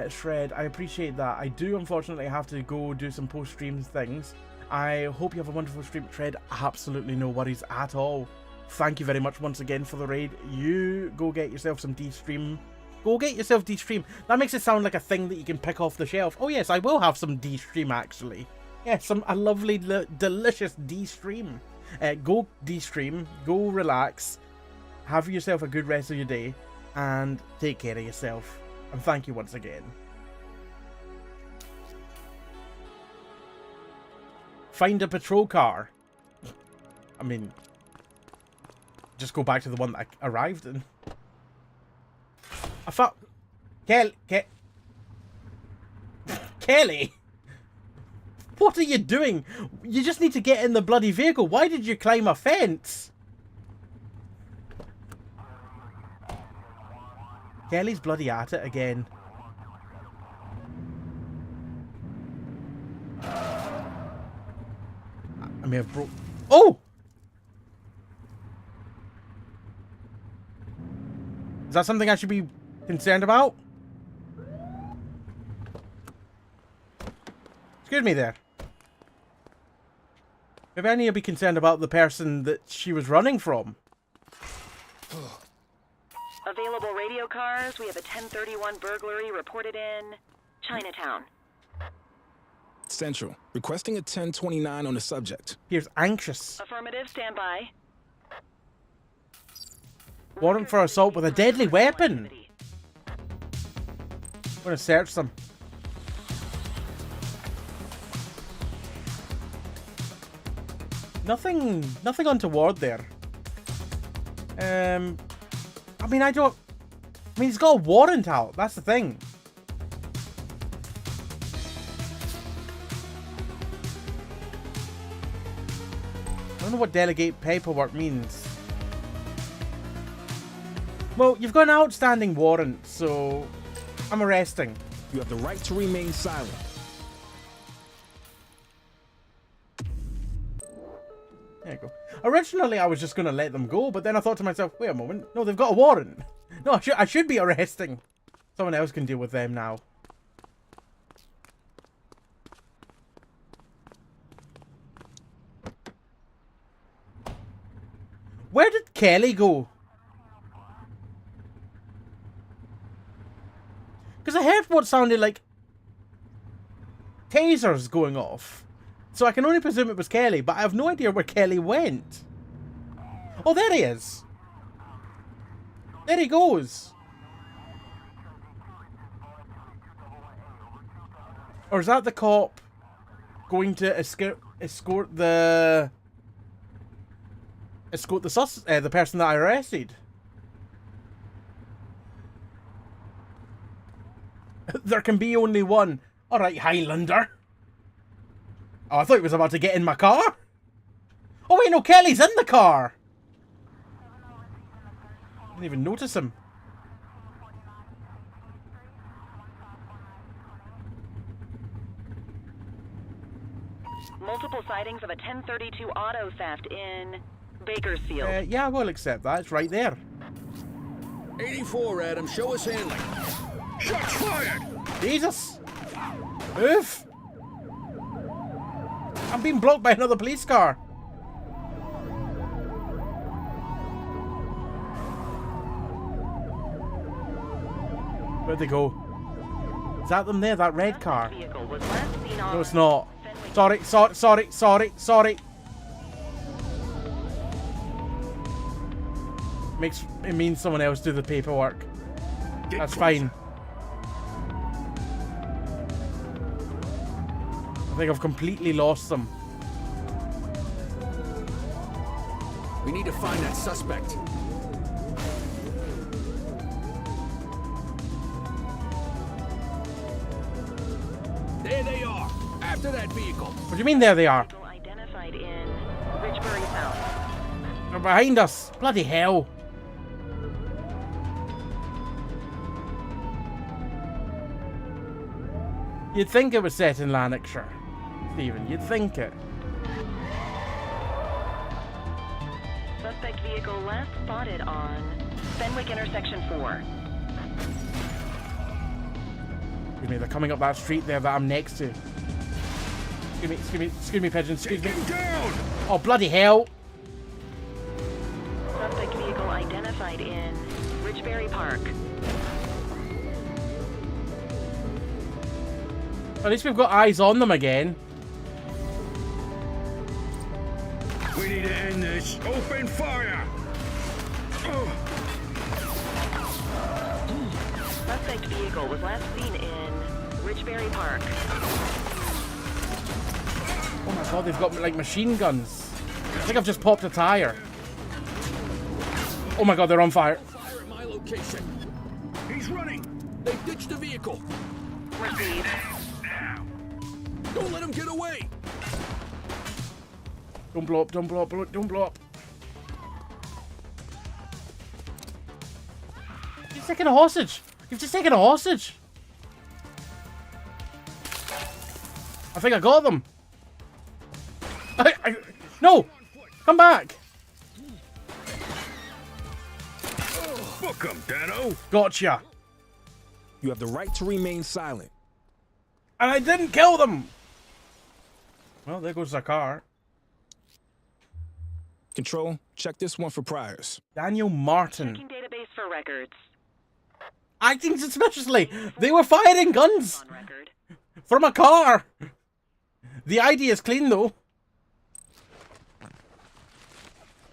Shred. I appreciate that. I do unfortunately have to go do some post-stream things. I hope you have a wonderful stream, Shred. Absolutely no worries at all. Thank you very much once again for the raid. You go get yourself some D-Stream. Go get yourself D-Stream. That makes it sound like a thing that you can pick off the shelf. Oh yes, I will have some D-Stream actually. Yes, a lovely, delicious D-Stream. Go D-Stream. Go relax. Have yourself a good rest of your day. And take care of yourself. And thank you once again. Find a patrol car. I mean, just go back to the one that I arrived in. I thought... Kelly? What are you doing? You just need to get in the bloody vehicle. Why did you climb a fence? Kelly's bloody at it again. I may have broke... Oh! Is that something I should be concerned about? Excuse me there. Maybe I need to be concerned about the person that she was running from. Available radio cars. We have a 1031 burglary reported in Chinatown. Central, requesting a 1029 on the subject. Here's anxious. Affirmative, stand by. Warrant for assault with a deadly weapon. I'm gonna search them. Nothing untoward there. I mean, he's got a warrant out. That's the thing. I don't know what delegate paperwork means. Well, you've got an outstanding warrant, so I'm arresting. You have the right to remain silent. There you go. Originally, I was just going to let them go, but then I thought to myself, wait a moment. No, they've got a warrant. No, I should be arresting. Someone else can deal with them now. Where did Kelly go? Because I heard what sounded like tasers going off. So I can only presume it was Kelly, but I have no idea where Kelly went. Oh, there he is. There he goes. Or is that the cop going to escort the person that I arrested? There can be only one. All right, Highlander. Oh, I thought he was about to get in my car. Oh wait, no, Kelly's in the car. Didn't even notice him. Multiple sightings of a 1032 auto theft in Bakersfield. Yeah, I will accept that. It's right there. 84, Adam. Show us handling. Shots fired! Jesus! Oof! I'm being blocked by another police car. Where'd they go? Is that them there? That red car? No, it's not. Sorry. It means someone else do the paperwork. That's fine. I think I've completely lost them. We need to find that suspect. There they are. After that vehicle. What do you mean there they are? Identified in Richbury South. They're behind us. Bloody hell. You'd think it was set in Lanarkshire, Stephen. You'd think it. Suspect vehicle last spotted on Fenwick intersection 4. Excuse me, they're coming up that street there that I'm next to. Excuse me, pigeon, excuse me. Down! Oh, bloody hell! Suspect vehicle identified in Richberry Park. At least we've got eyes on them again. We need to end this. Open fire! Suspect vehicle was last seen in Richberry Park. Oh my god, they've got like machine guns. I think I've just popped a tire. Oh my god, they're on fire. Fire at my location. He's running! They ditched the vehicle. Received. Don't let him get away. Don't blow up, don't blow up, don't blow up. You've just taken a hostage. You've just taken a hostage. I think I got them. No! Come back! Book him, Dano! Gotcha. You have the right to remain silent. And I didn't kill them! Well, there goes the car. Control, check this one for priors. Daniel Martin. Checking database for records. Acting suspiciously! They were firing guns! On record. From a car! The ID is clean though.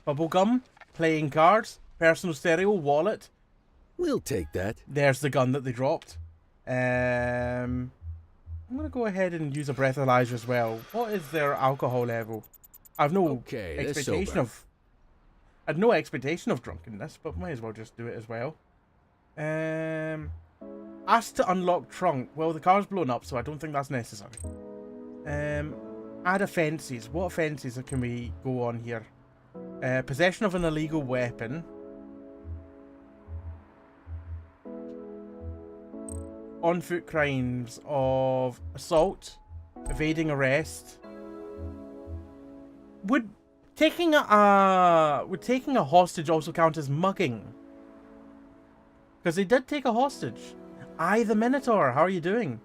Bubblegum, playing cards, personal stereo, wallet. We'll take that. There's the gun that they dropped. I'm gonna go ahead and use a breathalyzer as well. What is their alcohol level? I've no expectation of. I'd no expectation of drunkenness, but might as well just do it as well. Ask to unlock trunk. Well, the car's blown up, so I don't think that's necessary. Add offences. What offences can we go on here? Possession of an illegal weapon. On-foot crimes of assault, evading arrest. Would taking a hostage also count as mugging? Because they did take a hostage. Aye, the Minotaur. How are you doing?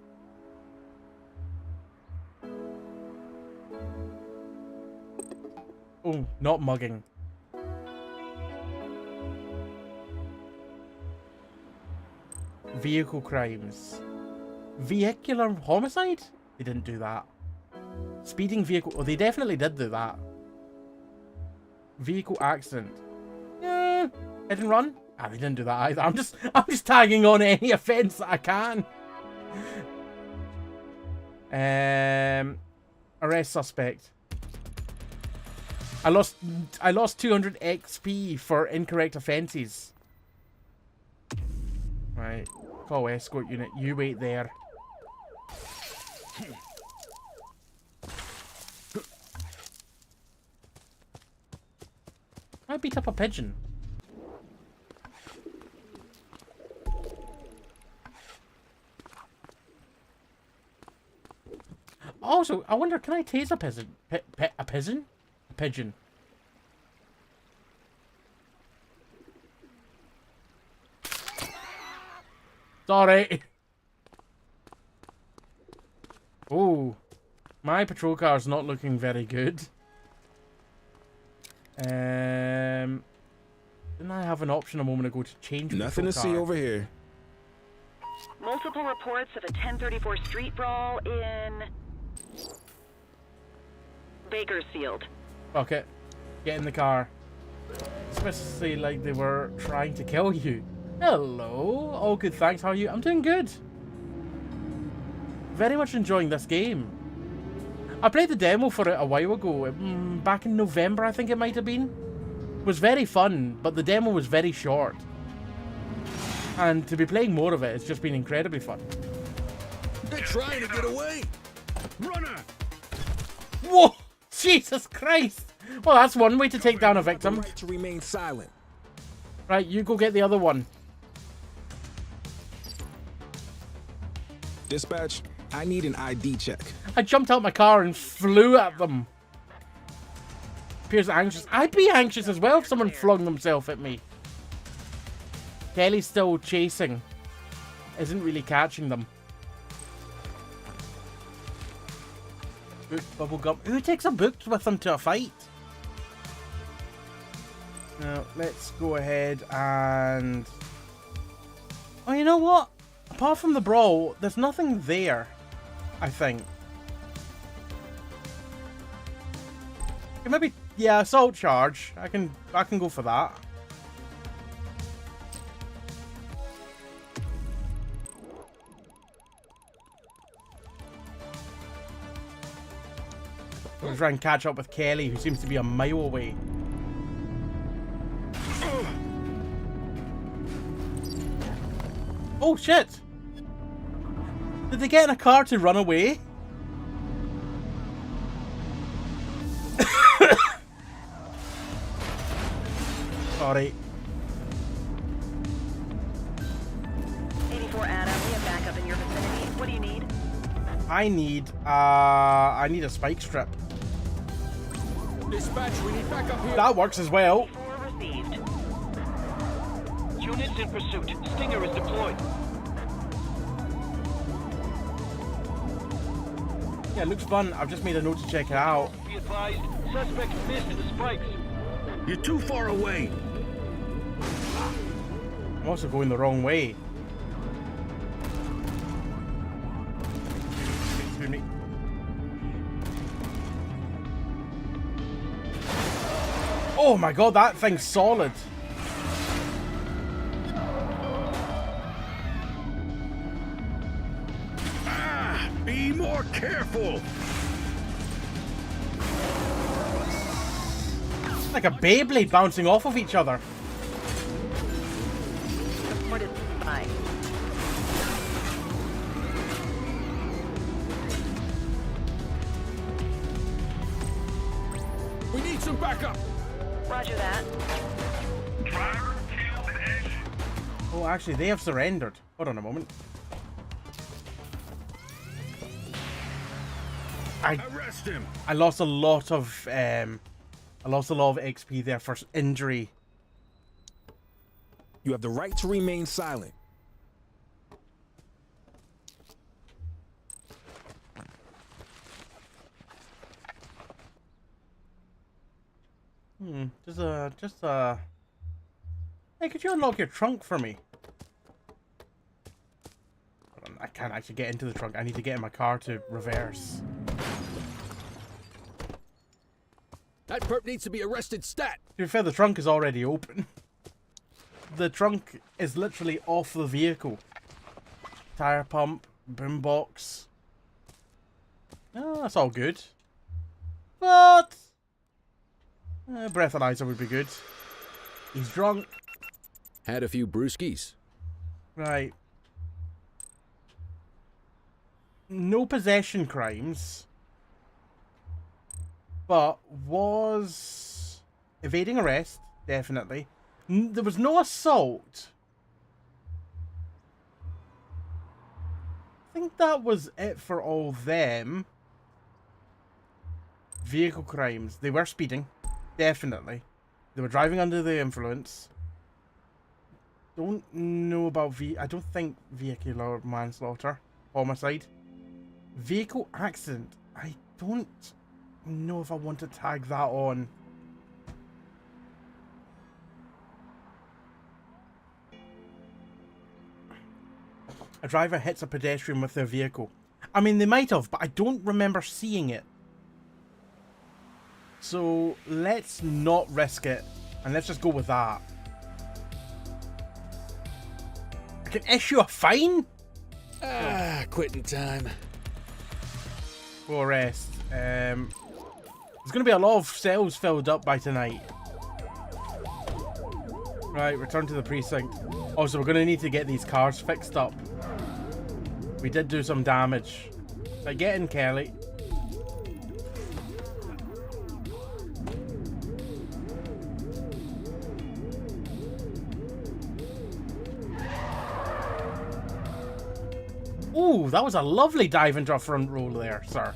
Oh, not mugging. Vehicle crimes. Vehicular homicide? They didn't do that. Speeding vehicle. Oh, they definitely did do that. Vehicle accident. Hit and run? Ah, they didn't do that either. I'm just tagging on any offence that I can. Arrest suspect. I lost 200 XP for incorrect offences. Right. Call escort unit. You wait there. I beat up a pigeon. Also, I wonder, can I tase a pigeon? A pigeon? A pigeon. Sorry. Oh, my patrol car's not looking very good. Didn't I have an option a moment ago to change Nothing to see over here. Multiple reports of a 1034 street brawl in Bakersfield. Okay, get in the car. Especially like they were trying to kill you. Hello, all good, thanks. How are you? I'm doing good. Very much enjoying this game. I played the demo for it a while ago, back in November I think it might have been. It was very fun, but the demo was very short. And to be playing more of it, it's just been incredibly fun. They're trying to get away. Runner! Whoa! Jesus Christ! Well, that's one way to take down a victim. Right to remain silent. Right, you go get the other one. Dispatch, I need an ID check. I jumped out my car and flew at them. Appears anxious. I'd be anxious as well if someone flung themselves at me. Kelly's still chasing. Isn't really catching them. Book, bubblegum. Who takes a book with them to a fight? Now, let's go ahead and... Oh, you know what? Apart from the brawl, there's nothing there, I think. Okay, maybe, yeah, assault charge. I can go for that. We'll try and catch up with Kelly, who seems to be a mile away. Oh shit! Did they get in a car to run away? Sorry. 84 Adam, we have backup in your vicinity. What do you need? I need a spike strip. Dispatch, we need backup here. That works as well. Received. Units in pursuit. Stinger is deployed. Yeah, it looks fun. I've just made a note to check it out. Be advised, suspect missed the spikes. You're too far away. I'm also going the wrong way. Excuse me. Oh my god, that thing's solid. Be more careful. Like a Beyblade bouncing off of each other. Reported by. We need some backup. Roger that. Oh, actually, they have surrendered. Hold on a moment. Arrest him. I lost a lot of XP there for injury. You have the right to remain silent. Just hey, could you unlock your trunk for me? Hold on, I can't actually get into the trunk. I need to get in my car to reverse. That perp needs to be arrested stat. To be fair, the trunk is already open. The trunk is literally off the vehicle. Tire pump, boombox. Oh, that's all good. But breathalyzer would be good. He's drunk. Had a few brewskis. Right. No possession crimes. But was evading arrest, definitely. There was no assault. I think that was it for all them. Vehicle crimes. They were speeding. Definitely. They were driving under the influence. Don't know about I don't think vehicular manslaughter. Homicide. Vehicle accident. I don't know if I want to tag that on. A driver hits a pedestrian with their vehicle. I mean, they might have, but I don't remember seeing it. So let's not risk it, and let's just go with that. I can issue a fine? Quitting time. Go arrest. There's going to be a lot of cells filled up by tonight. Right, return to the precinct. Also, we're going to need to get these cars fixed up. We did do some damage. But get in, Kelly. Ooh, that was a lovely dive into a front row there, sir.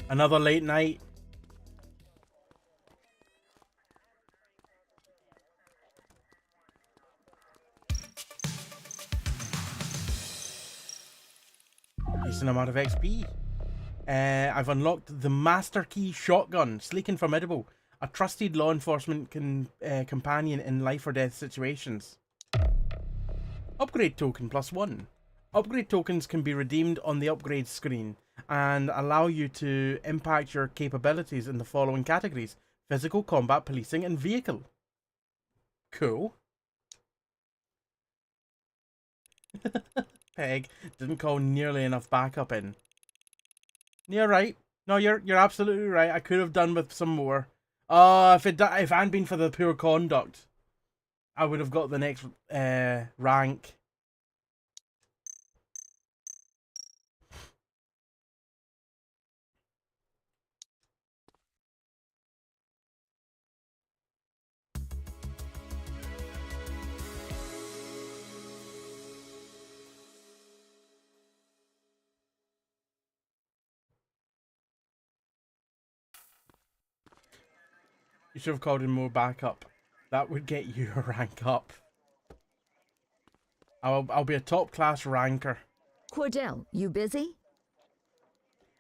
Another late night. decent amount of XP. I've unlocked the Master Key Shotgun, sleek and formidable. A trusted law enforcement companion in life or death situations. Upgrade token +1. Upgrade tokens can be redeemed on the upgrade screen and allow you to impact your capabilities in the following categories: physical, combat, policing, and vehicle. Cool. Peg didn't call nearly enough backup in. You're right. No, you're absolutely right. I could have done with some more. If it hadn't been for the poor conduct, I would have got the next rank. You should have called in more backup. That would get you a rank up. I'll be a top class ranker. Cordell, you busy?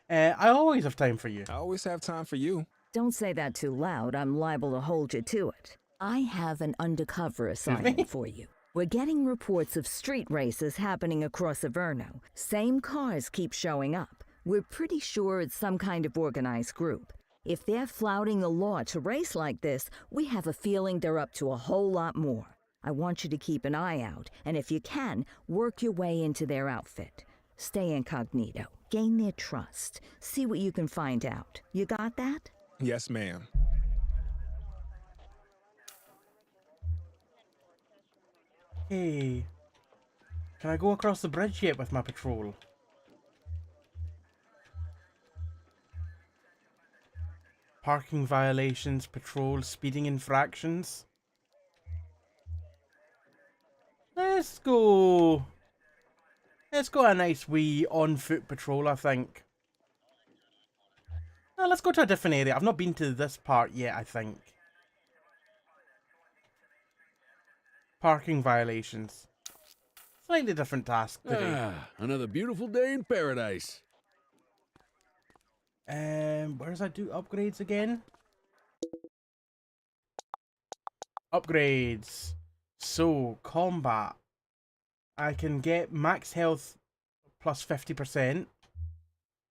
I always have time for you. I always have time for you. Don't say that too loud. I'm liable to hold you to it. I have an undercover assignment for you. We're getting reports of street races happening across Averno. Same cars keep showing up. We're pretty sure it's some kind of organized group. If they're flouting the law to race like this, we have a feeling they're up to a whole lot more. I want you to keep an eye out, and if you can, work your way into their outfit. Stay incognito, gain their trust, see what you can find out. You got that? Yes, ma'am. Hey, can I go across the bridge yet with my patrol? Parking violations, patrol, speeding infractions. Let's go a nice wee on-foot patrol, I think. No, let's go to a different area. I've not been to this part yet, I think. Parking violations. Slightly different task today. Another beautiful day in paradise. Where does I do upgrades again? Upgrades. So, combat. I can get max health plus 50%.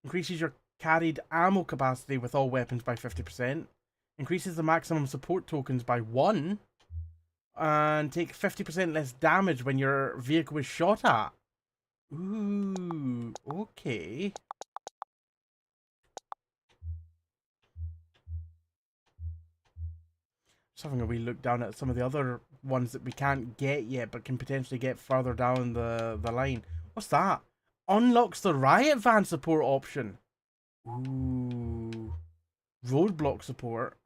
Increases your carried ammo capacity with all weapons by 50%. Increases the maximum support tokens by 1. And take 50% less damage when your vehicle is shot at. Ooh, okay. Just having a wee look down at some of the other ones that we can't get yet, but can potentially get further down the line. What's that? Unlocks the riot van support option. Ooh. Roadblock support.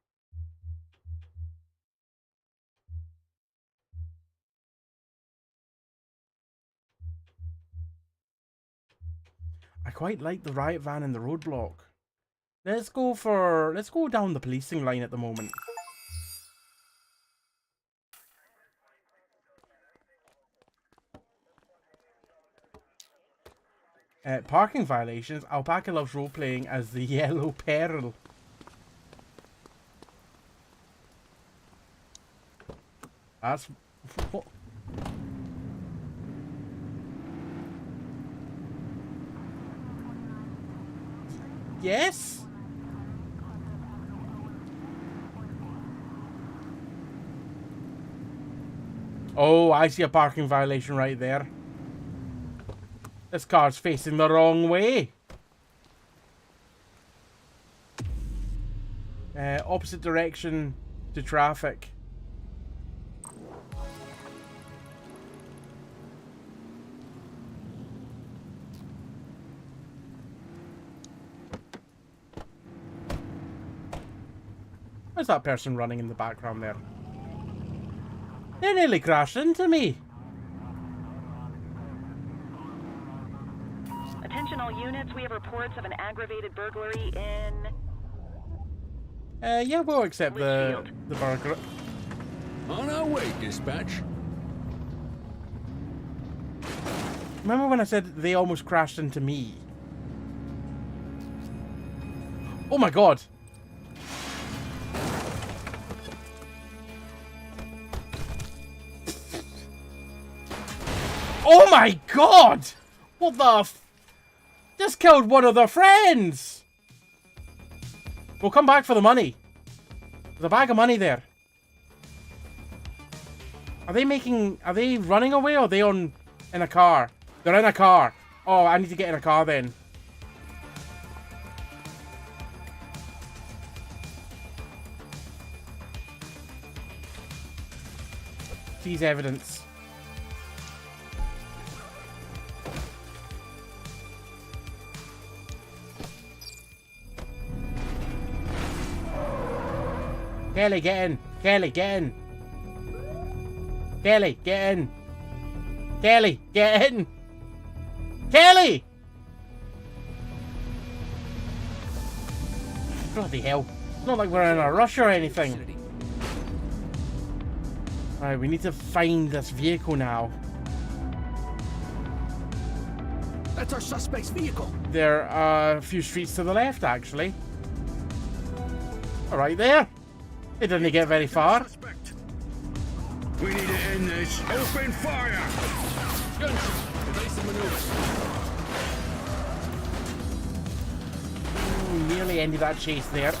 I quite like the riot van and the roadblock. Let's go down the policing line at the moment. Parking violations. Alpaca loves role-playing as the Yellow Peril. That's... What? Yes? Oh, I see a parking violation right there. This car's facing the wrong way. Opposite direction to traffic. Where's that person running in the background there? They nearly crashed into me. Attention all units, we have reports of an aggravated burglary in... Yeah, we'll accept the burglary. On our way, dispatch. Remember when I said they almost crashed into me? Oh my god. Oh my god! What the f... Just killed one of their friends! We'll come back for the money. There's a bag of money there. Are they running away or are they in a car? They're in a car. Oh, I need to get in a car then. Seize evidence. Kelly, get in. Kelly, get in. Kelly, get in. Kelly, get in. Kelly! Bloody hell. It's not like we're in a rush or anything. Alright, we need to find this vehicle now. That's our suspect's vehicle. There are a few streets to the left, actually. Right there. It didn't get very far. We need to end this. Open fire! Nearly ended that chase there.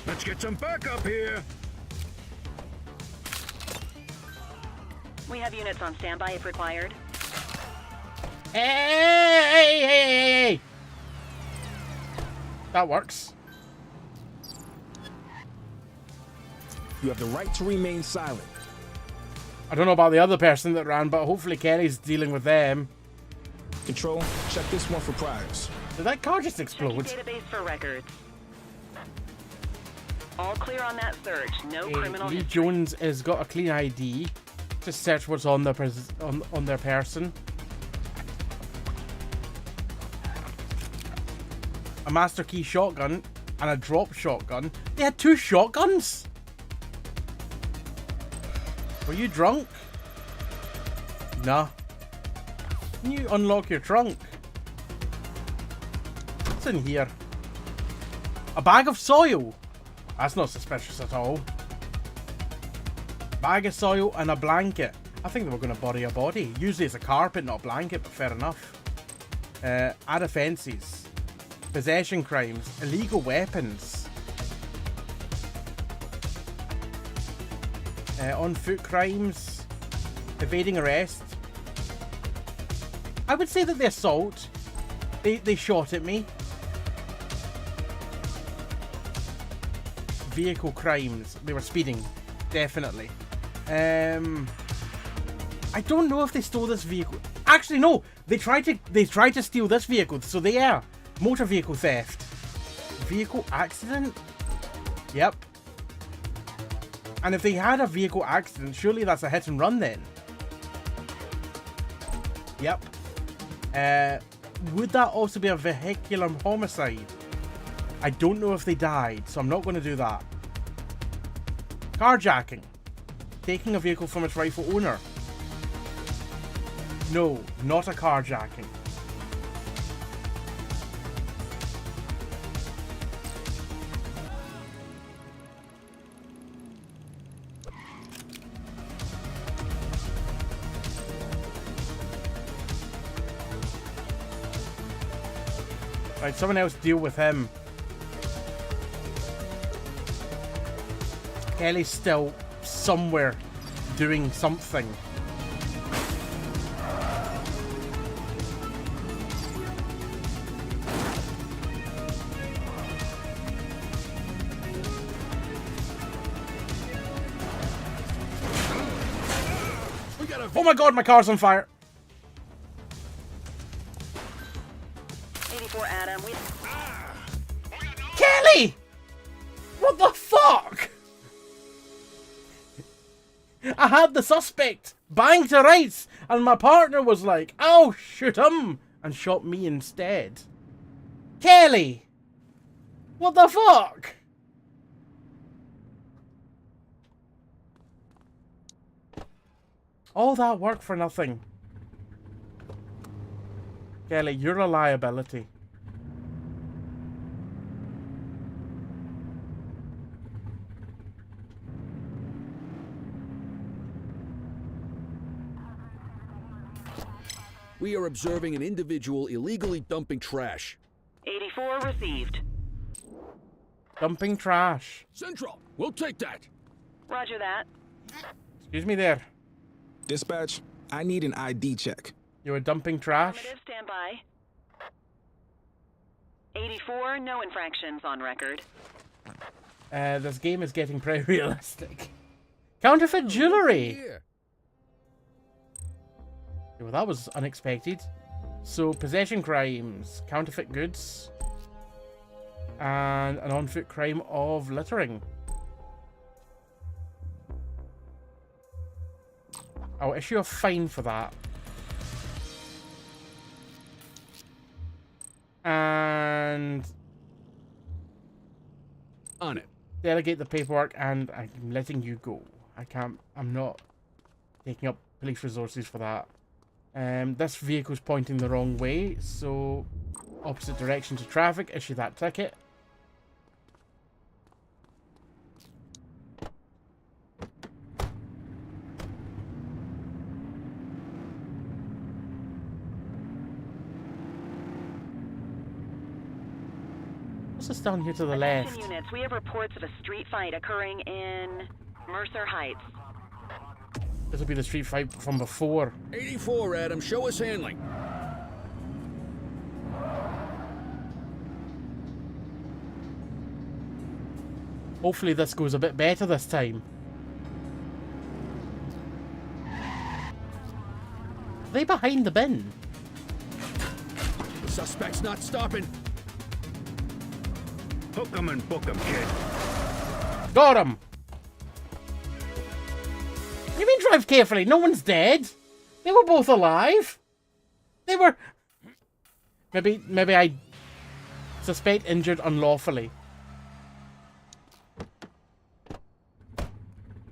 Let's get some backup here. We have units on standby if required. Hey! That works. You have the right to remain silent. I don't know about the other person that ran, but hopefully Kelly's dealing with them. Control, check this one for priors. Did that car just explode? Database for records. All clear on that search. No criminal Lee history. Jones has got a clean ID. Just search what's on their on their person. A master key shotgun and a drop shotgun. They had 2 shotguns. Were you drunk? Nah. Can you unlock your trunk? What's in here? A bag of soil. That's not suspicious at all. Bag of soil and a blanket. I think they were going to bury a body. Usually it's a carpet, not a blanket, but fair enough. Add offences. Possession crimes. Illegal weapons. On foot crimes. Evading arrest. I would say that the assault. They shot at me. Vehicle crimes. They were speeding. Definitely. I don't know if they stole this vehicle. Actually, no. They tried to steal this vehicle. So they are. Motor vehicle theft. Vehicle accident? Yep. And if they had a vehicle accident, surely that's a hit and run then. Yep. Would that also be a vehicular homicide? I don't know if they died, so I'm not going to do that. Carjacking. Taking a vehicle from its rightful owner. No, not a carjacking. Right, someone else deal with him. Kelly's still somewhere doing something. Oh my god, my car's on fire! 84 Adam. Kelly! What the fuck? I had the suspect bang to rights, and my partner was like, "I'll shoot him," and shot me instead. Kelly! What the fuck? All that work for nothing. Kelly, you're a liability. We are observing an individual illegally dumping trash. 84 received. Dumping trash. Central, we'll take that. Roger that. Excuse me there. Dispatch, I need an ID check. You were dumping trash? Affirmative, stand by. 84, no infractions on record. This game is getting pretty realistic. Counterfeit jewelry! Here. Well, that was unexpected. So, possession crimes, counterfeit goods, and an on-foot crime of littering. I'll issue a fine for that. And on it. Delegate the paperwork, and I'm letting you go. I'm not taking up police resources for that. This vehicle's pointing the wrong way, so opposite direction to traffic, issue that ticket. What's this down here to the left? Attention units, we have reports of a street fight occurring in Mercer Heights. This will be the street fight from before. 84, Adam, show us handling. Hopefully this goes a bit better this time. Are they behind the bin? The suspect's not stopping. Hook 'em and book 'em, kid. Got him! What do you mean drive carefully? No one's dead. They were both alive. They were... Maybe I suspect injured unlawfully.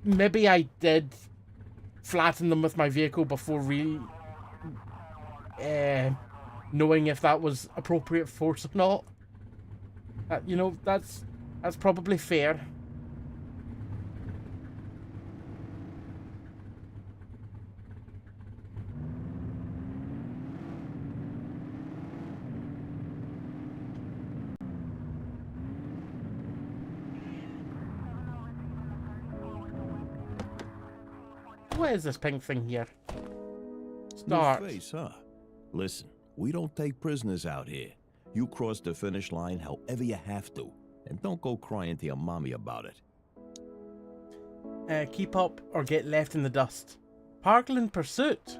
Maybe I did flatten them with my vehicle before really knowing if that was appropriate force or not. You know, that's probably fair. What is this pink thing here? Start. New face, huh? Listen, we don't take prisoners out here. You cross the finish line however you have to. And don't go crying to your mommy about it. Keep up or get left in the dust. Parkland Pursuit.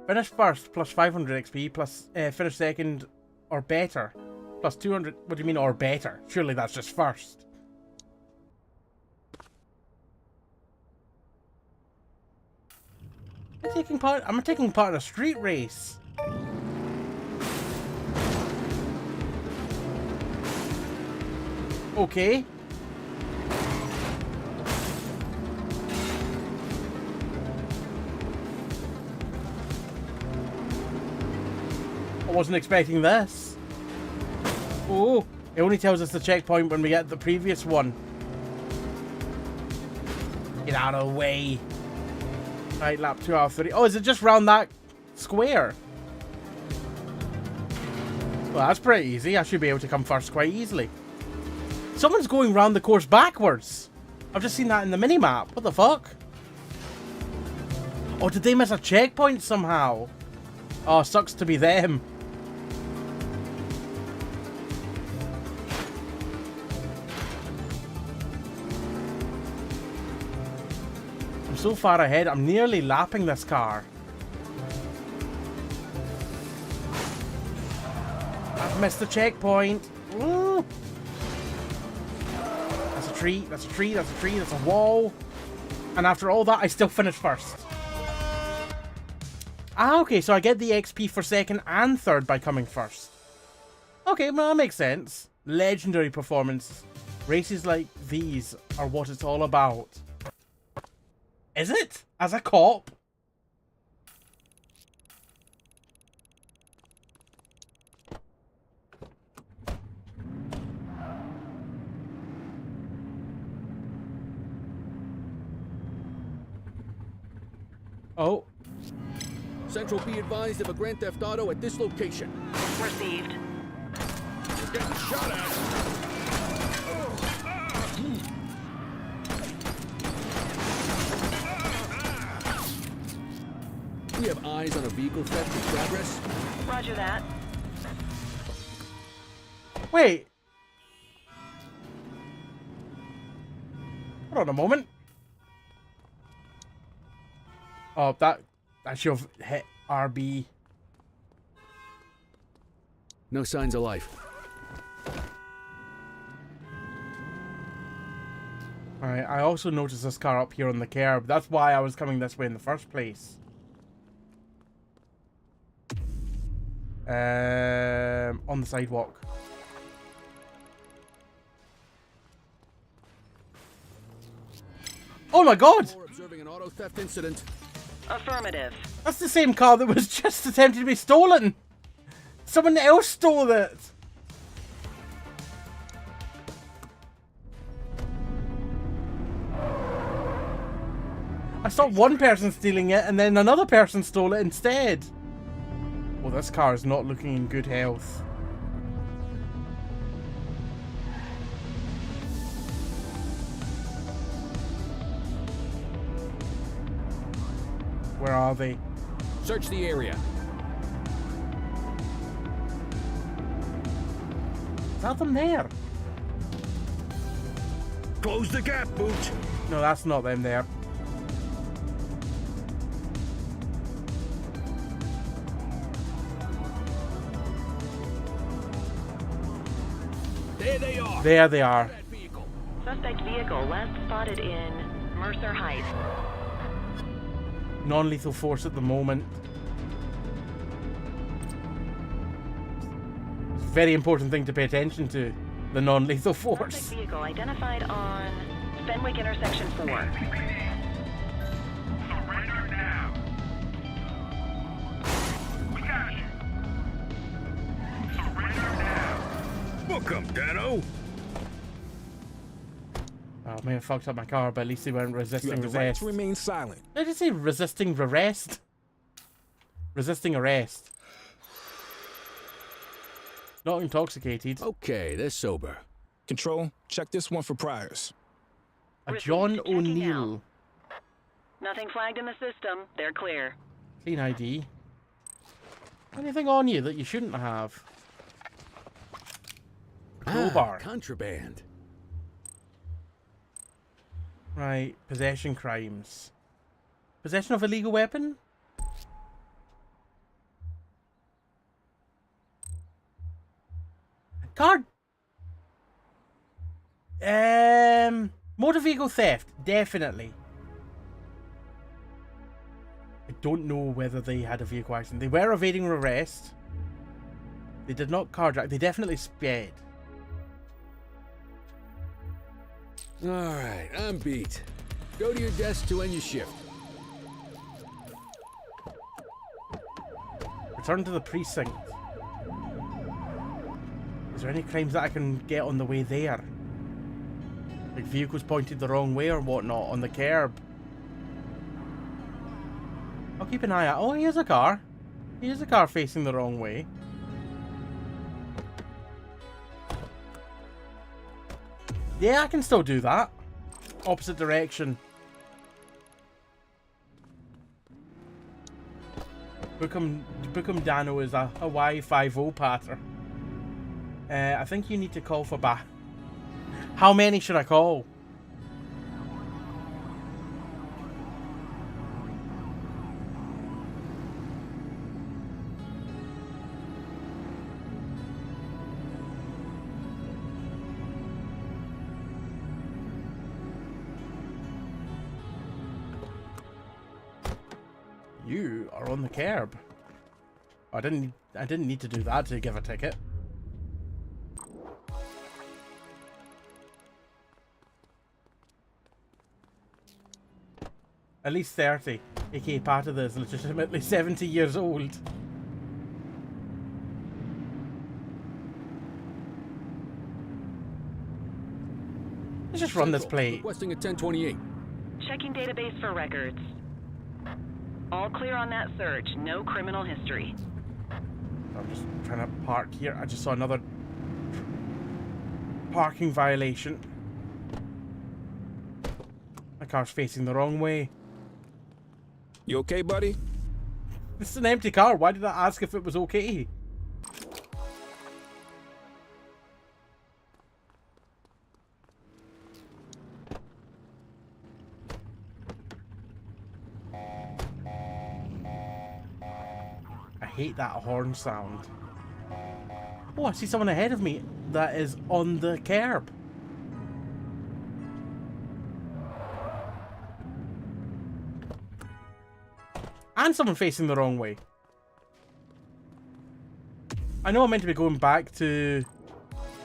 Finish first plus 500 XP plus finish second or better plus 200. What do you mean or better? Surely that's just first. I'm taking part in a street race. Okay. I wasn't expecting this. Oh, it only tells us the checkpoint when we get the previous one. Get out of the way. Right, lap 2 out of 3. Oh, is it just round that square? Well, that's pretty easy. I should be able to come first quite easily. Someone's going round the course backwards. I've just seen that in the mini-map. What the fuck? Oh, did they miss a checkpoint somehow? Oh, sucks to be them. I'm so far ahead, I'm nearly lapping this car. I've missed the checkpoint. Ooh. That's a tree, that's a tree, that's a tree, that's a wall. And after all that, I still finish first. Ah, okay, so I get the XP for second and third by coming first. Okay, well, that makes sense. Legendary performance. Races like these are what it's all about. Is it? As a cop? Oh. Central be advised of a Grand Theft Auto at this location. Received. You're getting shot at. We have eyes on a vehicle theft in progress. Roger that. Wait. Hold on a moment. Oh, that's your hit RB. No signs of life. Alright, I also noticed this car up here on the curb. That's why I was coming this way in the first place. On the sidewalk. Oh my god! Observing an auto theft incident. Affirmative. That's the same car that was just attempted to be stolen! Someone else stole it! I saw one person stealing it and then another person stole it instead. Well, this car is not looking in good health. Where are they? Search the area. Is that them there? Close the gap, Booch. No, that's not them there. There they are. There they are. Suspect vehicle last spotted in Mercer Heights. Non-lethal force at the moment. It's a very important thing to pay attention to. The non-lethal force. Suspect vehicle identified on Fenwick intersection 4. Surrender now. We got you. Surrender now. Book 'em, Dano. Oh, I may have fucked up my car, but at least they weren't You resisting have the right arrest. to remain silent. Did I just say resisting arrest? Resisting arrest. Not intoxicated. Okay, they're sober. Control, check this one for priors. A John O'Neill. Nothing flagged in the system. They're clear. Clean ID. Anything on you that you shouldn't have? A crowbar. Contraband. Right, possession crimes. Possession of illegal weapon? Card. Motor vehicle theft, definitely. I don't know whether they had a vehicle accident. They were evading arrest. They did not carjack. They definitely sped. Alright, I'm beat. Go to your desk to end your shift. Return to the precinct. Is there any crimes that I can get on the way there? Like vehicles pointed the wrong way or whatnot on the curb. I'll keep an eye out. Oh, here's a car. Here's a car facing the wrong way. Yeah, I can still do that. Opposite direction. Bookham Dano is a Y50 pattern. I think you need to call for back. How many should I call? You are on the curb. I didn't need to do that to give a ticket. At least 30, aka part of this, legitimately 70 years old. Let's just run this plate. Requesting a 1028. Checking database for records. All clear on that search. No criminal history. I'm just trying to park here. I just saw another parking violation. My car's facing the wrong way. You okay, buddy? This is an empty car. Why did I ask if it was okay? I hate that horn sound. Oh, I see someone ahead of me that is on the curb. And someone facing the wrong way. I know I'm meant to be going back to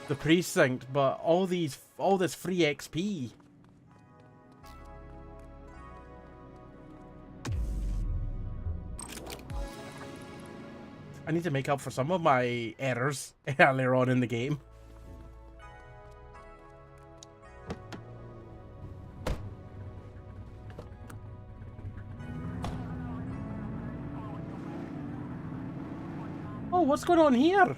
the precinct, but all this free XP. I need to make up for some of my errors earlier on in the game. Oh, what's going on here?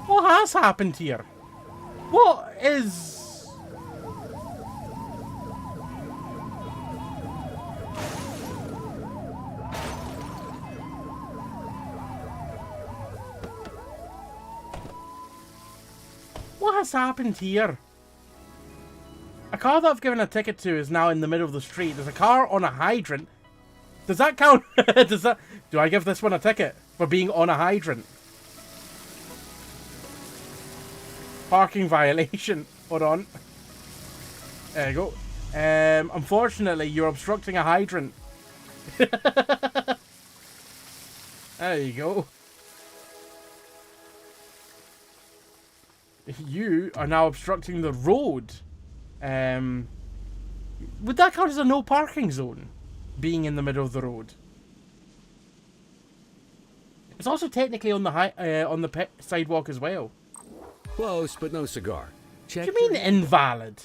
What has happened here? What is... What has happened here? A car that I've given a ticket to is now in the middle of the street. There's a car on a hydrant. Does that count? Do I give this one a ticket for being on a hydrant? Parking violation. Hold on. There you go. Unfortunately, you're obstructing a hydrant. There you go. You are now obstructing the road. Would that count as a no parking zone? Being in the middle of the road. It's also technically on the sidewalk as well. Close, but no cigar. Check. What do you mean invalid?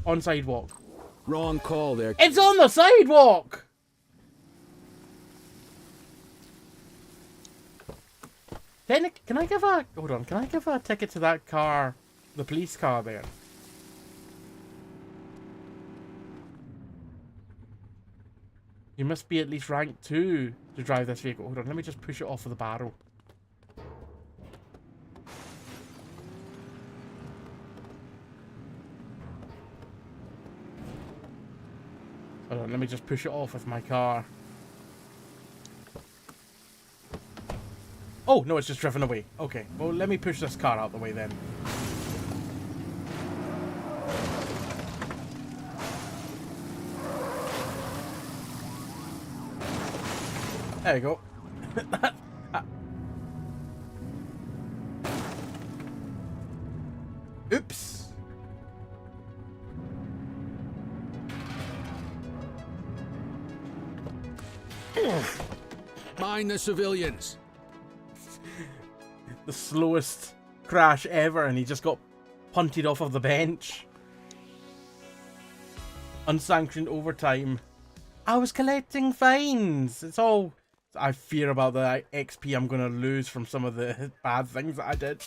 On sidewalk. Wrong call there. It's on the sidewalk! Can I give a... Hold on. Can I give a ticket to that car? The police car there? You must be at least rank 2 to drive this vehicle. Hold on. Let me just push it off of the barrel. Hold on. Let me just push it off with my car. Oh, no, it's just driven away. Okay, well, let me push this car out the way then. There you go. Oops. Mind the civilians. The slowest crash ever, and he just got punted off of the bench. Unsanctioned overtime. I was collecting fines. It's all... I fear about the XP I'm going to lose from some of the bad things that I did.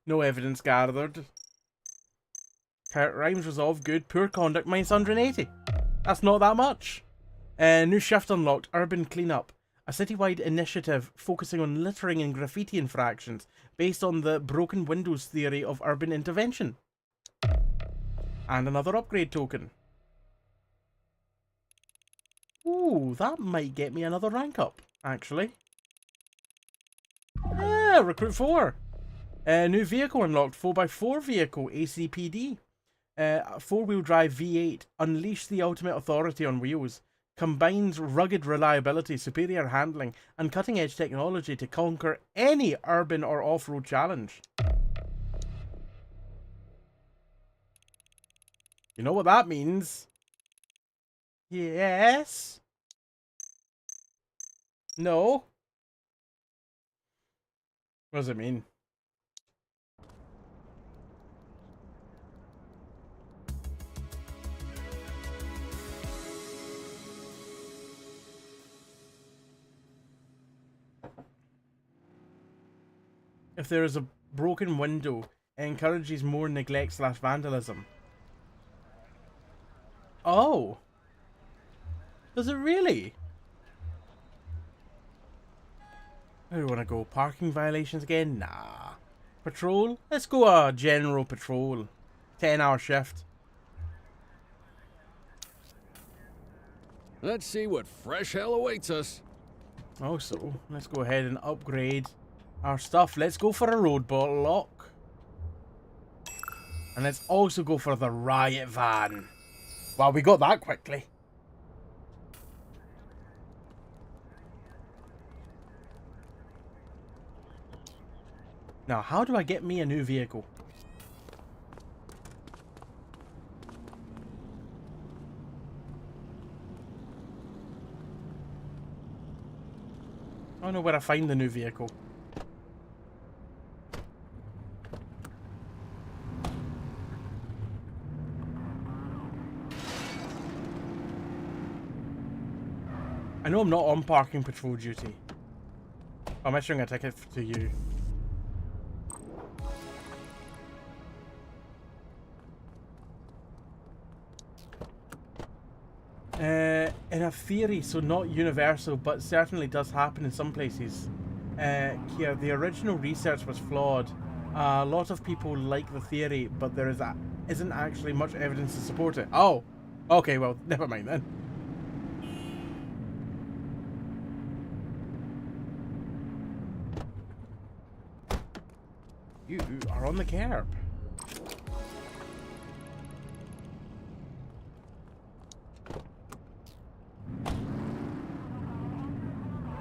No evidence gathered. Crimes resolved, good. Poor conduct, minus 180. That's not that much. New shift unlocked, urban cleanup. A citywide initiative focusing on littering and graffiti infractions based on the broken windows theory of urban intervention. And another upgrade token. Ooh, that might get me another rank up, actually. Yeah, recruit 4. New vehicle unlocked, 4x4 vehicle, ACPD. 4-wheel drive V8, unleash the ultimate authority on wheels. Combines rugged reliability, superior handling, and cutting-edge technology to conquer any urban or off-road challenge. You know what that means? Yes? No? What does it mean? If there is a broken window, it encourages more neglect / vandalism. Oh! Does it really? Where do we want to go? Parking violations again? Nah. Patrol? Let's go a general patrol. 10-hour shift. Let's see what fresh hell awaits us. Also, let's go ahead and upgrade our stuff. Let's go for a roadblock lock. And let's also go for the riot van. Wow, we got that quickly. Now, how do I get me a new vehicle? I don't know where I find the new vehicle. I know I'm not on parking patrol duty. I'm issuing a ticket to you. In a theory, so not universal, but certainly does happen in some places. Here, the original research was flawed. A lot of people like the theory, but there isn't actually much evidence to support it. Oh, okay, well, never mind then. You are on the curb.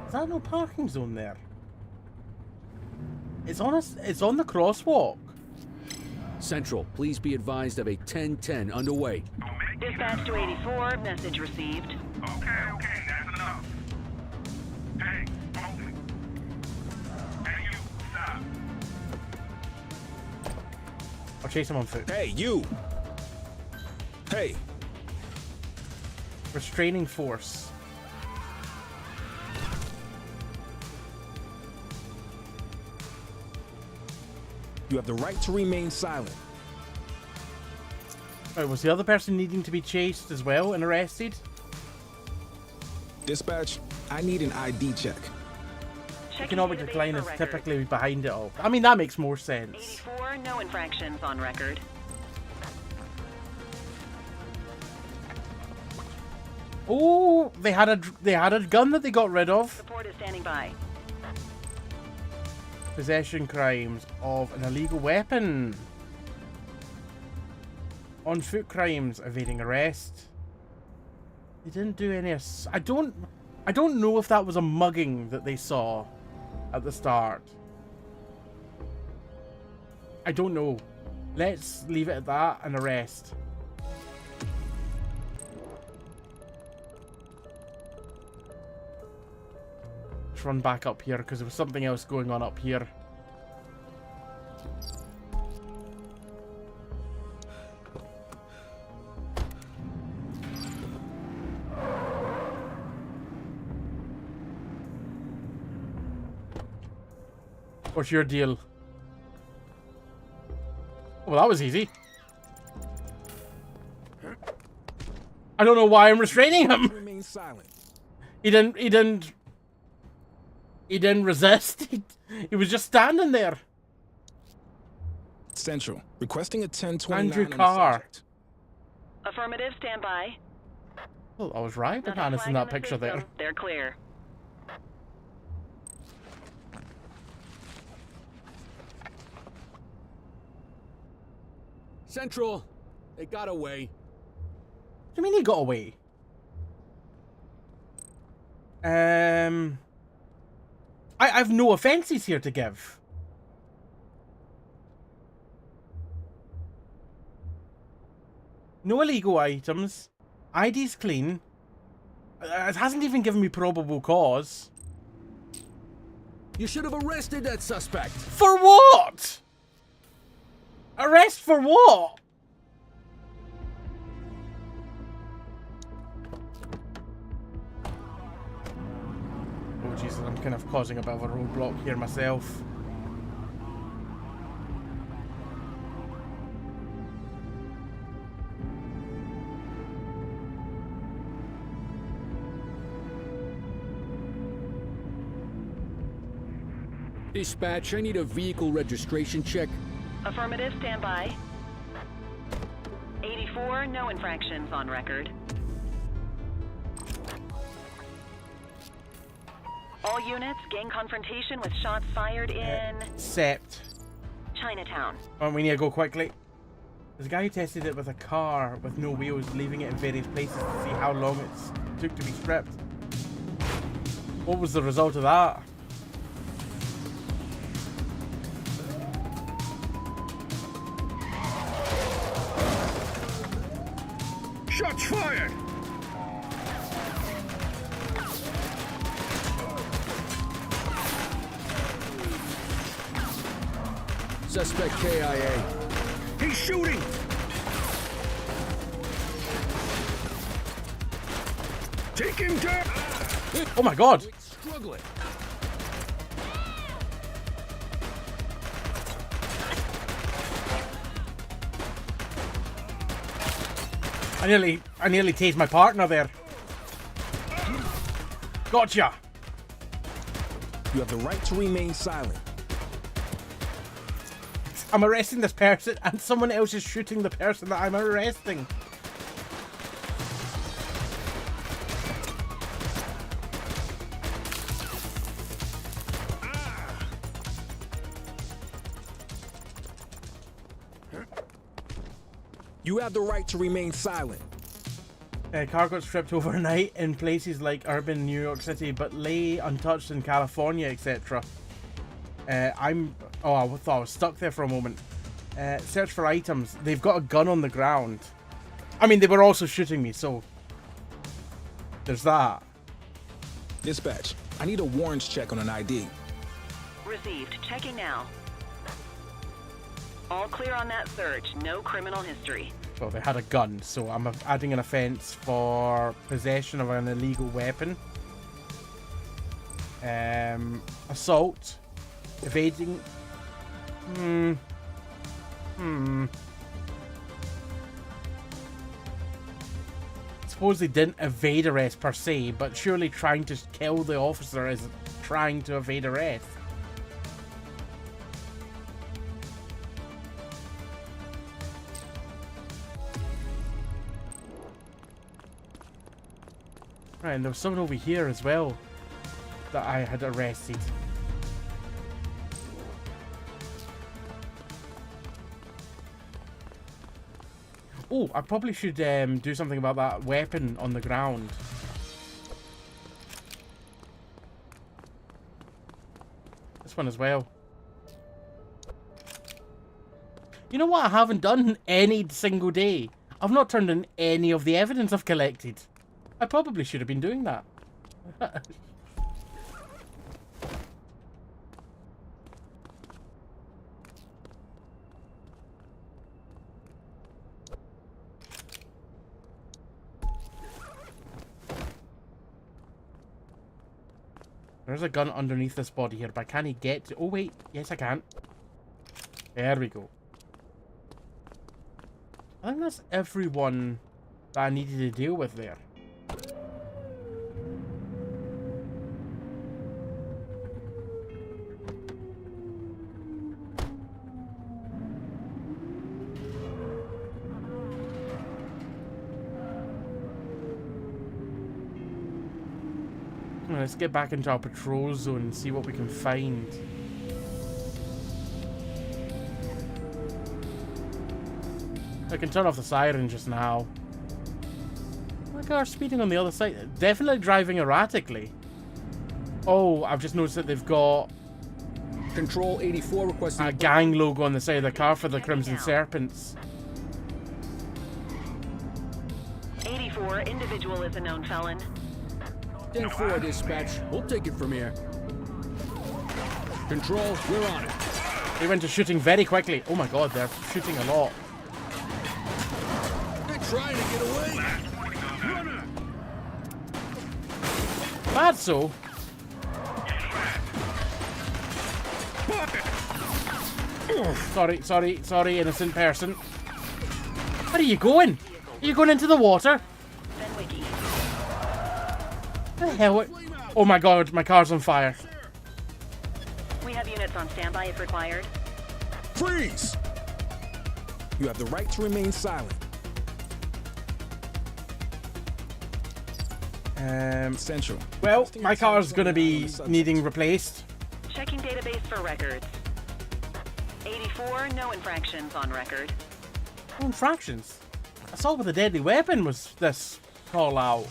Is that no parking zone there? It's on the crosswalk. Central, please be advised of a 1010 underway. Dispatch to 84, message received. Okay, that's enough. Hey, hold it. Hey, you, stop. I'll chase him on foot. Hey, you! Hey! Restraining force. You have the right to remain silent. Right, was the other person needing to be chased as well and arrested? Dispatch, I need an ID check. Economic decline is typically behind it all. I mean, that makes more sense. 84, no infractions on record. Oh, they had a gun that they got rid of. Support is standing by. Possession crimes of an illegal weapon. On foot crimes, evading arrest. They didn't do any. I don't know if that was a mugging that they saw at the start. I don't know. Let's leave it at that and arrest. Let's run back up here because there was something else going on up here. What's your deal? Well, that was easy. I don't know why I'm restraining him. Remain silent. He didn't resist. He was just standing there. Central, requesting a 1029 Andrew on the Carr. subject. Affirmative, stand by. Well, I was right, Bananas, in that picture there. They're clear. Central, they got away. What do you mean he got away? I've no offences here to give. No illegal items. ID's clean. It hasn't even given me probable cause. You should have arrested that suspect. For what? Arrest for what? Oh Jesus, I'm kind of causing a bit of a roadblock here myself. Dispatch, I need a vehicle registration check. Affirmative, stand by. 84, no infractions on record. All units, gang confrontation with shots fired in... Sept. Chinatown. Oh, we need to go quickly. There's a guy who tested it with a car with no wheels, leaving it in various places to see how long it took to be stripped. What was the result of that? Shots fired! Suspect KIA. He's shooting! Take him down! Oh my god! Struggling. I nearly tased my partner there. Gotcha! You have the right to remain silent. I'm arresting this person and someone else is shooting the person that I'm arresting. You have the right to remain silent. Car got stripped overnight in places like urban New York City, but lay untouched in California, etc. I thought I was stuck there for a moment. Search for items. They've got a gun on the ground. I mean, they were also shooting me, so there's that. Dispatch, I need a warrants check on an ID. Received. Checking now. All clear on that search. No criminal history. So they had a gun, so I'm adding an offence for possession of an illegal weapon. Assault. Evading. Suppose they didn't evade arrest per se, but surely trying to kill the officer is trying to evade arrest. Right, and there was someone over here as well that I had arrested. Oh, I probably should do something about that weapon on the ground. This one as well. You know what I haven't done any single day? I've not turned in any of the evidence I've collected. I probably should have been doing that. There's a gun underneath this body here, but can he get to... Oh, wait. Yes, I can. There we go. I think that's everyone that I needed to deal with there. Let's get back into our patrol zone and see what we can find. I can turn off the siren just now. My car's speeding on the other side. Definitely driving erratically. Oh, I've just noticed that they've got Control 84 requesting a gang logo on the side of the car for the Crimson Serpents. 84, individual is a known felon. 10-4, dispatch. We'll take it from here. Control, we're on it. They went to shooting very quickly. Oh my god, they're shooting a lot. They're trying to get away. Bad so. Sorry, innocent person. Where are you going? Are you going into the water? What the hell? Oh my god, my car's on fire. We have units on standby if required. Freeze! You have the right to remain silent. Central. Well, my car's gonna be needing replaced. Checking database for records. 84, no infractions on record. No infractions? Assault with a deadly weapon was this call out.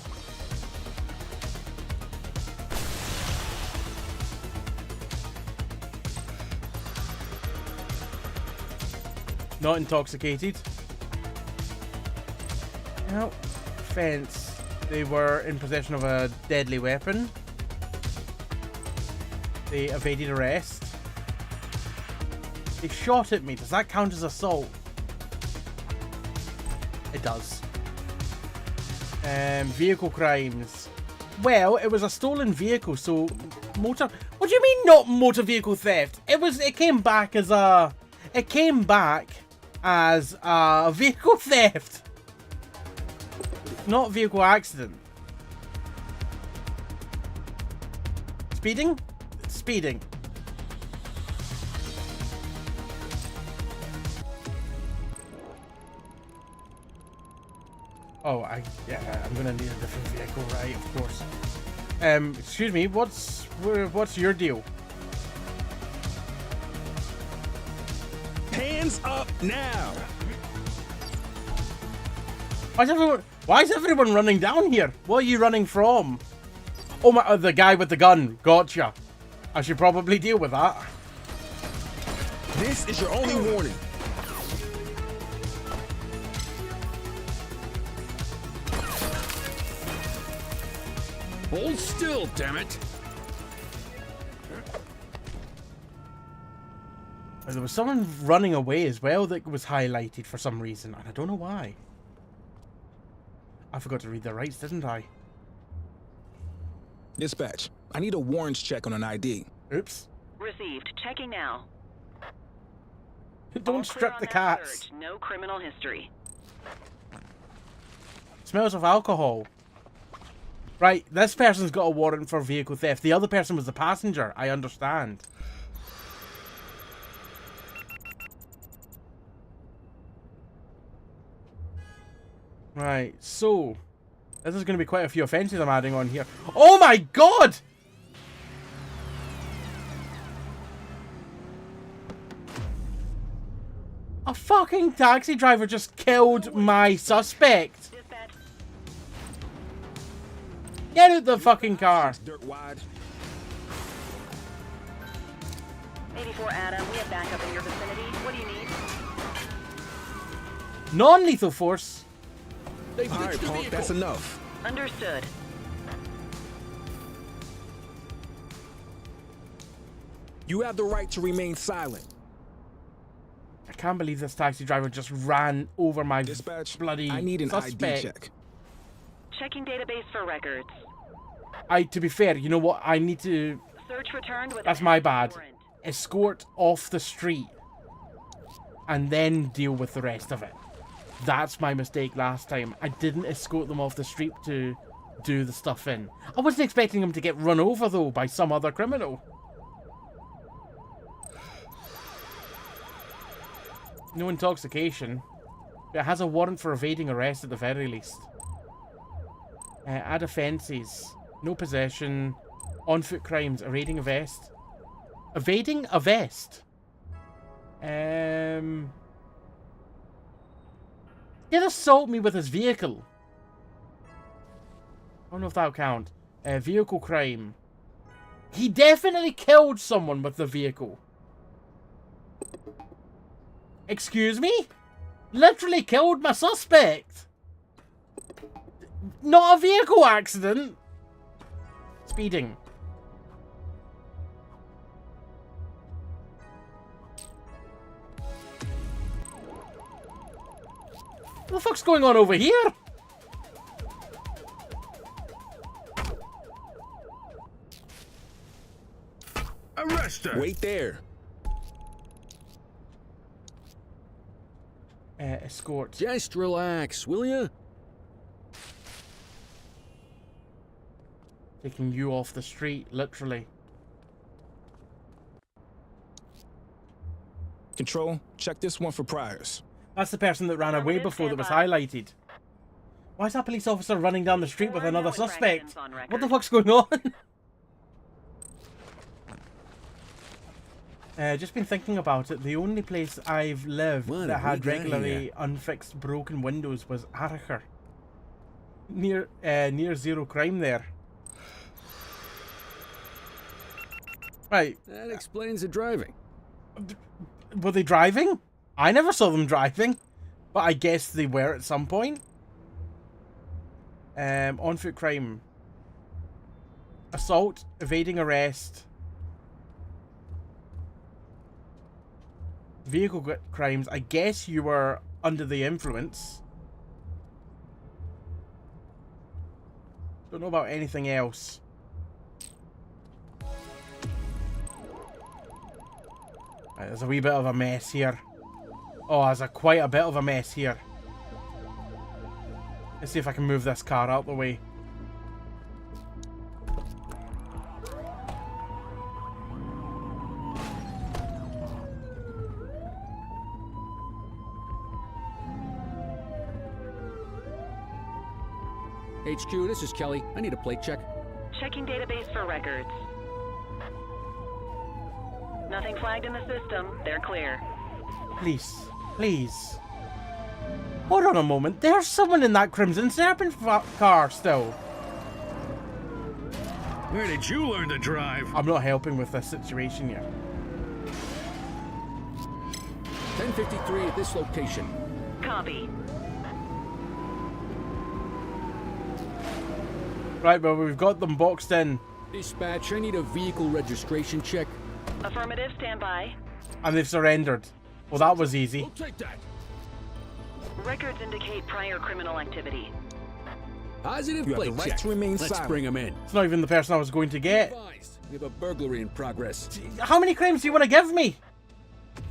Not intoxicated. No. Offense. They were in possession of a deadly weapon. They evaded arrest. They shot at me. Does that count as assault? It does. Vehicle crimes. Well, it was a stolen vehicle, so motor... What do you mean not motor vehicle theft? It came back as a vehicle theft. Not vehicle accident. Speeding? Speeding. Oh, I'm gonna need a different vehicle, right? Of course. Excuse me. What's your deal? Hands up now! Why is everyone running down here? What are you running from? Oh my, the guy with the gun. Gotcha. I should probably deal with that. This is your only warning. Hold still, damn it. There was someone running away as well that was highlighted for some reason, and I don't know why. I forgot to read the rights, didn't I? Dispatch, I need a warrants check on an ID. Oops. Received. Checking now. Don't strip the cats. Search. No criminal history. Smells of alcohol. Right, this person's got a warrant for vehicle theft. The other person was the passenger. I understand. Right, so this is going to be quite a few offences I'm adding on here. Oh my god! A fucking taxi driver just killed my suspect. Get out the fucking car. Dirt wide. 84 Adam, we have backup in your vicinity. What do you need? Non-lethal force. All right, punk, that's enough. Understood. You have the right to remain silent. I can't believe this taxi driver just ran over my Dispatch, bloody I need an suspect. ID check. Checking database for records. To be fair, you know what? I need to... Search returned with That's my bad. Escort off the street. And then deal with the rest of it. That's my mistake last time. I didn't escort them off the street to do the stuff in. I wasn't expecting them to get run over, though, by some other criminal. No intoxication. It has a warrant for evading arrest at the very least. Add offences. No possession. On-foot crimes. Evading a vest. Evading a vest? Did assault me with his vehicle. I don't know if that'll count. Vehicle crime. He definitely killed someone with the vehicle. Excuse me? Literally killed my suspect. Not a vehicle accident. Speeding. What the fuck's going on over here? Arrest her! Wait there. Escort. Just relax, will ya? Taking you off the street, literally. Control, check this one for priors. That's the person that ran away before that was highlighted. Why is that police officer running down the street with another suspect? What the fuck's going on? Just been thinking about it. The only place I've lived What that have we had got regularly here? unfixed broken windows was Aracher. Near zero crime there. Right. That explains the driving. Were they driving? I never saw them driving, but I guess they were at some point. On foot crime. Assault, evading arrest. Vehicle crimes. I guess you were under the influence. Don't know about anything else. Right, there's a wee bit of a mess here. Oh, there's quite a bit of a mess here. Let's see if I can move this car out the way. HQ, this is Kelly. I need a plate check. Checking database for records. Nothing flagged in the system. They're clear. Please. Please. Hold on a moment. There's someone in that Crimson Serpent car still. Where did you learn to drive? I'm not helping with this situation yet. 1053 at this location. Copy. Right, well, we've got them boxed in. Dispatch, I need a vehicle registration check. Affirmative, standby. And they've surrendered. Well, that was easy. We'll take that. Records indicate prior criminal activity. Positive You have plate the right check. to remain Let's silent. bring him in. It's not even the person I was going to get. Advised. We have a burglary in progress. How many crimes do you want to give me?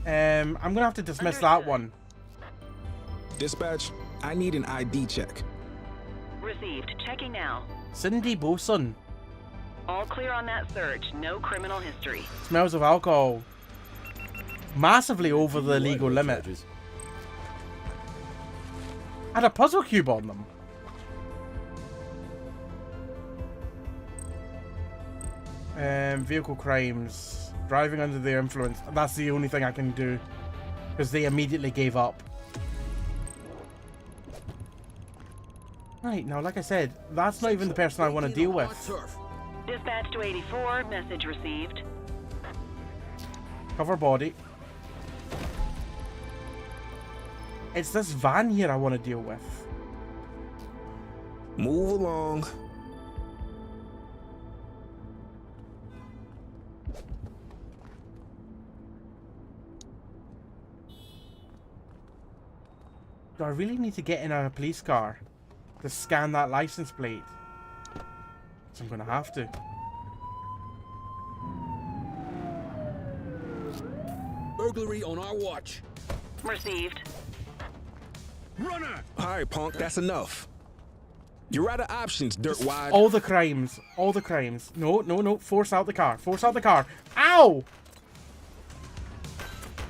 I'm going to have to dismiss that one. Dispatch, I need an ID check. Received. Checking now. Cindy Boson. All clear on that search. No criminal history. Smells of alcohol. Massively over the legal limit. Had a puzzle cube on them. Vehicle crimes. Driving under the influence. That's the only thing I can do. Because they immediately gave up. Right, now like I said, that's not even the person I want to deal with. Dispatch to 84. Message received. Cover body. It's this van here I want to deal with. Move along. Do I really need to get in a police car to scan that license plate? So I'm going to have to. Burglary on our watch. Received. Runner! All right, punk, that's enough. You're out of options, dirtwad. All the crimes. All the crimes. No, no, no. Force out the car. Force out the car. Ow!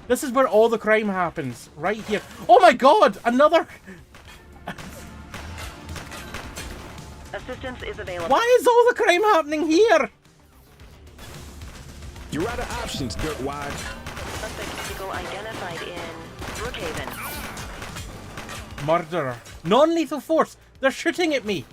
This is where all the crime happens. Right here. Oh my god! Another... Assistance is available. Why is all the crime happening here? You're out of options, dirtwad. Suspect vehicle identified in Brookhaven. Murderer. Non-lethal force. They're shooting at me.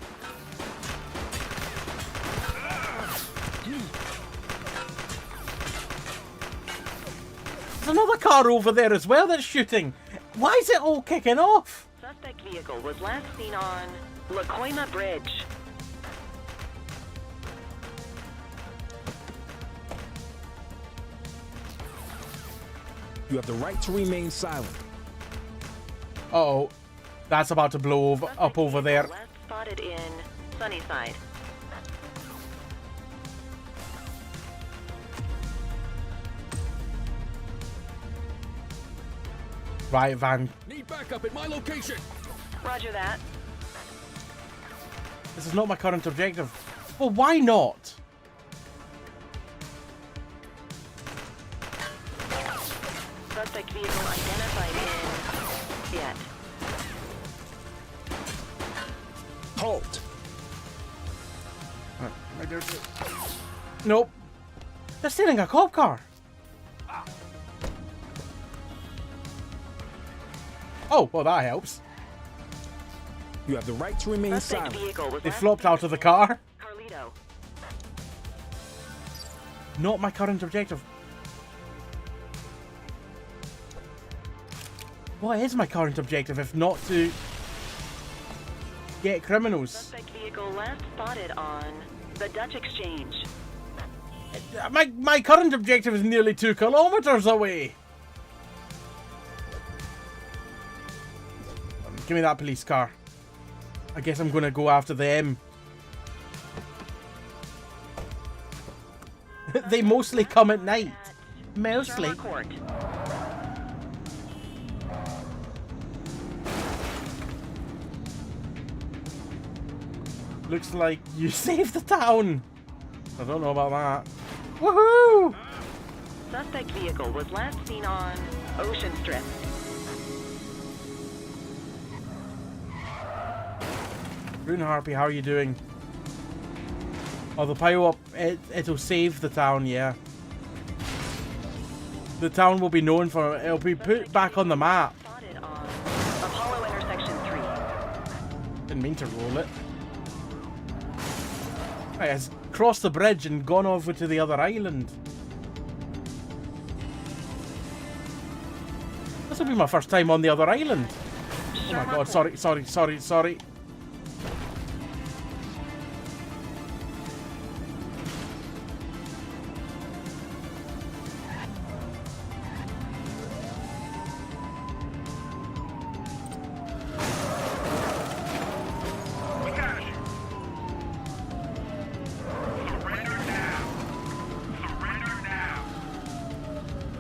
There's another car over there as well that's shooting. Why is it all kicking off? Suspect vehicle was last seen on Lacoima Bridge. You have the right to remain silent. Uh-oh. That's about to blow up over there. Last spotted in Sunnyside. Right, Van. Need backup at my location. Roger that. This is not my current objective. Well, why not? Suspect vehicle identified in yet. Halt. Nope. They're stealing a cop car. Oh, well, that helps. You have the right to remain Suspect silent. vehicle was They last flopped out of the car. Carlito. Not my current objective. What is my current objective if not to get criminals? Suspect vehicle last spotted on the Dutch Exchange. My current objective is nearly 2 kilometers away. Give me that police car. I guess I'm gonna go after them. They mostly come at night. Mostly. Court. Looks like you saved the town. I don't know about that. Woohoo! Suspect vehicle was last seen on Ocean Strip. Rune Harpy, how are you doing? Oh, the pile up, it'll save the town, yeah. The town will be known for it. It'll be put back on the map. Spotted on Apollo Intersection 3. Didn't mean to roll it. Right, it's crossed the bridge and gone over to the other island. This will be my first time on the other island. Oh my god, sorry.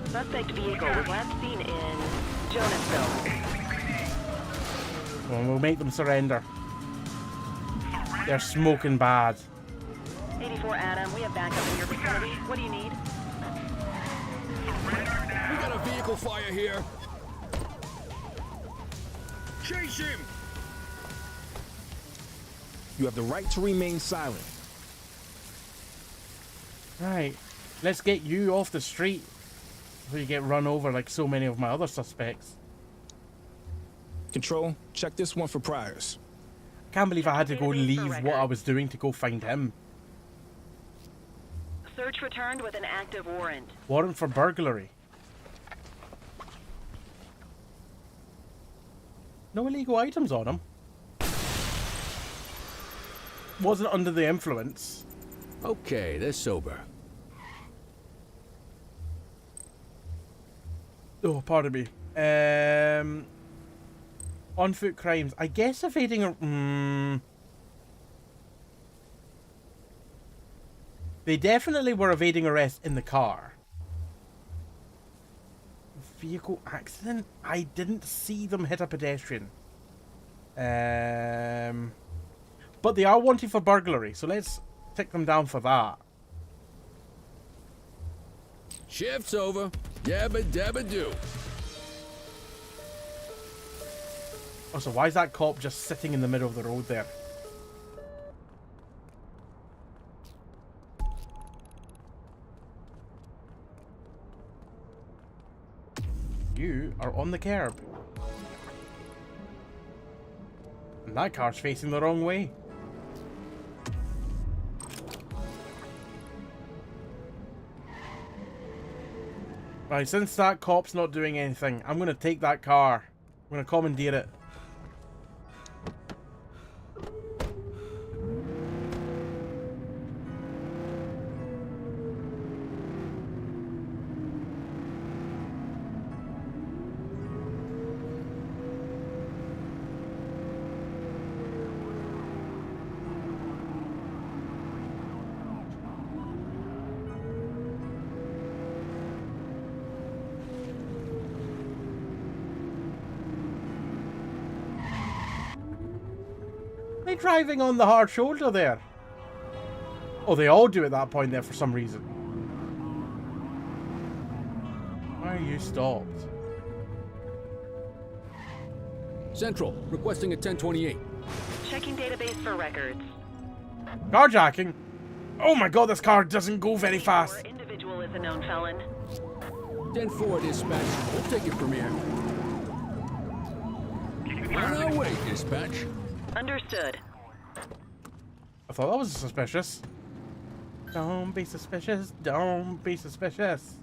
Suspect vehicle was last seen in Jonasville. Well, we'll make them surrender. They're smoking bad. 84 Adam, we have backup in your vicinity. What do you need? We got a vehicle fire here. Chase him. You have the right to remain silent. Right, let's get you off the street before you get run over like so many of my other suspects. Control, check this one for priors. Can't believe I had to go leave what I was doing to go find him. Search returned with an active warrant. Warrant for burglary. No illegal items on him. Wasn't under the influence. Okay, they're sober. Oh, pardon me. On foot crimes. I guess evading a... They definitely were evading arrest in the car. Vehicle accident? I didn't see them hit a pedestrian. But they are wanted for burglary, so let's tick them down for that. Shift's over. Yabba dabba do. Oh, so why is that cop just sitting in the middle of the road there? You are on the curb. And that car's facing the wrong way. Right, since that cop's not doing anything, I'm going to take that car. I'm going to commandeer it. driving on the hard shoulder there? Oh, they all do at that point there for some reason. Why are you stopped? Central, requesting a 1028. Checking database for records. Carjacking? Oh my god, this car doesn't go very fast. Individual is a known felon. 10-4, dispatch. We'll take it from here. On our way, dispatch. Understood. I thought that was suspicious. Don't be suspicious. Don't be suspicious.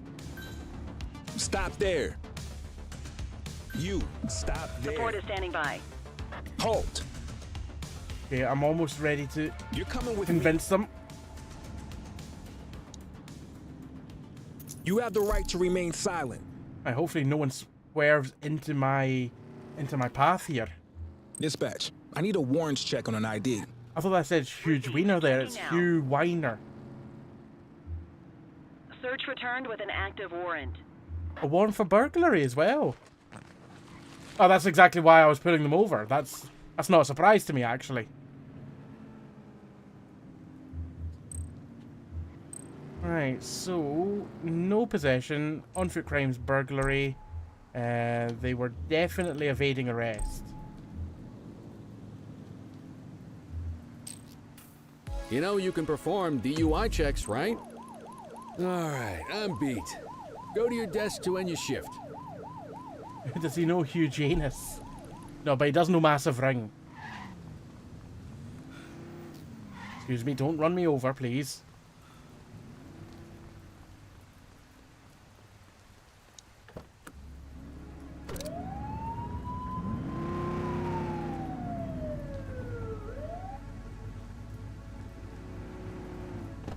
Stop there. You, stop there. Support is standing by. Halt. Okay, I'm almost ready to You're coming with convince them. You have the right to remain silent. And hopefully no one swerves into my path here. Dispatch, I need a warrants check on an ID. I thought that said huge wiener there. It's Hugh Weiner. Search returned with an active warrant. A warrant for burglary as well. Oh, that's exactly why I was putting them over. That's not a surprise to me, actually. Right, so no possession, on-foot crimes, burglary. They were definitely evading arrest. You know you can perform DUI checks, right? Alright, I'm beat. Go to your desk to end your shift. Does he know Hugh Janus? No, but he does know Massive Ring. Excuse me, don't run me over, please.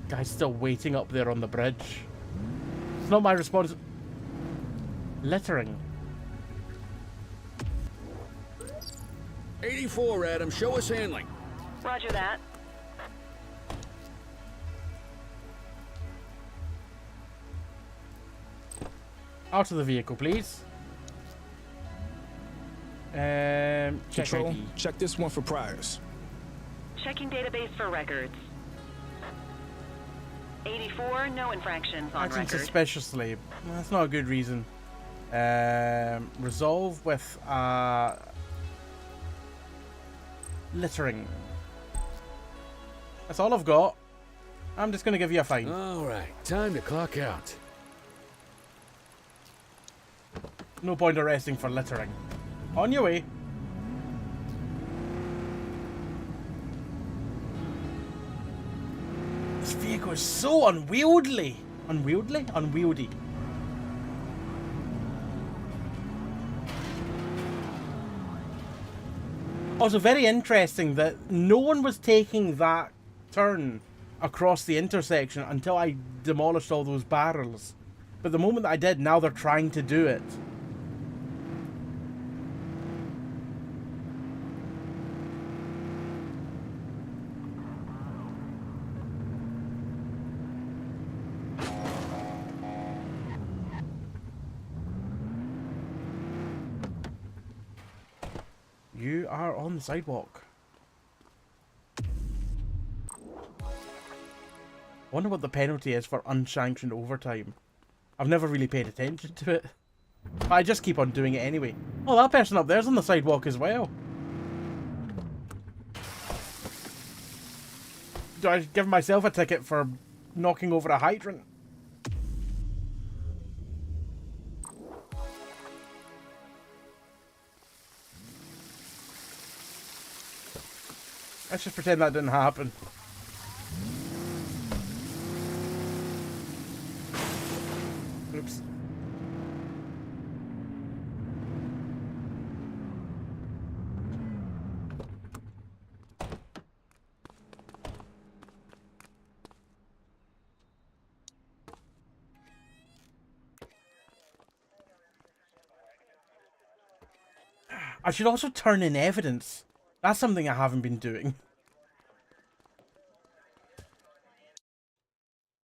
Guy's still waiting up there on the bridge. It's not my response. Littering. 84, Adam. Show us handling. Roger that. Out of the vehicle, please. Check Control, ID. check this one for priors. Checking database for records. 84, no infractions on Acting record. suspiciously. That's not a good reason. Resolve with littering. That's all I've got. I'm just going to give you a fine. Alright, time to clock out. No point arresting for littering. On your way. This vehicle is so unwieldy. Unwieldy? Unwieldy. Also very interesting that no one was taking that turn across the intersection until I demolished all those barrels. But the moment that I did, now they're trying to do it. You are on the sidewalk. Wonder what the penalty is for unsanctioned overtime. I've never really paid attention to it. But I just keep on doing it anyway. Oh, that person up there's on the sidewalk as well. Do I give myself a ticket for knocking over a hydrant? Let's just pretend that didn't happen. Oops. I should also turn in evidence. That's something I haven't been doing.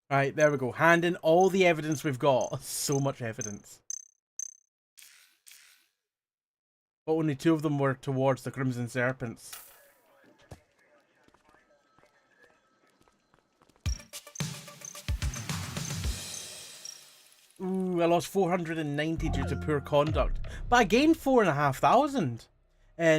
Right, there we go. Hand in all the evidence we've got. So much evidence. But only 2 of them were towards the Crimson Serpents. Ooh, I lost 490 due to poor conduct, but I gained 4,500.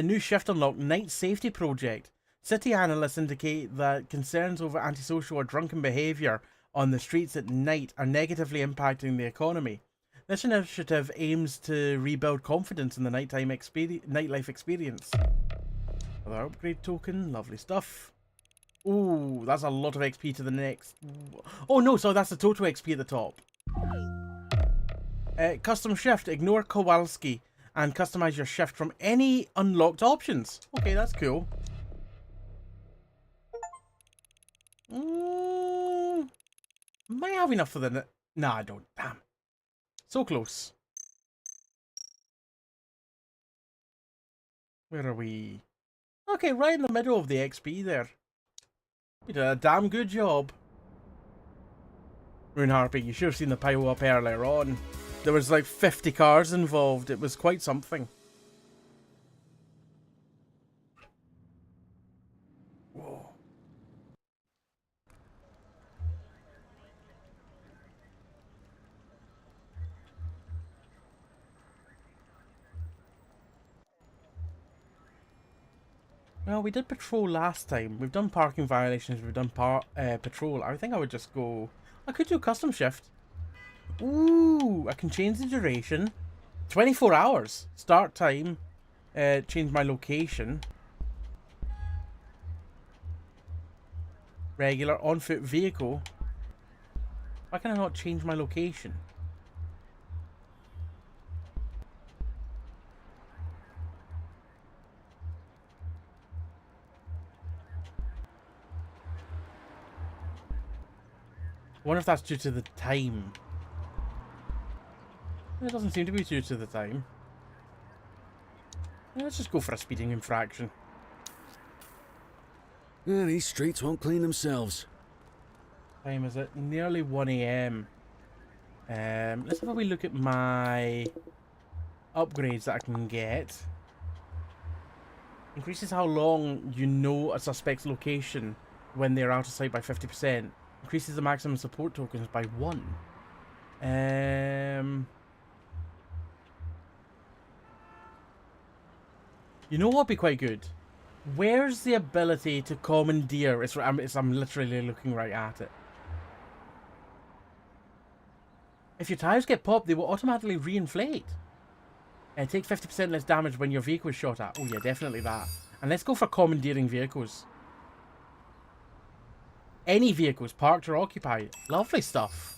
New shift unlocked, night safety project. City analysts indicate that concerns over antisocial or drunken behaviour on the streets at night are negatively impacting the economy. This initiative aims to rebuild confidence in the nightlife experience. Another upgrade token, lovely stuff. Ooh, that's a lot of XP to the next. Oh no, so that's the total XP at the top. Custom shift, ignore Kowalski and customize your shift from any unlocked options. Okay, that's cool. Might have enough for the... Nah, I don't. Damn. So close. Where are we? Okay, right in the middle of the XP there. We did a damn good job. Rune Harpy, you should have seen the pile up earlier on. There was like 50 cars involved. It was quite something. Whoa. Well, we did patrol last time. We've done parking violations. We've done patrol. I think I would just go... I could do custom shift. Ooh, I can change the duration. 24 hours. Start time. Change my location. Regular on-foot vehicle. Why can I not change my location? I wonder if that's due to the time. It doesn't seem to be due to the time. Let's just go for a speeding infraction. Yeah, these streets won't clean themselves. Time is it? Nearly 1 AM. Let's have a wee look at my upgrades that I can get. Increases how long you know a suspect's location when they're out of sight by 50%. Increases the maximum support tokens by 1. You know what would be quite good? Where's the ability to commandeer? I'm literally looking right at it. If your tires get popped, they will automatically reinflate. And take 50% less damage when your vehicle is shot at. Oh yeah, definitely that. And let's go for commandeering vehicles. Any vehicles, parked or occupied. Lovely stuff.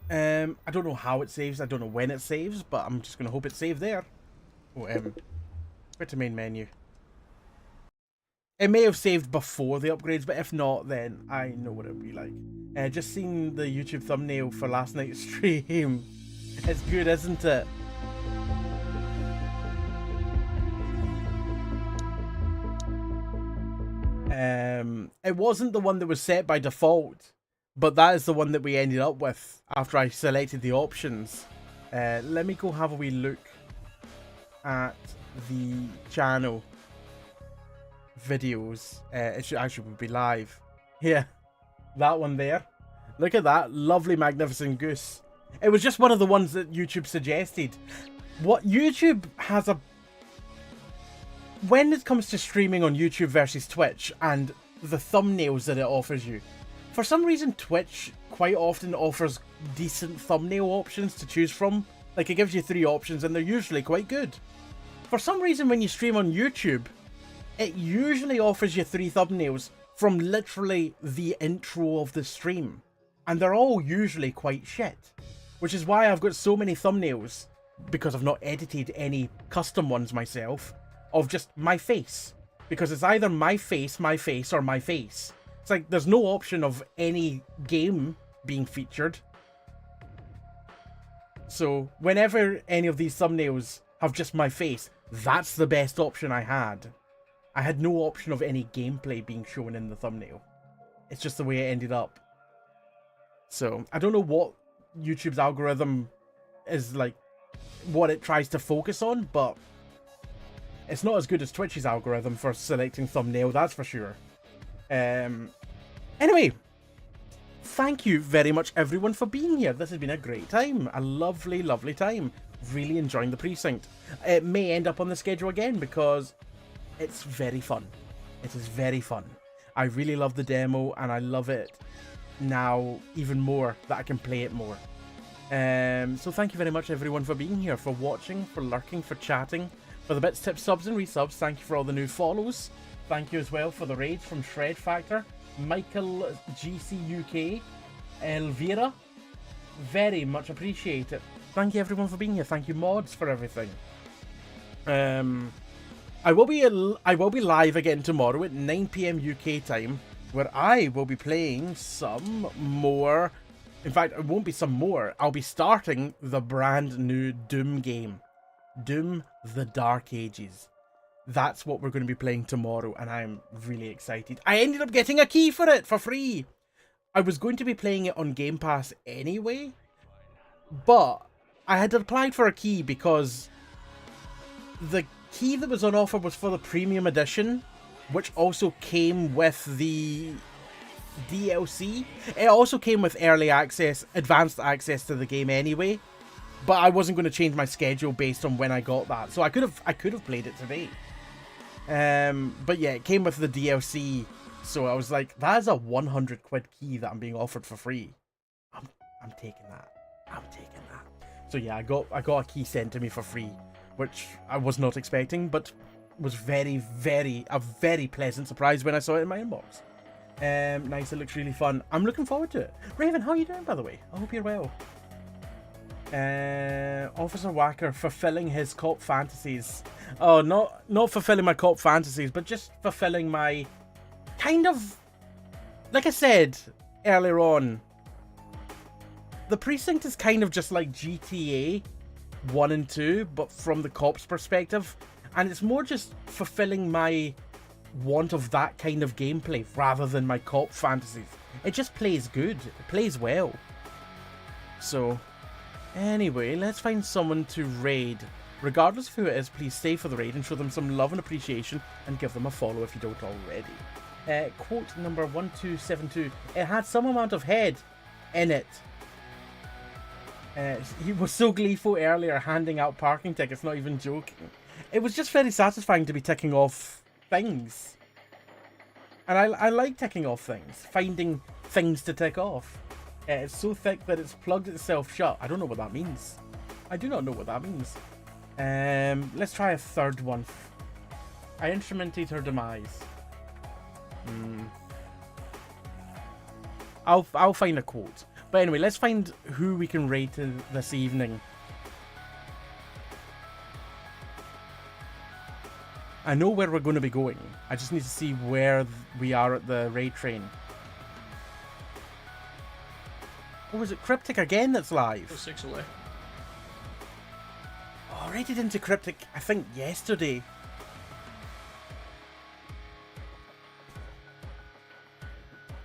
I don't know how it saves. I don't know when it saves, but I'm just going to hope it's saved there. Oh, go to main menu. It may have saved before the upgrades, but if not, then I know what it would be like. Just seeing the YouTube thumbnail for last night's stream. It's good, isn't it? It wasn't the one that was set by default, but that is the one that we ended up with after I selected the options. Let me go have a wee look at the channel videos. It should actually be live. Yeah, that one there. Look at that lovely, magnificent goose. It was just one of the ones that YouTube suggested. What YouTube has a... When it comes to streaming on YouTube versus Twitch and the thumbnails that it offers you, for some reason Twitch quite often offers decent thumbnail options to choose from. Like, it gives you 3 options and they're usually quite good. For some reason when you stream on YouTube, it usually offers you 3 thumbnails from literally the intro of the stream. And they're all usually quite shit. Which is why I've got so many thumbnails, because I've not edited any custom ones myself, of just my face. Because it's either my face, or my face. It's like there's no option of any game being featured. So whenever any of these thumbnails have just my face, that's the best option I had. I had no option of any gameplay being shown in the thumbnail. It's just the way it ended up. So I don't know what YouTube's algorithm is like, what it tries to focus on, but it's not as good as Twitch's algorithm for selecting thumbnail, that's for sure. Anyway, thank you very much, everyone, for being here. This has been a great time. A lovely, lovely time. Really enjoying the Precinct. It may end up on the schedule again because it's very fun. It is very fun. I really love the demo, and I love it now even more that I can play it more. So thank you very much, everyone, for being here, for watching, for lurking, for chatting, for the bits, tips, subs, and resubs. Thank you for all the new follows. Thank you as well for the raids from Shred Factor, Michael GC UK, Elvira. Very much appreciate it. Thank you, everyone, for being here. Thank you, mods, for everything. I will be live again tomorrow at 9 PM UK time, where I will be playing some more. In fact, it won't be some more. I'll be starting the brand new Doom game. Doom: The Dark Ages. That's what we're going to be playing tomorrow, and I'm really excited. I ended up getting a key for it for free. I was going to be playing it on Game Pass anyway, but I had applied for a key because the key that was on offer was for the premium edition, which also came with the DLC. It also came with early access, advanced access to the game anyway, but I wasn't going to change my schedule based on when I got that, so I could have played it today. But yeah, it came with the DLC, so I was like, that is a 100 quid key that I'm being offered for free. I'm taking that. I'm taking that. So yeah, I got a key sent to me for free, which I was not expecting, but was a very pleasant surprise when I saw it in my inbox. Nice, it looks really fun. I'm looking forward to it. Raven, how are you doing, by the way? I hope you're well. Officer Whacker fulfilling his cop fantasies. Oh, not fulfilling my cop fantasies, but just fulfilling my kind of, like I said earlier on, the Precinct is kind of just like GTA 1 and 2, but from the cops' perspective, and it's more just fulfilling my want of that kind of gameplay rather than my cop fantasies. It just plays good. It plays well. So, anyway, let's find someone to raid. Regardless of who it is, please stay for the raid and show them some love and appreciation, and give them a follow if you don't already. Quote number 1272. It had some amount of head in it. He was so gleeful earlier handing out parking tickets, not even joking. It was just very satisfying to be ticking off things. And I like ticking off things, finding things to tick off. It's so thick that it's plugged itself shut. I don't know what that means. I do not know what that means. Let's try a third one. I instrumented her demise. I'll find a quote. But anyway, let's find who we can raid this evening. I know where we're going to be going. I just need to see where we are at the raid train. Oh, is it Cryptic again that's live? 6 away. Oh, I raided into Cryptic, I think, yesterday.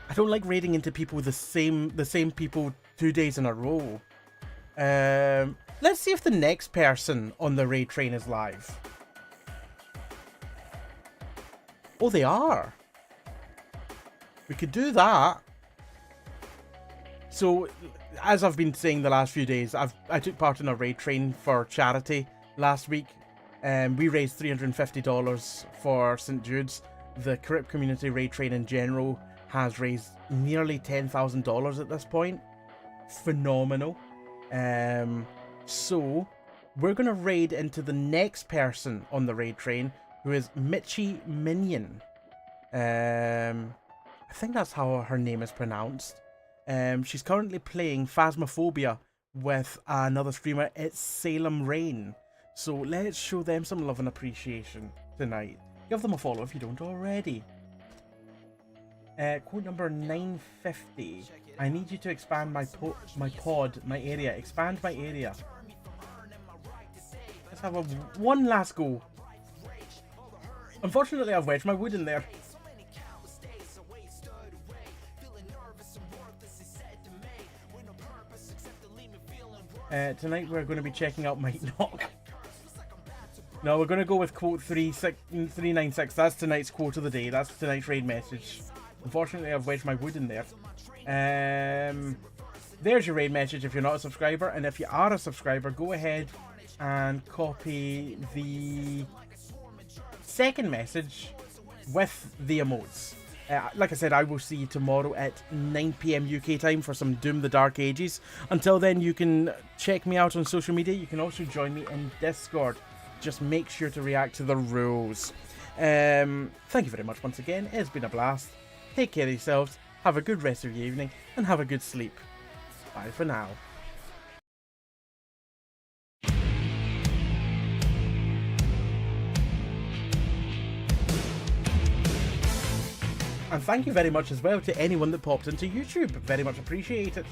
I don't like raiding into people the same people 2 days in a row. Let's see if the next person on the raid train is live. Oh, they are. We could do that. So, as I've been saying the last few days, I took part in a raid train for charity last week. We raised $350 for St. Jude's. The Carib Community raid train in general has raised nearly $10,000 at this point. Phenomenal. So, we're going to raid into the next person on the raid train, who is Mitchie Minion. I think that's how her name is pronounced. She's currently playing Phasmophobia with another streamer. It's Salem Rain. So let's show them some love and appreciation tonight. Give them a follow if you don't already. Quote number 950. I need you to expand my area. Expand my area. Let's have one last go. Unfortunately, I've wedged my wood in there. Tonight we're going to be checking out Might Knock. No, we're going to go with quote 396. That's tonight's quote of the day. That's tonight's raid message. Unfortunately, I've wedged my wood in there. There's your raid message if you're not a subscriber, and if you are a subscriber, go ahead and copy the second message with the emotes. Like I said, I will see you tomorrow at 9 PM UK time for some Doom the Dark Ages. Until then, you can check me out on social media. You can also join me in Discord. Just make sure to react to the rules. Thank you very much once again. It's been a blast. Take care of yourselves. Have a good rest of your evening and have a good sleep. Bye for now. And thank you very much as well to anyone that popped into YouTube. Very much appreciate it.